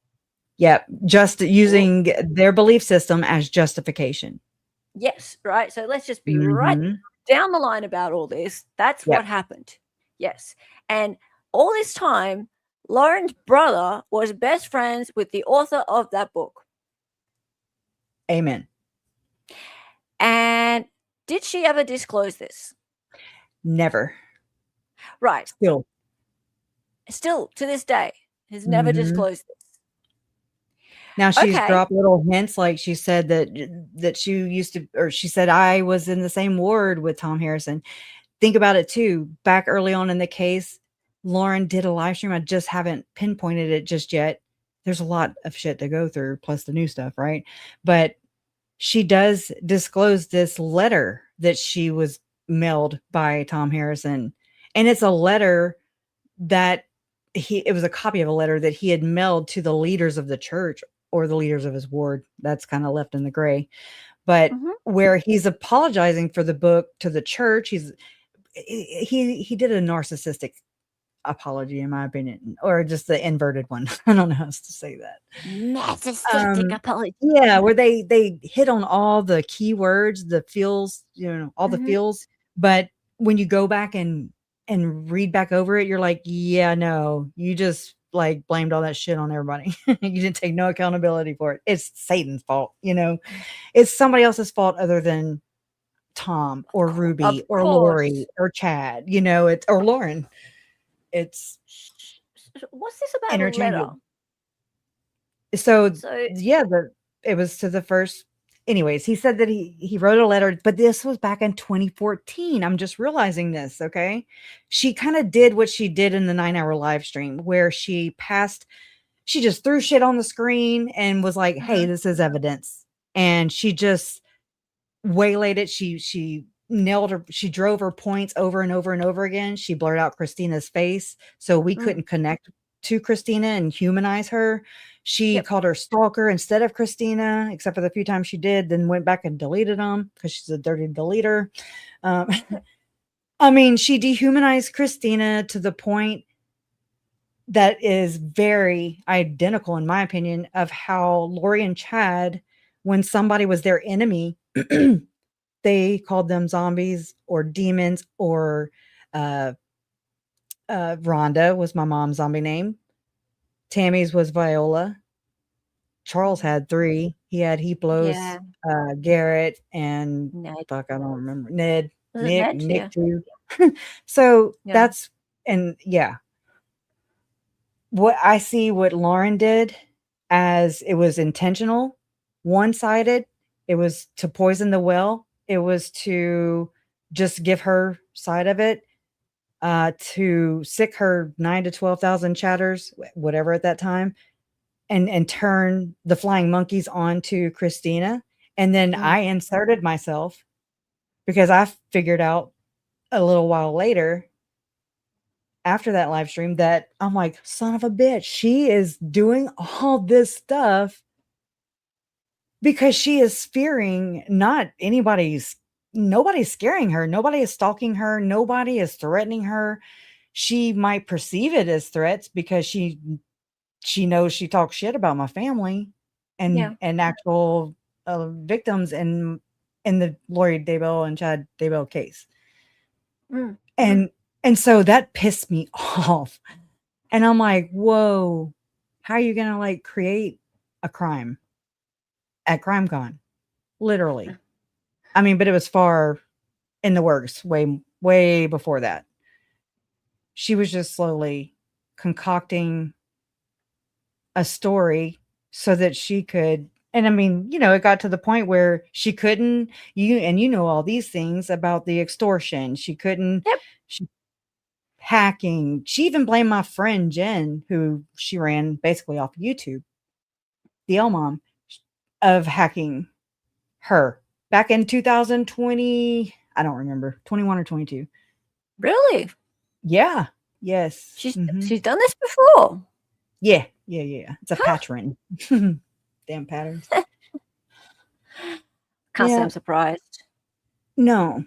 Yeah, just using their belief system as justification. Yes, right. So let's just be right down the line about all this. That's what happened. Yes. And all this time, Lauren's brother was best friends with the author of that book. Amen. And did she ever disclose this? Never. Right. Still to this day, has never disclosed this. Now she's dropped little hints, like she said that she used to, or she said, I was in the same ward with Tom Harrison. Think about it too. Back early on in the case, Lauren did a live stream. I just haven't pinpointed it just yet. There's a lot of shit to go through, plus the new stuff, right? But she does disclose this letter that she was mailed by Tom Harrison. And it's a letter that it was a copy of a letter that he had mailed to the leaders of the church, or the leaders of his ward. That's kind of left in the gray. But where he's apologizing for the book to the church, he did a narcissistic apology, in my opinion, or just the inverted one. I don't know how to say that. Narcissistic apology. Yeah, where they hit on all the keywords, the feels, all the feels. But when you go back and read back over it, you're like, yeah, no, you just like blamed all that shit on everybody. You didn't take no accountability for it. It's Satan's fault. It's somebody else's fault other than Tom or Ruby or Lori or Chad, it's, or Lauren. It's what's this about a letter? So yeah, it was to the first. Anyways, he said that he wrote a letter, but this was back in 2014. I'm just realizing this. Okay. She kind of did what she did in the 9-hour live stream, where she just threw shit on the screen and was like, hey, this is evidence. And she just waylaid it. She nailed her. She drove her points over and over and over again. She blurred out Christina's face, so we couldn't connect to Christina and humanize her. She called her stalker instead of Christina, except for the few times she did, then went back and deleted them because she's a dirty deleter. I mean, she dehumanized Christina to the point that is very identical, in my opinion, of how Lori and Chad, when somebody was their enemy, they called them zombies or demons, or Rhonda was my mom's zombie name. Tammy's was Viola. Charles had 3. He had Heaplos, Yeah. Garrett, and Ned. fuck, I don't remember. Ned. Was it Ned? Nick Yeah. too. So Yeah. that's, and yeah. What I see what Lauren did as it was intentional, one-sided. It was to poison the well. It was to just give her side of it, to sick her 9 to 12,000 chatters, whatever at that time, and turn the flying monkeys onto Christina. And then I inserted myself because I figured out a little while later after that live stream that I'm like, son of a bitch, she is doing all this stuff because she is fearing nobody's scaring her. Nobody is stalking her. Nobody is threatening her. She might perceive it as threats because she knows she talks shit about my family and actual victims in the Vallow-Daybell and Chad Daybell case. And so that pissed me off. And I'm like, whoa, how are you going to like create a crime at CrimeCon? Literally. I mean, but it was far in the works, way, way before that. She was just slowly concocting a story so that she could, and I mean, it got to the point where she couldn't, you know all these things about the extortion. She couldn't, hacking. She even blamed my friend Jen, who she ran basically off YouTube, the L mom, of hacking her back in 2020. I don't remember, 21 or 22. Really? Yeah. Yes. She's done this before. Yeah. It's a pattern. Damn patterns. Can't say I'm surprised. No.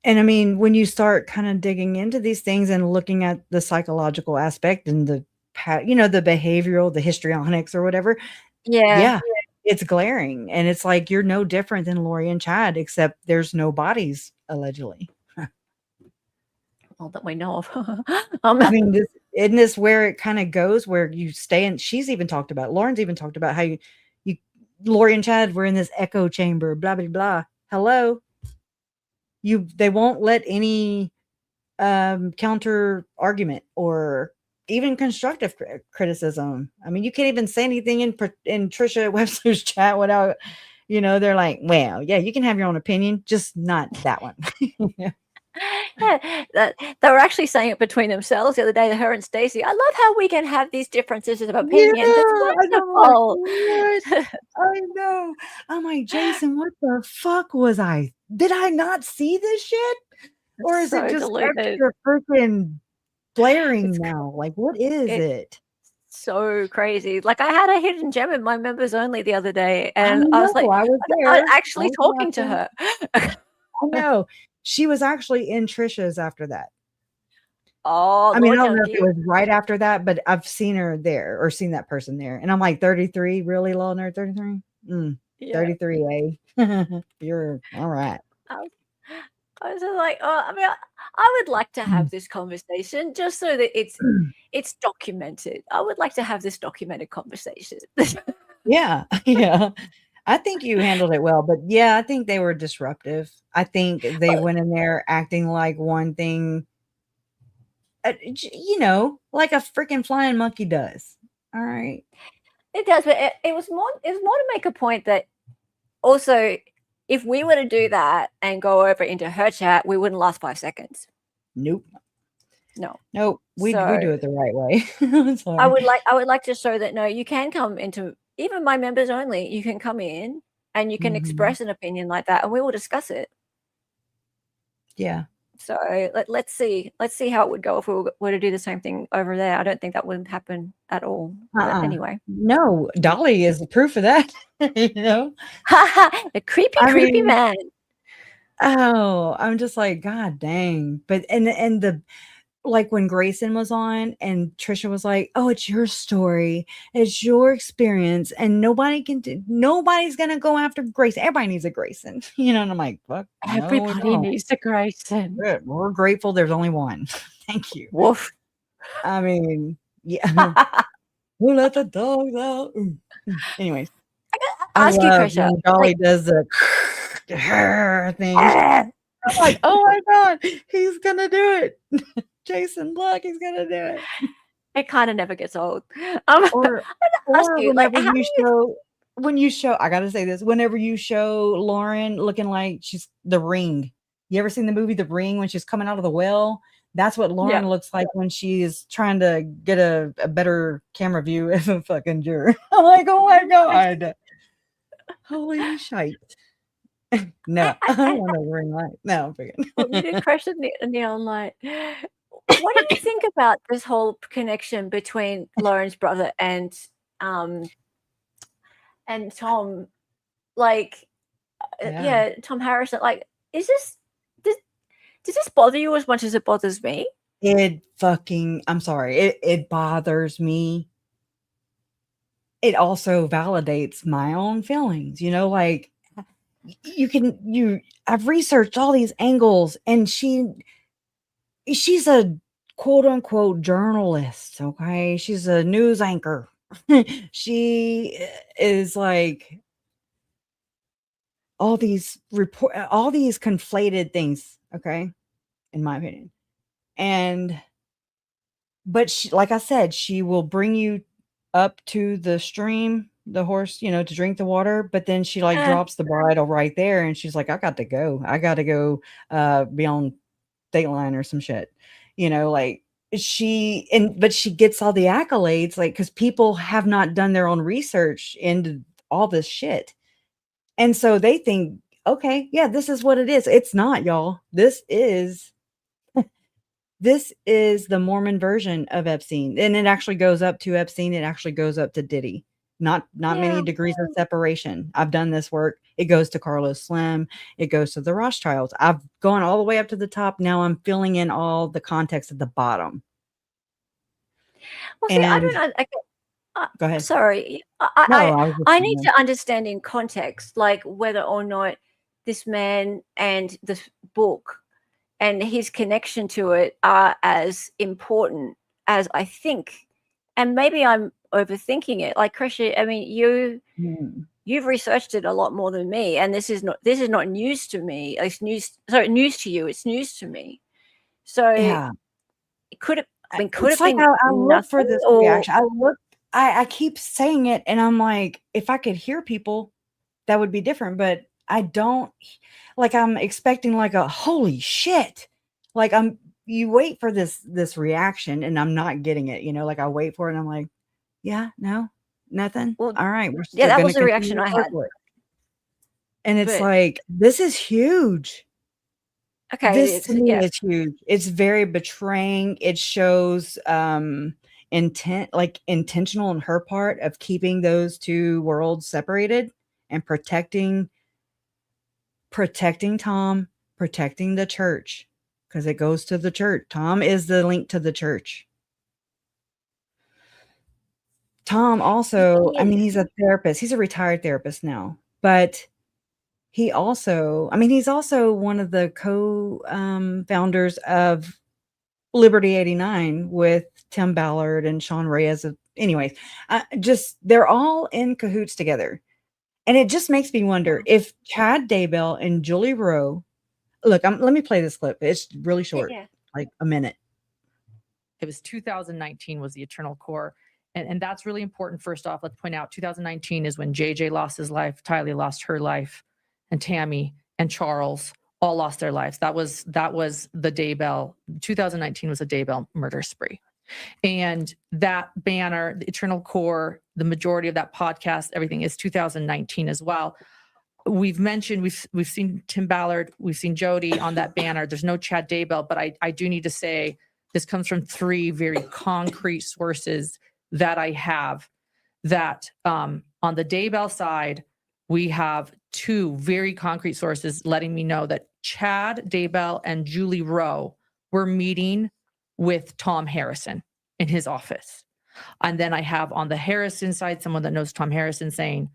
And I mean, when you start kind of digging into these things and looking at the psychological aspect and the behavioral, the histrionics or whatever. Yeah. It's glaring. And it's like, you're no different than Lori and Chad, except there's no bodies, allegedly. All that we know of. I mean, isn't this where it kind of goes, where you stay in? She's even talked about, Lauren's even talked about how Lori and Chad were in this echo chamber, blah, blah, blah. Hello. They won't let any counter argument or even constructive criticism. I mean, you can't even say anything in Trisha Webster's chat without, they're like, well, yeah, you can have your own opinion, just not that one. They were actually saying it between themselves the other day, her and Stacey. I love how we can have these differences of opinions. It's wonderful. I know. I'm like, Jason, what the fuck was I? Did I not see this shit? Or is it just extra freaking blaring now? Like, what is it? So crazy. Like, I had a hidden gem in my members only the other day, and I was like, I was there. I was actually talking to her. I know. She was actually in Trisha's after that. Oh, I mean, I don't know if it was right after that, but I've seen her there or seen that person there. And I'm like, 33? Really, Law Nerd 33? 33, eh? You're all right. I was just like, I mean, I would like to have this conversation just so that it's documented. I would like to have this documented conversation. Yeah. I think you handled it well, but yeah, I think they were disruptive. I think they went in there acting like one thing, like a freaking flying monkey does. All right. It does, but it was more to make a point that also, if we were to do that and go over into her chat, we wouldn't last 5 seconds. Nope. No. We do it the right way. I would like to show that, no, you can come into, even my members only, you can come in and you can express an opinion like that and we will discuss it. Yeah. So let's see how it would go if we were to do the same thing over there. I don't think that would happen at all. But anyway. No, Dolly is the proof of that. The creepy man. Oh, I'm just like, God dang. But and the like when Grayson was on and Trisha was like, oh, it's your story, it's your experience, and nobody's gonna go after Grayson. Everybody needs a Grayson, and I'm like, fuck, everybody needs a Grayson. Good. We're grateful there's only one. Thank you. Woof. I mean, yeah. Who let the dogs out? Anyways, I gotta I ask you, love Krisha. when Dolly does the thing. I'm like, oh my god, he's gonna do it. Jason Black, he's gonna do it. It kind of never gets old. Or ask you, like, whenever how you do you? show I gotta say this, whenever you show Lauren looking like she's The Ring. You ever seen the movie The Ring when she's coming out of the well? That's what Lauren looks like when she's trying to get a better camera view of a fucking juror. I'm like, oh my god. Holy shite. No, I don't want a ring light. No, I'm freaking. Want me to crash the neon light? What do you think about this whole connection between Lauren's brother and Tom? Like, Yeah. Tom Harrison. Like, does this bother you as much as it bothers me? I'm sorry. It bothers me. It also validates my own feelings, like I've researched all these angles, and she's a quote unquote journalist. Okay. She's a news anchor. She is like all these conflated things. Okay. In my opinion. But she, like I said, she will bring you up to the stream, the horse, to drink the water. But then she drops the bridle right there, and she's like, I got to go be on Dateline or some shit, but she gets all the accolades, because people have not done their own research into all this shit. And so they think, okay, yeah, this is what it is. It's not, y'all. This is the Mormon version of Epstein. And it actually goes up to Epstein. It actually goes up to Diddy. Not many degrees of separation. I've done this work. It goes to Carlos Slim. It goes to the Rothschilds. I've gone all the way up to the top. Now I'm filling in all the context at the bottom. Well, see, I don't know. Go ahead. Sorry. I need to understand in context, like whether or not this man and this book and his connection to it are as important as I think. And maybe I'm overthinking it. Like, Krisha, I mean, you've researched it a lot more than me, and this is not news to me. It's news to you. It's news to me. So yeah, it could have. I mean, it's like I look for this reaction. I keep saying it, and I'm like, if I could hear people, that would be different. But I don't. Like, I'm expecting like a holy shit. Like, you wait for this reaction, and I'm not getting it. Like, I wait for it, and I'm like, yeah, no, nothing. Well, all right, that was the reaction I had. And it's like, this is huge. Okay, this to me is huge. It's very betraying. It shows intent, like intentional on her part of keeping those two worlds separated and protecting Tom, protecting the church, because it goes to the church. Tom is the link to the church. Tom also, I mean, he's a therapist. He's a retired therapist now, but he's also one of the co-founders of Liberty 89 with Tim Ballard and Sean Reyes. Anyways, they're all in cahoots together. And it just makes me wonder if Chad Daybell and Julie Rowe, look, let me play this clip. It's really short, like a minute. It was 2019 was the Eternal Core. And that's really important. First off, let's point out 2019 is when JJ lost his life, Tylee lost her life, and Tammy and Charles all lost their lives. That was the Daybell. 2019 was a Daybell murder spree. And that banner, the Eternal Core, the majority of that podcast, everything is 2019 as well. We've mentioned, we've seen Tim Ballard, we've seen Jody on that banner. There's no Chad Daybell, but I do need to say this comes from three very concrete sources that I have, that on the Daybell side, we have two very concrete sources letting me know that Chad Daybell and Julie Rowe were meeting with Tom Harrison in his office. And then I have on the Harrison side, someone that knows Tom Harrison saying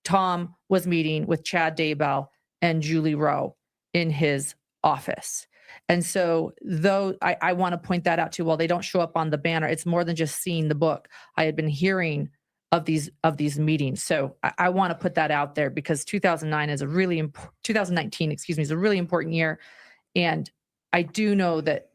Tom was meeting with Chad Daybell and Julie Rowe in his office. And so though I want to point that out too, while they don't show up on the banner, it's more than just seeing the book. I had been hearing of these meetings. So I want to put that out there because 2019, is a really important year. And I do know that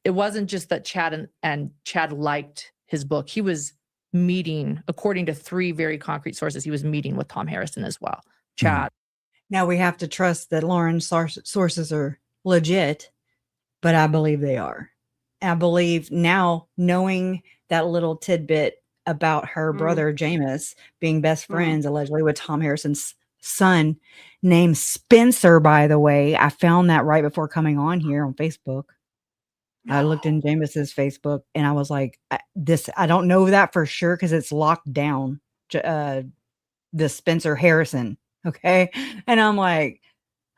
it wasn't just that Chad and Chad liked his book. He was meeting, according to 3 very concrete sources, he was meeting with Tom Harrison as well. Chad. Now we have to trust that Lauren's sources are legit, but I believe they are. I believe now, knowing that little tidbit about her brother Jameis being best friends allegedly with Tom Harrison's son named Spencer, by the way. I found that right before coming on here on Facebook. I looked in Jameis's Facebook and I was like, I don't know that for sure because it's locked down. The Spencer Harrison. Okay. And I'm like,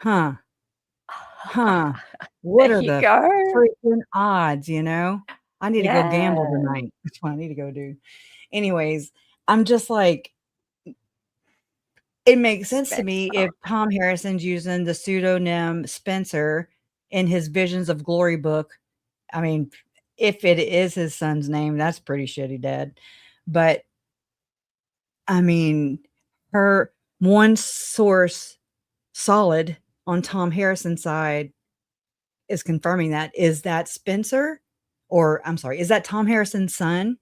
what are the freaking odds, you know? I need to go gamble tonight. That's what I need to go do. Anyways, I'm just like, it makes sense to me if Tom Harrison's using the pseudonym Spencer in his Visions of Glory book. I mean, if it is his son's name, that's pretty shitty, Dad. But I mean, her one source solid on Tom Harrison's side is confirming that. Is that Spencer? Or I'm sorry, is that Tom Harrison's son?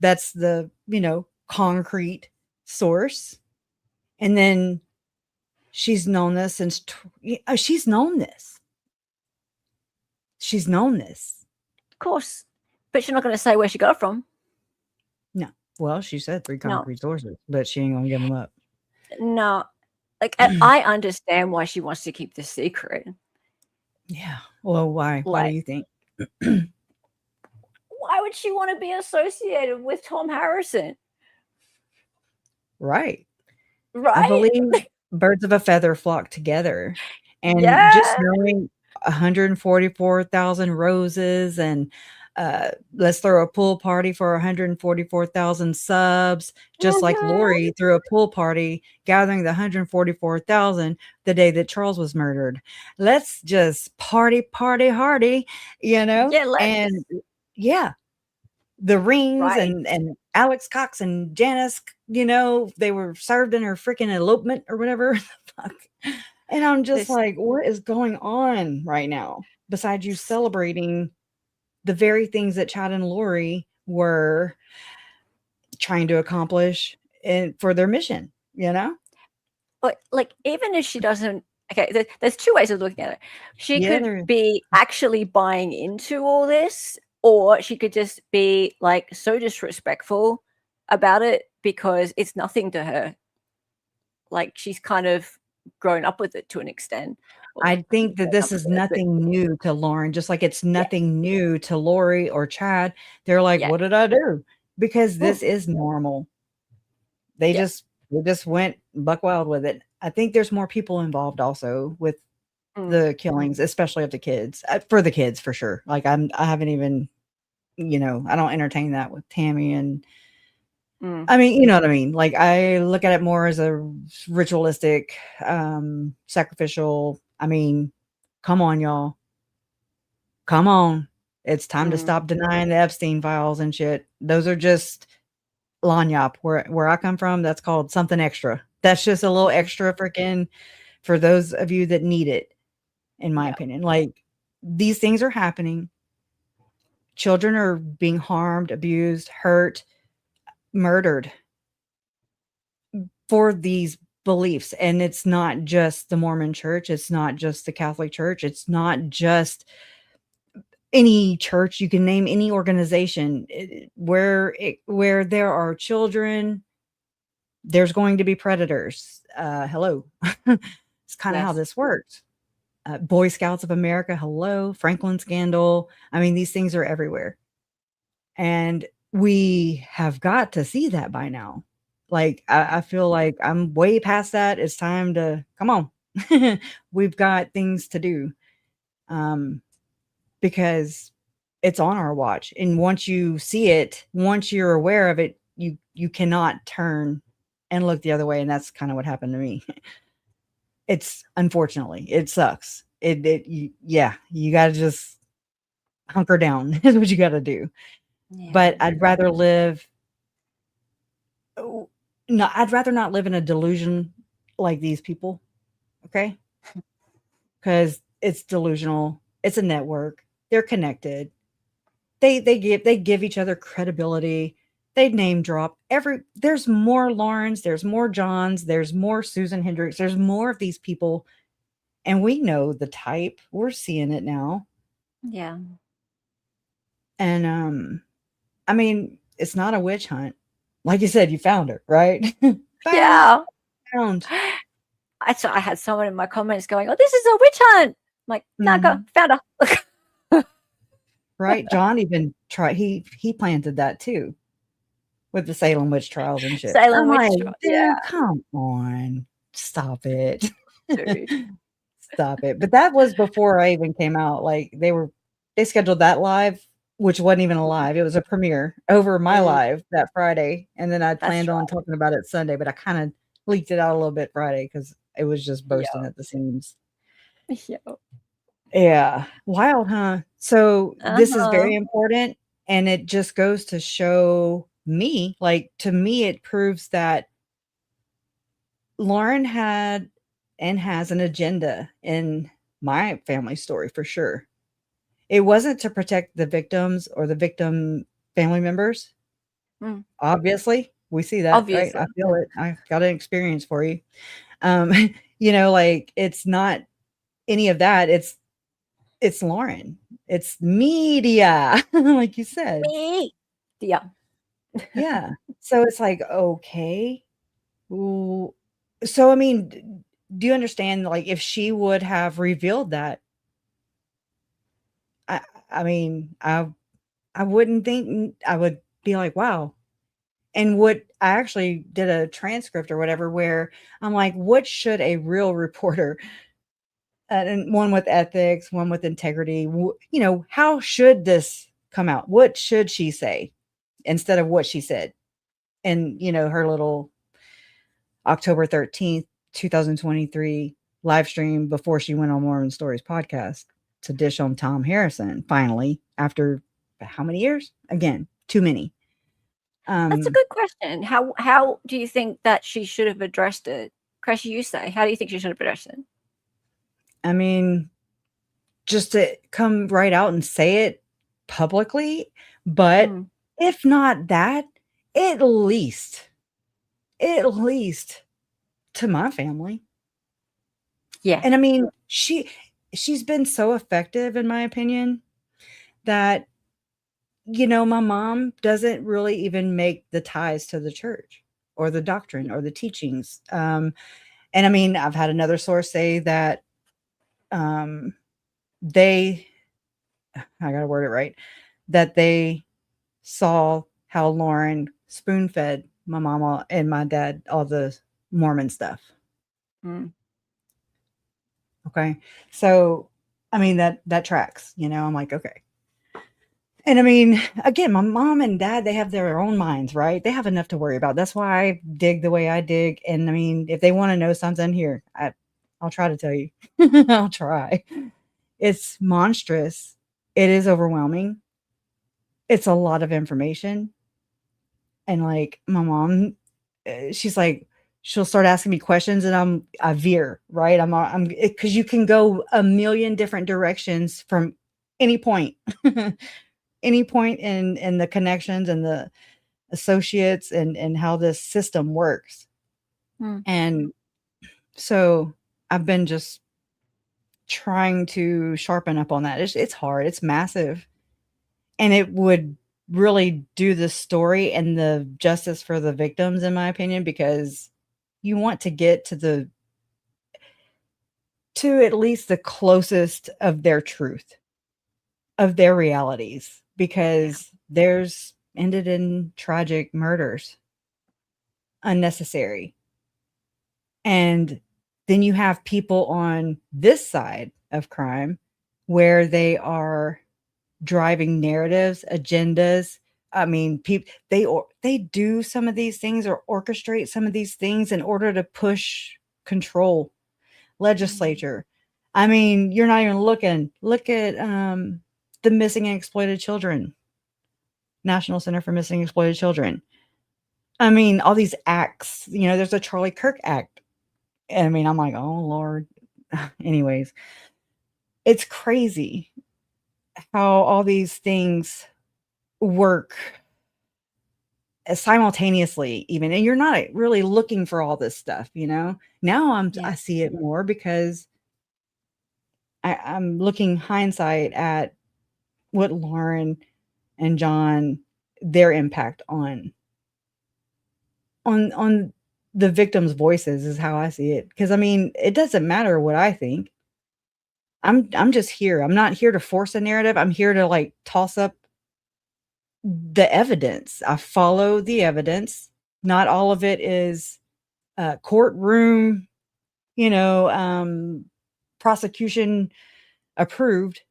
That's the, concrete source. And then she's known this since she's known this. She's known this. Of course. But she's not going to say where she got it from. No. Well, she said 3 concrete sources, but she ain't going to give them up. No. Like, I understand why she wants to keep this secret. Yeah. Well, why? Why do you think? Why would she want to be associated with Tom Harrison? Right. Right. I believe birds of a feather flock together. And just knowing 144,000 roses and let's throw a pool party for 144,000 subs, just like Lori threw a pool party gathering the 144,000 the day that Charles was murdered. Let's just party hardy, and the rings and Alex Cox and Janice, they were served in her freaking elopement or whatever. Fuck. And I'm just like, what is going on right now? Besides you celebrating the very things that Chad and Lori were trying to accomplish for their mission, But like, even if she doesn't, okay, there's 2 ways of looking at it. She could be actually buying into all this, or she could just be like so disrespectful about it because it's nothing to her. Like, she's kind of grown up with it to an extent. I think that this is nothing new to Lauren, just like it's nothing new to Lori or Chad. They're like, what did I do? Because this is normal. They just went buck wild with it. I think there's more people involved also with the killings, especially of the kids. For the kids, for sure. Like I haven't even, I don't entertain that with Tammy and I mean, you know what I mean? Like I look at it more as a ritualistic, sacrificial. I mean, come on, y'all. Come on. It's time to stop denying the Epstein files and shit. Those are just lanyap. Where I come from, that's called something extra. That's just a little extra freaking for those of you that need it, in my opinion. Like these things are happening. Children are being harmed, abused, hurt, murdered for these beliefs. And it's not just the Mormon church. It's not just the Catholic church. It's not just any church. You can name any organization where there are children, there's going to be predators. Hello. It's kind of how this works. Boy Scouts of America. Hello. Franklin scandal. I mean, these things are everywhere. And we have got to see that by now. Like, I feel like I'm way past that. It's time to come on. We've got things to do. Because it's on our watch. And once you see it, once you're aware of it, you cannot turn and look the other way. And that's kind of what happened to me. It's unfortunately, it sucks. yeah, you got to just hunker down is what you got to do. But I'd rather live. No, I'd rather not live in a delusion like these people. Okay. Because it's delusional. It's a network. They're connected. They give each other credibility. They name drop there's more Laurens, there's more Johns, there's more Susan Hendricks, there's more of these people. And we know the type. We're seeing it now. Yeah. And I mean, it's not a witch hunt. Like you said, you found her, right? Yeah. Found. I had someone in my comments going, "Oh, this is a witch hunt." I'm like, no, go found her. Right. John even tried, he planted that too with the Salem witch trials and shit. Salem I'm witch like, trials, dude, yeah. come on. Stop it. Dude. Stop it. But that was before I even came out. Like they scheduled that live, which wasn't even a live. It was a premiere over my live that Friday. And then I planned on talking about it Sunday, but I kind of leaked it out a little bit Friday because it was just bursting at the seams. Yeah. Wild, huh? So this is very important. And it just goes to show me, like, to me, it proves that Lauren had and has an agenda in my family story for sure. It wasn't to protect the victims or the victim family members. Obviously, we see that, right? I feel it. I got an experience for you. Like it's not any of that. It's Lauren. It's media, like you said. Yeah. Yeah. So it's like, okay. Ooh. So, I mean, do you understand, like, if she would have revealed that, I mean, I wouldn't think, I would be like, wow. And what I actually did a transcript or whatever, where I'm like, what should a real reporter, and one with ethics, one with integrity, how should this come out? What should she say instead of what she said? And, her little October 13th, 2023 live stream before she went on Mormon Stories podcast to dish on Tom Harrison, finally, after how many years? Again, too many. That's a good question. How do you think that she should have addressed it? Cressy, you say. How do you think she should have addressed it? I mean, just to come right out and say it publicly, but if not that, at least to my family. Yeah. And I mean, she's been so effective, in my opinion, that, my mom doesn't really even make the ties to the church or the doctrine or the teachings. And I mean, I've had another source say that I gotta word it right, that they saw how Lauren spoon-fed my mama and my dad all the Mormon stuff. Okay. So, I mean, that tracks, I'm like, okay. And I mean, again, my mom and dad, they have their own minds, right? They have enough to worry about. That's why I dig the way I dig. And I mean, if they want to know something here, I'll try to tell you. I'll try. It's monstrous. It is overwhelming. It's a lot of information. And like my mom, she's like, she'll start asking me questions and I veer, right? I'm because you can go a million different directions from any point. Any point in the connections and the associates and how this system works. And so I've been just trying to sharpen up on that. It's hard. It's massive. And it would really do the story and the justice for the victims, in my opinion, because you want to get to at least the closest of their truth, of their realities, because theirs ended in tragic murders, unnecessary. And then you have people on this side of crime where they are driving narratives, agendas. I mean, they do some of these things or orchestrate some of these things in order to push control, legislature, I mean, you're not even looking. Look at the Missing and Exploited Children, National Center for Missing and Exploited Children. I mean, all these acts, there's a Charlie Kirk act. I mean, I'm like, oh Lord. Anyways, it's crazy how all these things work simultaneously even, and you're not really looking for all this stuff. Now I see it more because I'm looking hindsight at what Lauren and John, their impact on the victims' voices is how I see it. Because I mean, it doesn't matter what I think. I'm just here. I'm not here to force a narrative. I'm here to like toss up the evidence. I follow the evidence. Not all of it is courtroom, prosecution approved.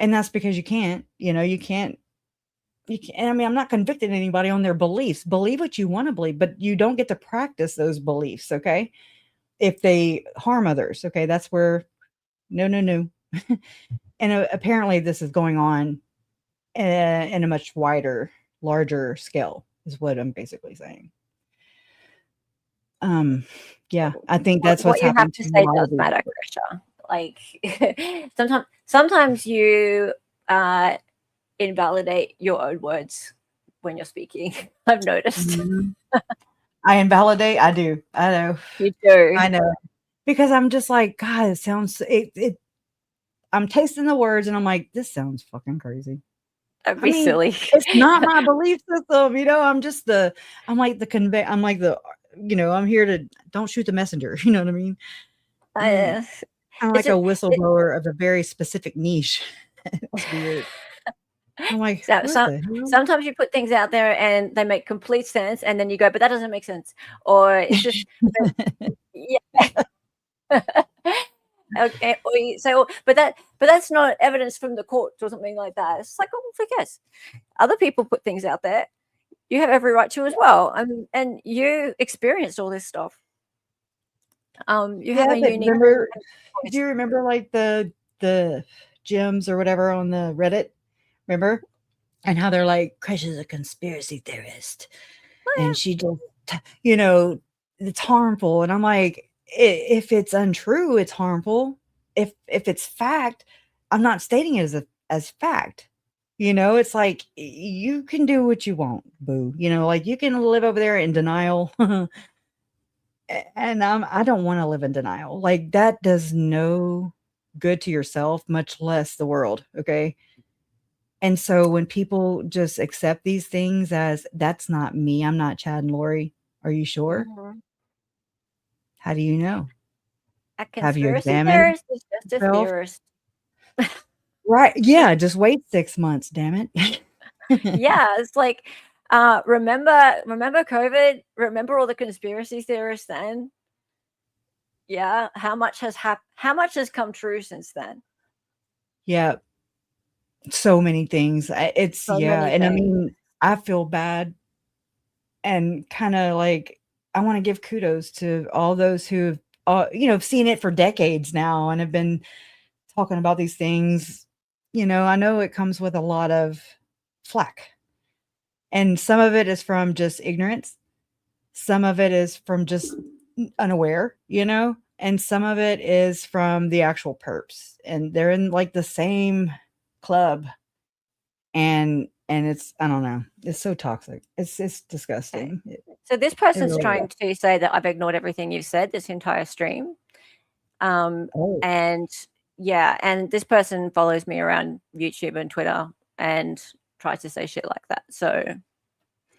And that's because you can't, you can't. I mean, I'm not convicting anybody on their beliefs. Believe what you want to believe, but you don't get to practice those beliefs. Okay. If they harm others. Okay. That's where no. And apparently this is going on in a much larger scale is what I'm basically saying. Yeah, I think that's what what's you have happened to to say all does these matter, people. Krisha. Like sometimes you invalidate your own words when you're speaking. I've noticed. Mhm. I invalidate. I do. I know. You do. I know. Because I'm just like, God, it sounds it. I'm tasting the words and I'm like, this sounds fucking crazy. Don't I be mean, silly. it's not my belief system, I'm like I'm here to don't shoot the messenger, you know what I mean? Uh, I'm it's like a just, whistleblower of a very specific niche. It's weird. I'm like, so, what so, the hell? sometimes you put things out there and they make complete sense, and then you go, but that doesn't make sense, or it's just yeah. Okay, or you say, but that's not evidence from the courts or something like that. It's like, oh, I guess other people put things out there. You have every right to as well, and you experienced all this stuff. You have a but unique. do you remember like the gyms or whatever on the Reddit? Remember? And how they're like, Krish is a conspiracy theorist. And she just, it's harmful. And I'm like, if it's untrue, it's harmful. If it's fact, I'm not stating it as fact. It's like you can do what you want, boo. Like you can live over there in denial. And I don't want to live in denial. Like that does no good to yourself, much less the world. Okay. And so when people just accept these things as that's not me, I'm not Chad and Lori. Are you sure? Mhm. How do you know? A Have you conspiracy examined theorist is just a yourself? theorist. Right. Yeah. Just wait 6 months, damn it. Yeah, it's like, remember COVID? Remember all the conspiracy theorists then? Yeah, how much has come true since then? Yeah. So many things. So many And I things. mean, I feel bad and kind of like I want to give kudos to all those who've seen it for decades now and have been talking about these things. I know it comes with a lot of flack. And some of it is from just ignorance. Some of it is from just unaware, and some of it is from the actual perps. And they're in like the same club. And it's, I don't know. It's so toxic. It's disgusting. So this person's really trying to say that I've ignored everything you've said this entire stream. Oh. And yeah, and this person follows me around YouTube and Twitter and tries to say shit like that. So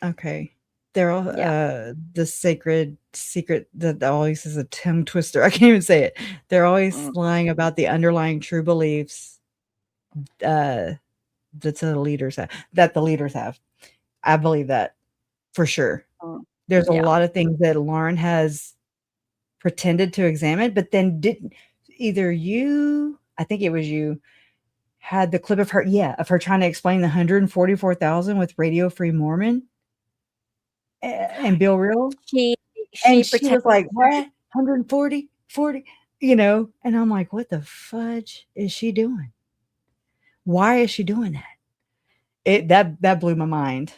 Okay. They're all the sacred secret that always is a tongue twister. I can't even say it. They're always lying about the underlying true beliefs that the leaders have. I believe that for sure. There's a lot of things that Lauren has pretended to examine, but then didn't. Either you, I think it was you, had the clip of her trying to explain the 144,000 with Radio Free Mormon and Bill Real. She And she pretended was like, what? 140? and I'm like, what the fudge is she doing? Why is she doing that? That blew my mind.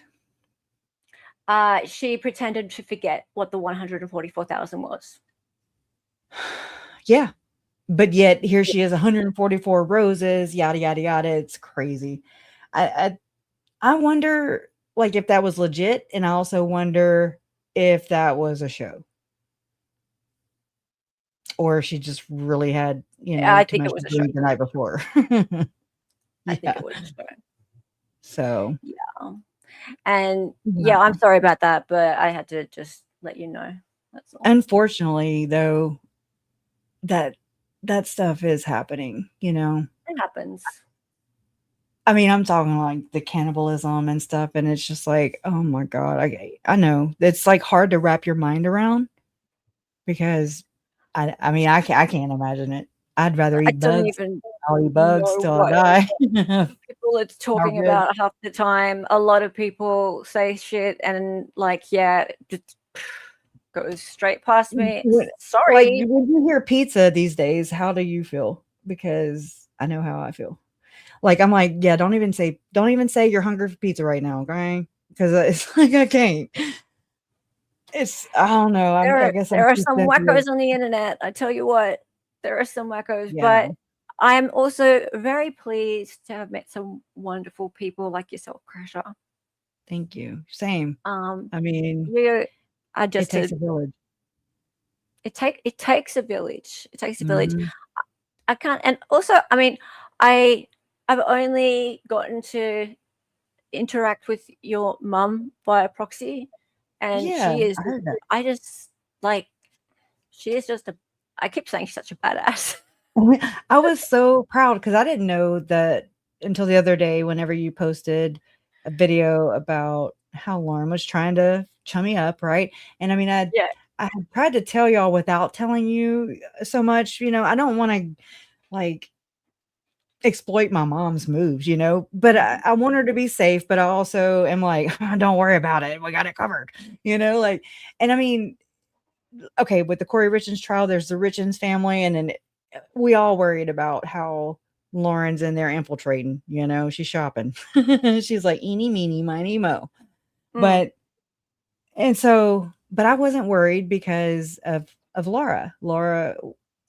She pretended to forget what the 144,000 was. Yeah. But yet here she is, 144 roses, yada, yada, yada. It's crazy. I wonder, like, if that was legit. And I also wonder if that was a show. Or if she just really had, I too think much it was to a show. drink the night before. I think Yeah. it was a show. So, Yeah. And yeah. I'm sorry about that, but I had to just let you know. That's all. Unfortunately, though, that stuff is happening, It happens. I mean, I'm talking like the cannibalism and stuff, and it's just like, oh my God. I know it's like hard to wrap your mind around because I mean, I can't imagine it. I'd rather I eat don't bugs. even I'll eat bugs know till I what die. people it's talking good. about half the time. A lot of people say shit and like, yeah, just goes straight past me. Sorry. Like when you hear pizza these days, how do you feel? Because I know how I feel. Like I'm like, yeah, don't even say you're hungry for pizza right now, okay? Because it's like I can't. I don't know. I guess there I'm are too some sensitive. wackos on the internet. I tell you what, there are some wackos, Yeah. but I'm also very pleased to have met some wonderful people like yourself, Crasher. Thank you. Same. I mean, you are it just takes a village. It takes a village. It takes a village. Mhm. I can't, and also, I mean, I've only gotten to interact with your mum via proxy, and Yeah, she is. I heard that. I just like. She is just a. I keep saying she's such a badass. I was so proud because I didn't know that until the other day whenever you posted a video about how Lauren was trying to chummy up, right? And I mean, I had tried to tell y'all without telling you so much, I don't want to like exploit my mom's moves, but I want her to be safe, but I also am like, don't worry about it. We got it covered, like, and I mean, okay, with the Corey Richins trial, there's the Richins family, and then we all worried about how Lauren's in there infiltrating, she's shopping. She's like, eeny, meeny, miny, mo. But I wasn't worried because of Laura.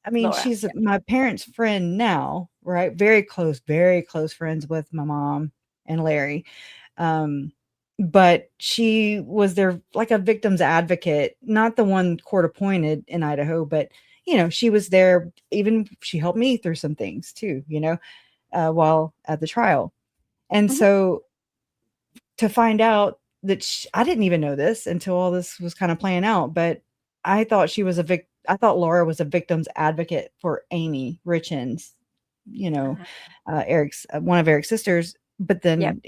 I mean, she's my parents' friend now, right? Very close friends with my mom and Larry. But she was their like a victim's advocate, not the one court appointed in Idaho, but she was there. Even she helped me through some things too, while at the trial. And so to find out that I didn't even know this until all this was kind of playing out, but I thought I thought Laura was a victim's advocate for Amy Richins, Eric's one of Eric's sisters. But then,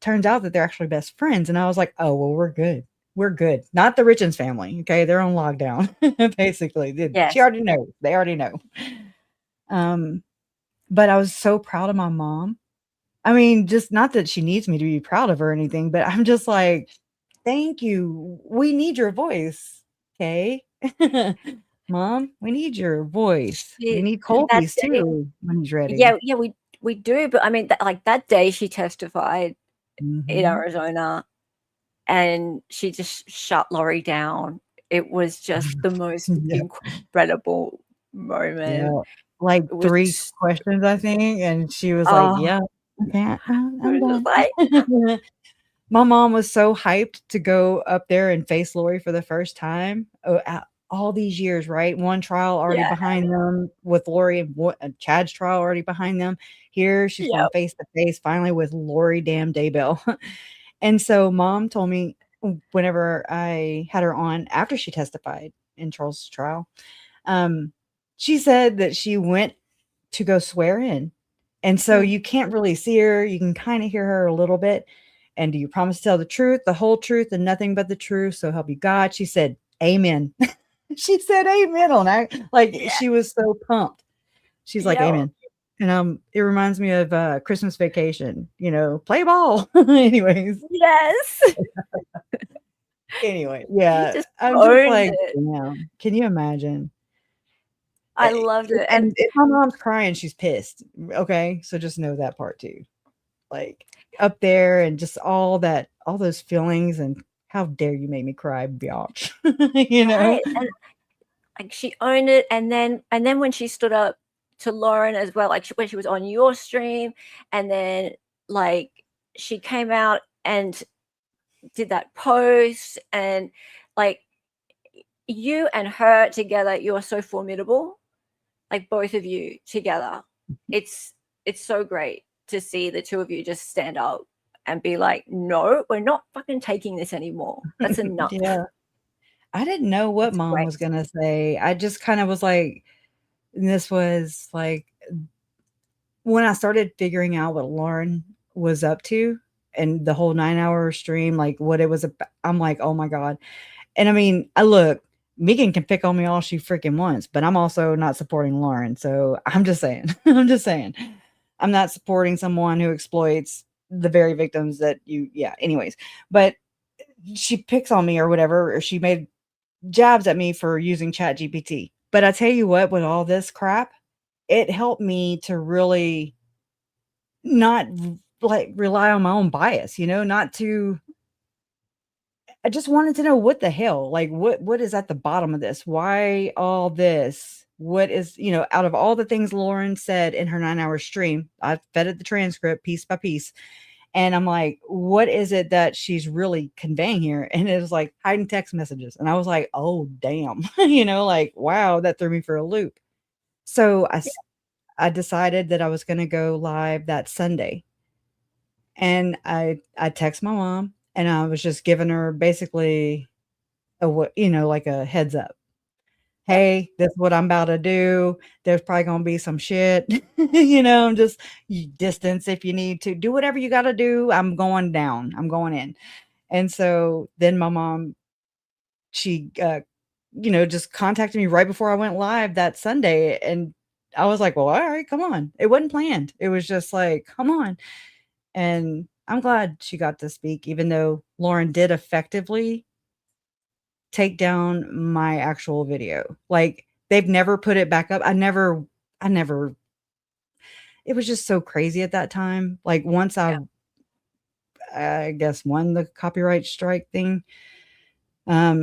turns out that they're actually best friends. And I was like, oh, well, we're good. We're good. Not the Richins family. Okay. They're on lockdown, basically. She already knows. They already know. But I was so proud of my mom. I mean, just not that she needs me to be proud of her or anything, but I'm just like, thank you. We need your voice. Okay. Mom, we need your voice. We need Colby's too when he's ready. Yeah, we do. But I mean, that day she testified in Arizona, and she just shut Lori down. It was just the most incredible moment. Yeah. Like 3 questions, I think, and she was like, "Yeah, okay, I'm done." Like, my mom was so hyped to go up there and face Lori for the first time. All these years, right? One trial already behind them with Lori, and Chad's trial already behind them. Here she's going face to face finally with Lori Daybell. And so mom told me whenever I had her on after she testified in Charles' trial, she said that she went to go swear in. And so you can't really see her. You can kind of hear her a little bit. And do you promise to tell the truth, the whole truth, and nothing but the truth? So help you God. She said, amen. She said amen on that. Like she was so pumped. She's like, amen. And it reminds me of Christmas Vacation, play ball. Anyways. Yes. Anyway, yeah. I'm just like, damn. Can you imagine? I loved it. And if my mom's crying, she's pissed. Okay. So just know that part too. Like up there and just all those feelings and how dare you make me cry, biatch. You know? Right. And like she owned it. And then when she stood up to Lauren as well, like when she was on your stream, and then like she came out and did that post, and like you and her together, you are so formidable. Like both of you together. It's so great to see the two of you just stand up and be like, no, we're not fucking taking this anymore. That's enough. Yeah. I didn't know what It's mom great. was going to say. I just kind of was like, this was like when I started figuring out what Lauren was up to and the whole 9-hour stream, like what it was about, I'm like, oh my God. And I mean, look, Megan can pick on me all she freaking wants, but I'm also not supporting Lauren. So I'm just saying, I'm not supporting someone who exploits the very victims that anyways, but she picks on me or whatever, or she made jabs at me for using ChatGPT. But I tell you what, with all this crap, it helped me to really not like rely on my own bias, not to. I just wanted to know what the hell, like what is at the bottom of this? Why all this? What is, out of all the things Lauren said in her 9-hour stream, I fed it the transcript piece by piece. And I'm like, what is it that she's really conveying here? And it was like hiding text messages. And I was like, oh, damn, like, wow, that threw me for a loop. So I decided that I was going to go live that Sunday. And I text my mom and I was just giving her basically like a heads up. Hey, this is what I'm about to do. There's probably going to be some shit, just distance if you need to. Do whatever you got to do. I'm going down. I'm going in. And so then my mom, she, just contacted me right before I went live that Sunday. And I was like, well, all right, come on. It wasn't planned. It was just like, come on. And I'm glad she got to speak, even though Lauren did effectively take down my actual video. Like they've never put it back up. I never, it was just so crazy at that time. Like once I guess won the copyright strike thing. I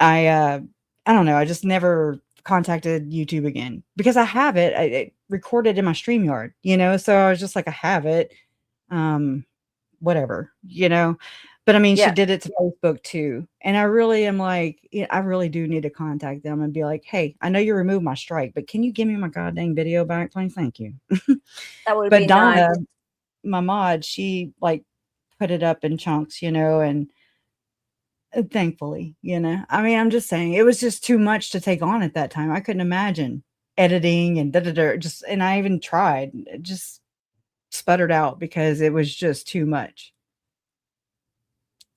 don't know. I just never contacted YouTube again because I have it. I recorded in my StreamYard, so I was just like, I have it. Whatever, but I mean, she did it to Facebook too. And I really am like, I really do need to contact them and be like, hey, I know you removed my strike, but can you give me my goddamn video back, please? Thank you. That would but be Donna, nice. my mod, she like put it up in chunks, and thankfully, I mean, I'm just saying it was just too much to take on at that time. I couldn't imagine editing and and I even tried, it just sputtered out because it was just too much.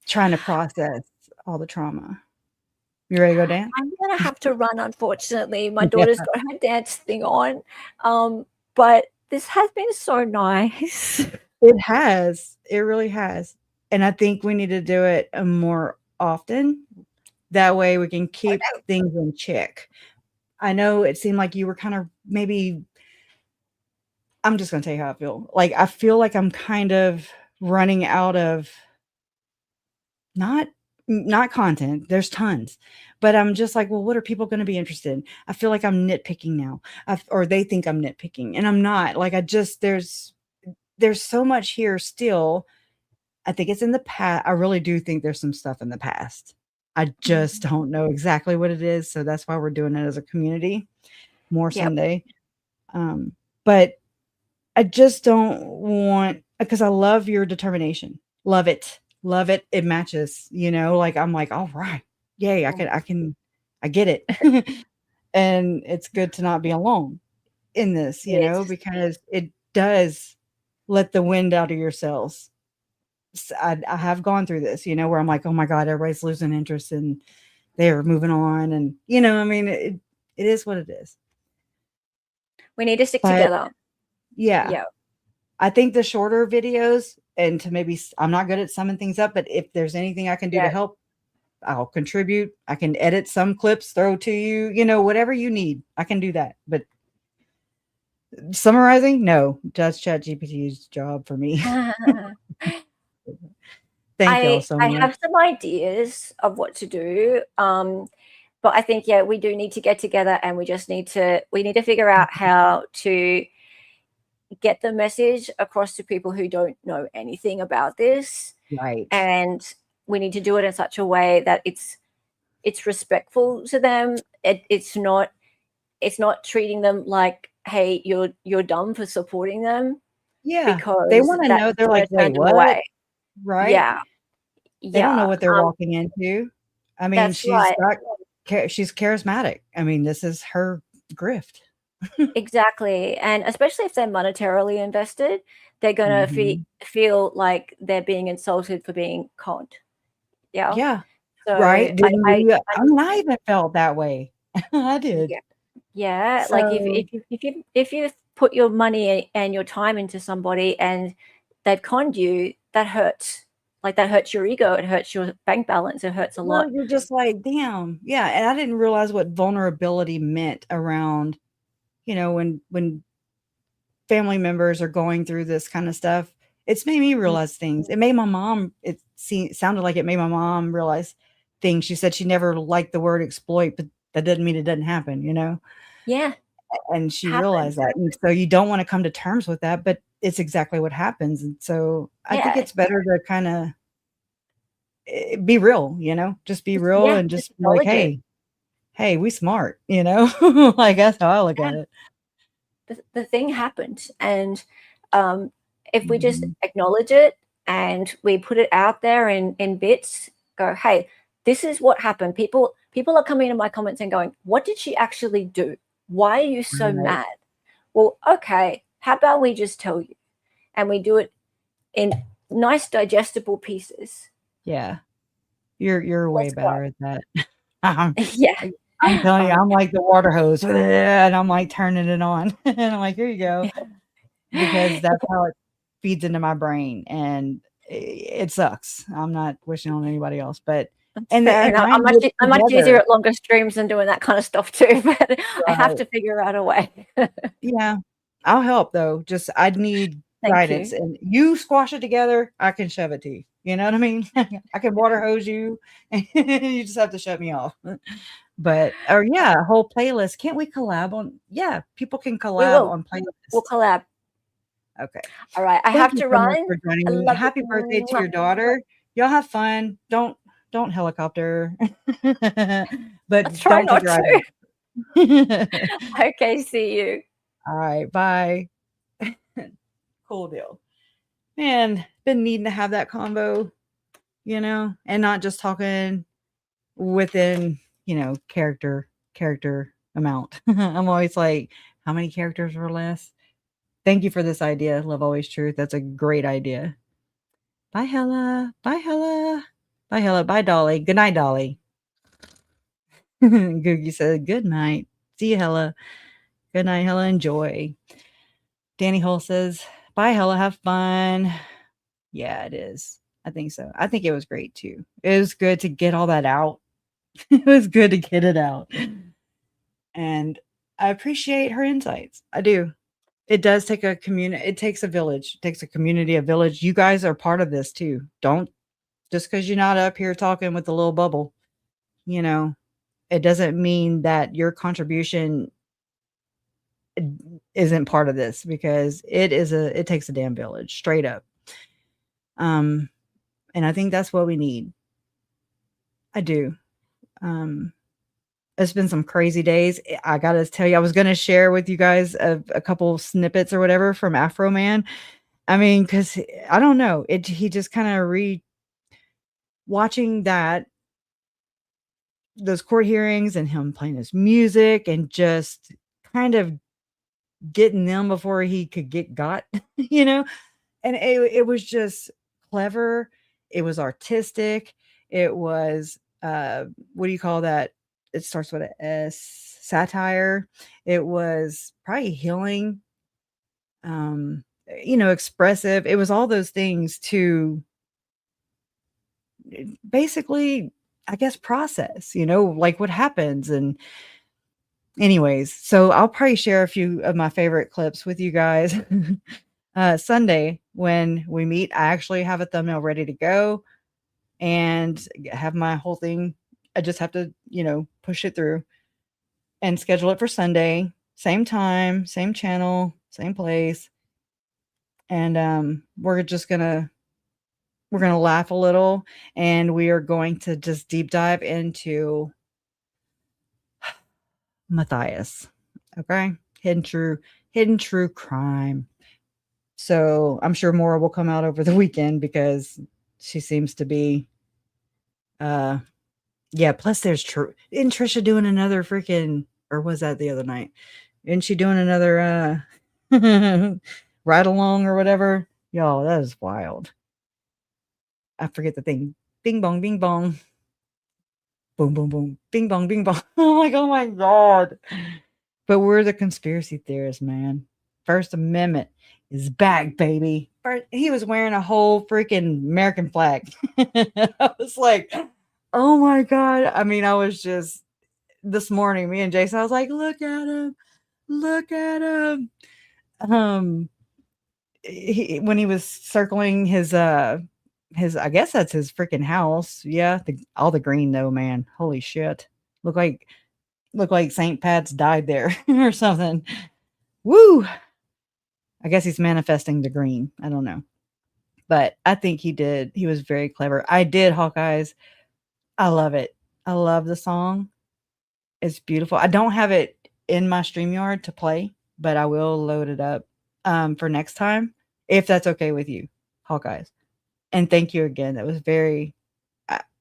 Trying to process all the trauma. You ready to go dance? I'm gonna have to run, unfortunately. My daughter's got her dance thing on. But this has been so nice. It has. It really has. And I think we need to do it more often. That way we can keep things in check. I know it seemed like you were kind of maybe, I'm just going to tell you how I feel. Like, I feel like I'm kind of running out of not content. There's tons, but I'm just like, well, what are people going to be interested in? I feel like I'm nitpicking now, or they think I'm nitpicking, and I'm not. Like, there's so much here still. I think it's in the past. I really do think there's some stuff in the past. I just don't know exactly what it is. So that's why we're doing it as a community more Sunday. But I just don't want, because I love your determination. Love it. Love it. It matches, like, I'm like, all right. Yay. I get it. And it's good to not be alone in this, because it does let the wind out of your sails. I have gone through this, where I'm like, oh my God, everybody's losing interest and they're moving on. And, I mean, it is what it is. We need to stick together. Yeah. I think the shorter videos, and to maybe, I'm not good at summing things up, but if there's anything I can do to help, I'll contribute. I can edit some clips, throw to you, whatever you need. I can do that. But summarizing, no, that's ChatGPT's job for me. Thank y'all so I much. have some ideas of what to do. But I think, yeah, we do need to get together, and we need to figure out how to get the message across to people who don't know anything about this. Right. And we need to do it in such a way that it's respectful to them. It's not treating them like, hey, you're dumb for supporting them. Yeah. Because They want to know. They're like, wait, what? Away. Right. Yeah. They don't know what they're walking into. I mean, That's right. She's charismatic. I mean, this is her grift. Exactly. And especially if they're monetarily invested, they're going to feel like they're being insulted for being conned. Yeah. Yeah. So right. I even felt that way. I did. Yeah. Yeah. So, like if you put your money and your time into somebody and they've conned you, that hurts. Like, that hurts your ego. It hurts your bank balance. It hurts a lot. You're just like, damn. Yeah. And I didn't realize what vulnerability meant around, when family members are going through this kind of stuff. It's made me realize things. It made my mom, sounded like it made my mom realize things. She said she never liked the word exploit, but that doesn't mean it doesn't happen, Yeah. And she realized that. And so you don't want to come to terms with that, but it's exactly what happens. And so I think it's better to kind of be real, just be real and just be like, hey, we smart, like that's how I look at it. The thing happened. And if we just acknowledge it and we put it out there in bits, go, hey, this is what happened. People are coming to my comments and going, what did she actually do? Why are you so mad? Well, okay, how about we just tell you? And we do it in nice, digestible pieces. Yeah. You're way better at that. Yeah. I'm telling you, I'm like the water hose, and I'm like turning it on. And I'm like, here you go. Because that's how it feeds into my brain. And it sucks. I'm not wishing on anybody else, but I'm much easier at longer streams than doing that kind of stuff too, but I have to figure out a way. Yeah. I'll help though. Just I'd need guidance. And you squash it together, I can shove it to you. You know what I mean? I can water hose you and you just have to shut me off. But a whole playlist. Can't we collab on? Yeah, people can collab on playlists. We'll collab. Okay. All right. I have to run. Happy birthday to your daughter. Y'all have fun. Don't helicopter. But try not to. Okay, see you. All right, bye. Cool deal. Man, been needing to have that convo, and not just talking within, character amount. I'm always like, how many characters or less? Thank you for this idea. Love Always Truth. That's a great idea. Bye, Hella. Bye, Hella. Bye, Hella. Bye, Dolly. Good night, Dolly. Googie said, good night. See you, Hella. Good night, Hella. Enjoy. Danny Hull says, bye, Hella. Have fun. Yeah, it is. I think so. I think it was great, too. It was good to get all that out. It was good to get it out. And I appreciate her insights. I do. It does take a community. It takes a village. It takes a community, a village. You guys are part of this too. Don't, just because you're not up here talking with a little bubble, it doesn't mean that your contribution isn't part of this, because it takes a damn village, straight up. And I think that's what we need. I do. It's been some crazy days. I gotta tell you, I was gonna share with you guys a couple snippets or whatever from Afro Man. I mean, because I don't know, he just kind of watching those court hearings and him playing his music and just kind of getting them before he could get got, and it was just clever. It was artistic. It was what do you call that? It starts with an S, satire. It was probably healing, expressive. It was all those things to basically I guess, process, like what happens. And anyways, so I'll probably share a few of my favorite clips with you guys. Sunday, when we meet, I actually have a thumbnail ready to go and have my whole thing. I just have to, push it through and schedule it for Sunday. Same time, same channel, same place. And we're going to laugh a little, and we are going to just deep dive into Matthias. Okay? Hidden true crime. So I'm sure more will come out over the weekend because she seems to be, yeah. Plus there's isn't Trisha doing another freaking, or was that the other night? Isn't she doing another, ride along or whatever? Y'all, that is wild. I forget the thing. Bing bong, bing bong. Boom, boom, boom. Bing bong, bing bong. Oh my God. But we're the conspiracy theorists, man. First Amendment is back, baby. He was wearing a whole freaking American flag. I was like, oh my God. I mean, I was just, this morning, me and Jason, I was like, look at him. Look at him. When he was circling his, I guess that's his freaking house. Yeah. All the green though, man. Holy shit. Look like St. Pat's died there or something. Woo. I guess he's manifesting the green. I don't know. But I think he did. He was very clever. I did Hawkeyes. I love it. I love the song. It's beautiful. I don't have it in my StreamYard to play, but I will load it up for next time, if that's okay with you, Hawkeyes. And thank you again. That was very,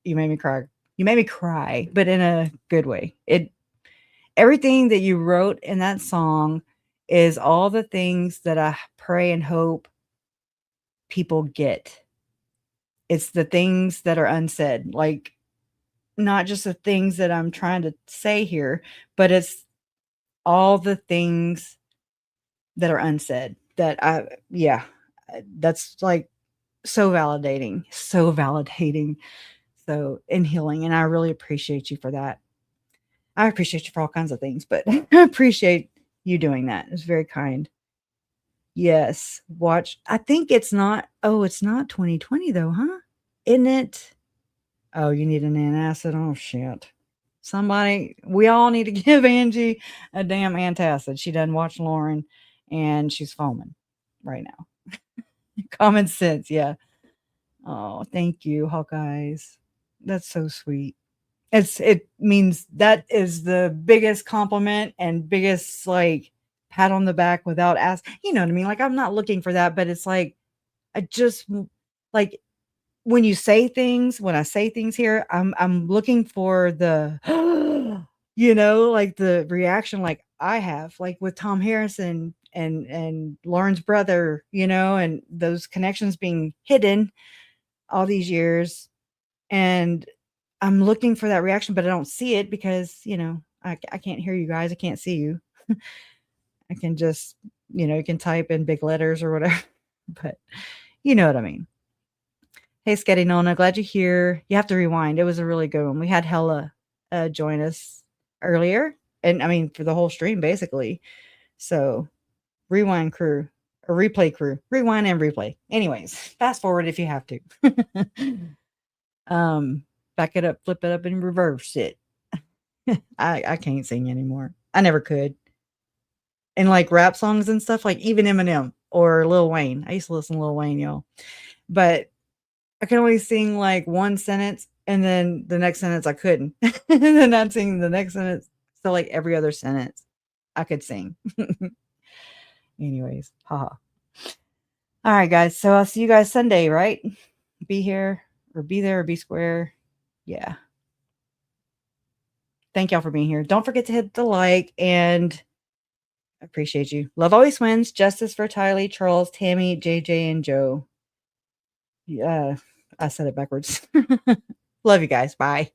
you made me cry. You made me cry, but in a good way. Everything that you wrote in that song is all the things that I pray and hope people get. It's the things that are unsaid, like not just the things that I'm trying to say here, but it's all the things that are unsaid that that's like so validating, so and healing. And I really appreciate you for that. I appreciate you for all kinds of things, but I appreciate you doing that. It's very kind. Yes. Watch. I think it's not 2020 though, huh? Isn't it? Oh, you need an antacid? Oh, shit. We all need to give Angie a damn antacid. She doesn't watch Lauren and she's foaming right now. Common sense. Yeah. Oh, thank you, Hawkeyes. That's so sweet. It means that is the biggest compliment and biggest like pat on the back without asking. You know what I mean? Like I'm not looking for that, but it's like I just like when I say things here, I'm looking for the like the reaction like I have like with Tom Harrison and Lauren's brother, and those connections being hidden all these years. And I'm looking for that reaction, but I don't see it because, I can't hear you guys. I can't see you. I can just, you can type in big letters or whatever, but you know what I mean. Hey, Sketty Nona, glad you're here. You have to rewind. It was a really good one. We had Hella join us earlier, and I mean, for the whole stream, basically. So rewind crew or replay crew, rewind and replay. Anyways, fast forward if you have to. Back it up, flip it up, and reverse it. I can't sing anymore. I never could. And like rap songs and stuff, like even Eminem or Lil Wayne. I used to listen to Lil Wayne, y'all. But I can only sing like one sentence, and then the next sentence I couldn't. And then I'd sing the next sentence. So like every other sentence I could sing. Anyways, haha. All right, guys. So I'll see you guys Sunday, right? Be here or be there or be square. Yeah. Thank y'all for being here. Don't forget to hit the like, and I appreciate you. Love always wins. Justice for Tylee, Charles, Tammy, JJ, and Joe. Yeah, I said it backwards. Love you guys. Bye.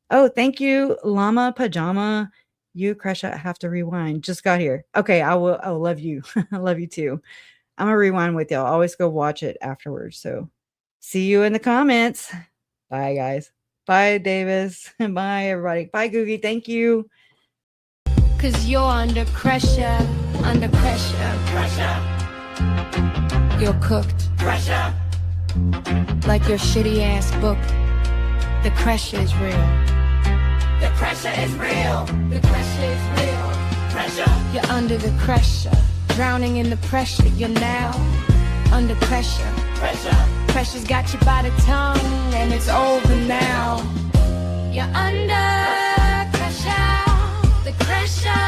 Oh, thank you, Llama Pajama. You crush it. Have to rewind. Just got here. Okay, I will. I love you. I love you too. I'm gonna rewind with y'all. Always go watch it afterwards. So see you in the comments. Bye, guys. Bye, Davis. Bye, everybody. Bye, Googie. Thank you. Cause you're under pressure, under pressure. Pressure. You're cooked. Pressure. Like your shitty ass book. The pressure is real. The pressure is real. The pressure is real. Pressure. You're under the pressure. Drowning in the pressure. You're now under pressure. Pressure. Pressure's got you by the tongue and it's over now. You're under pressure. The pressure.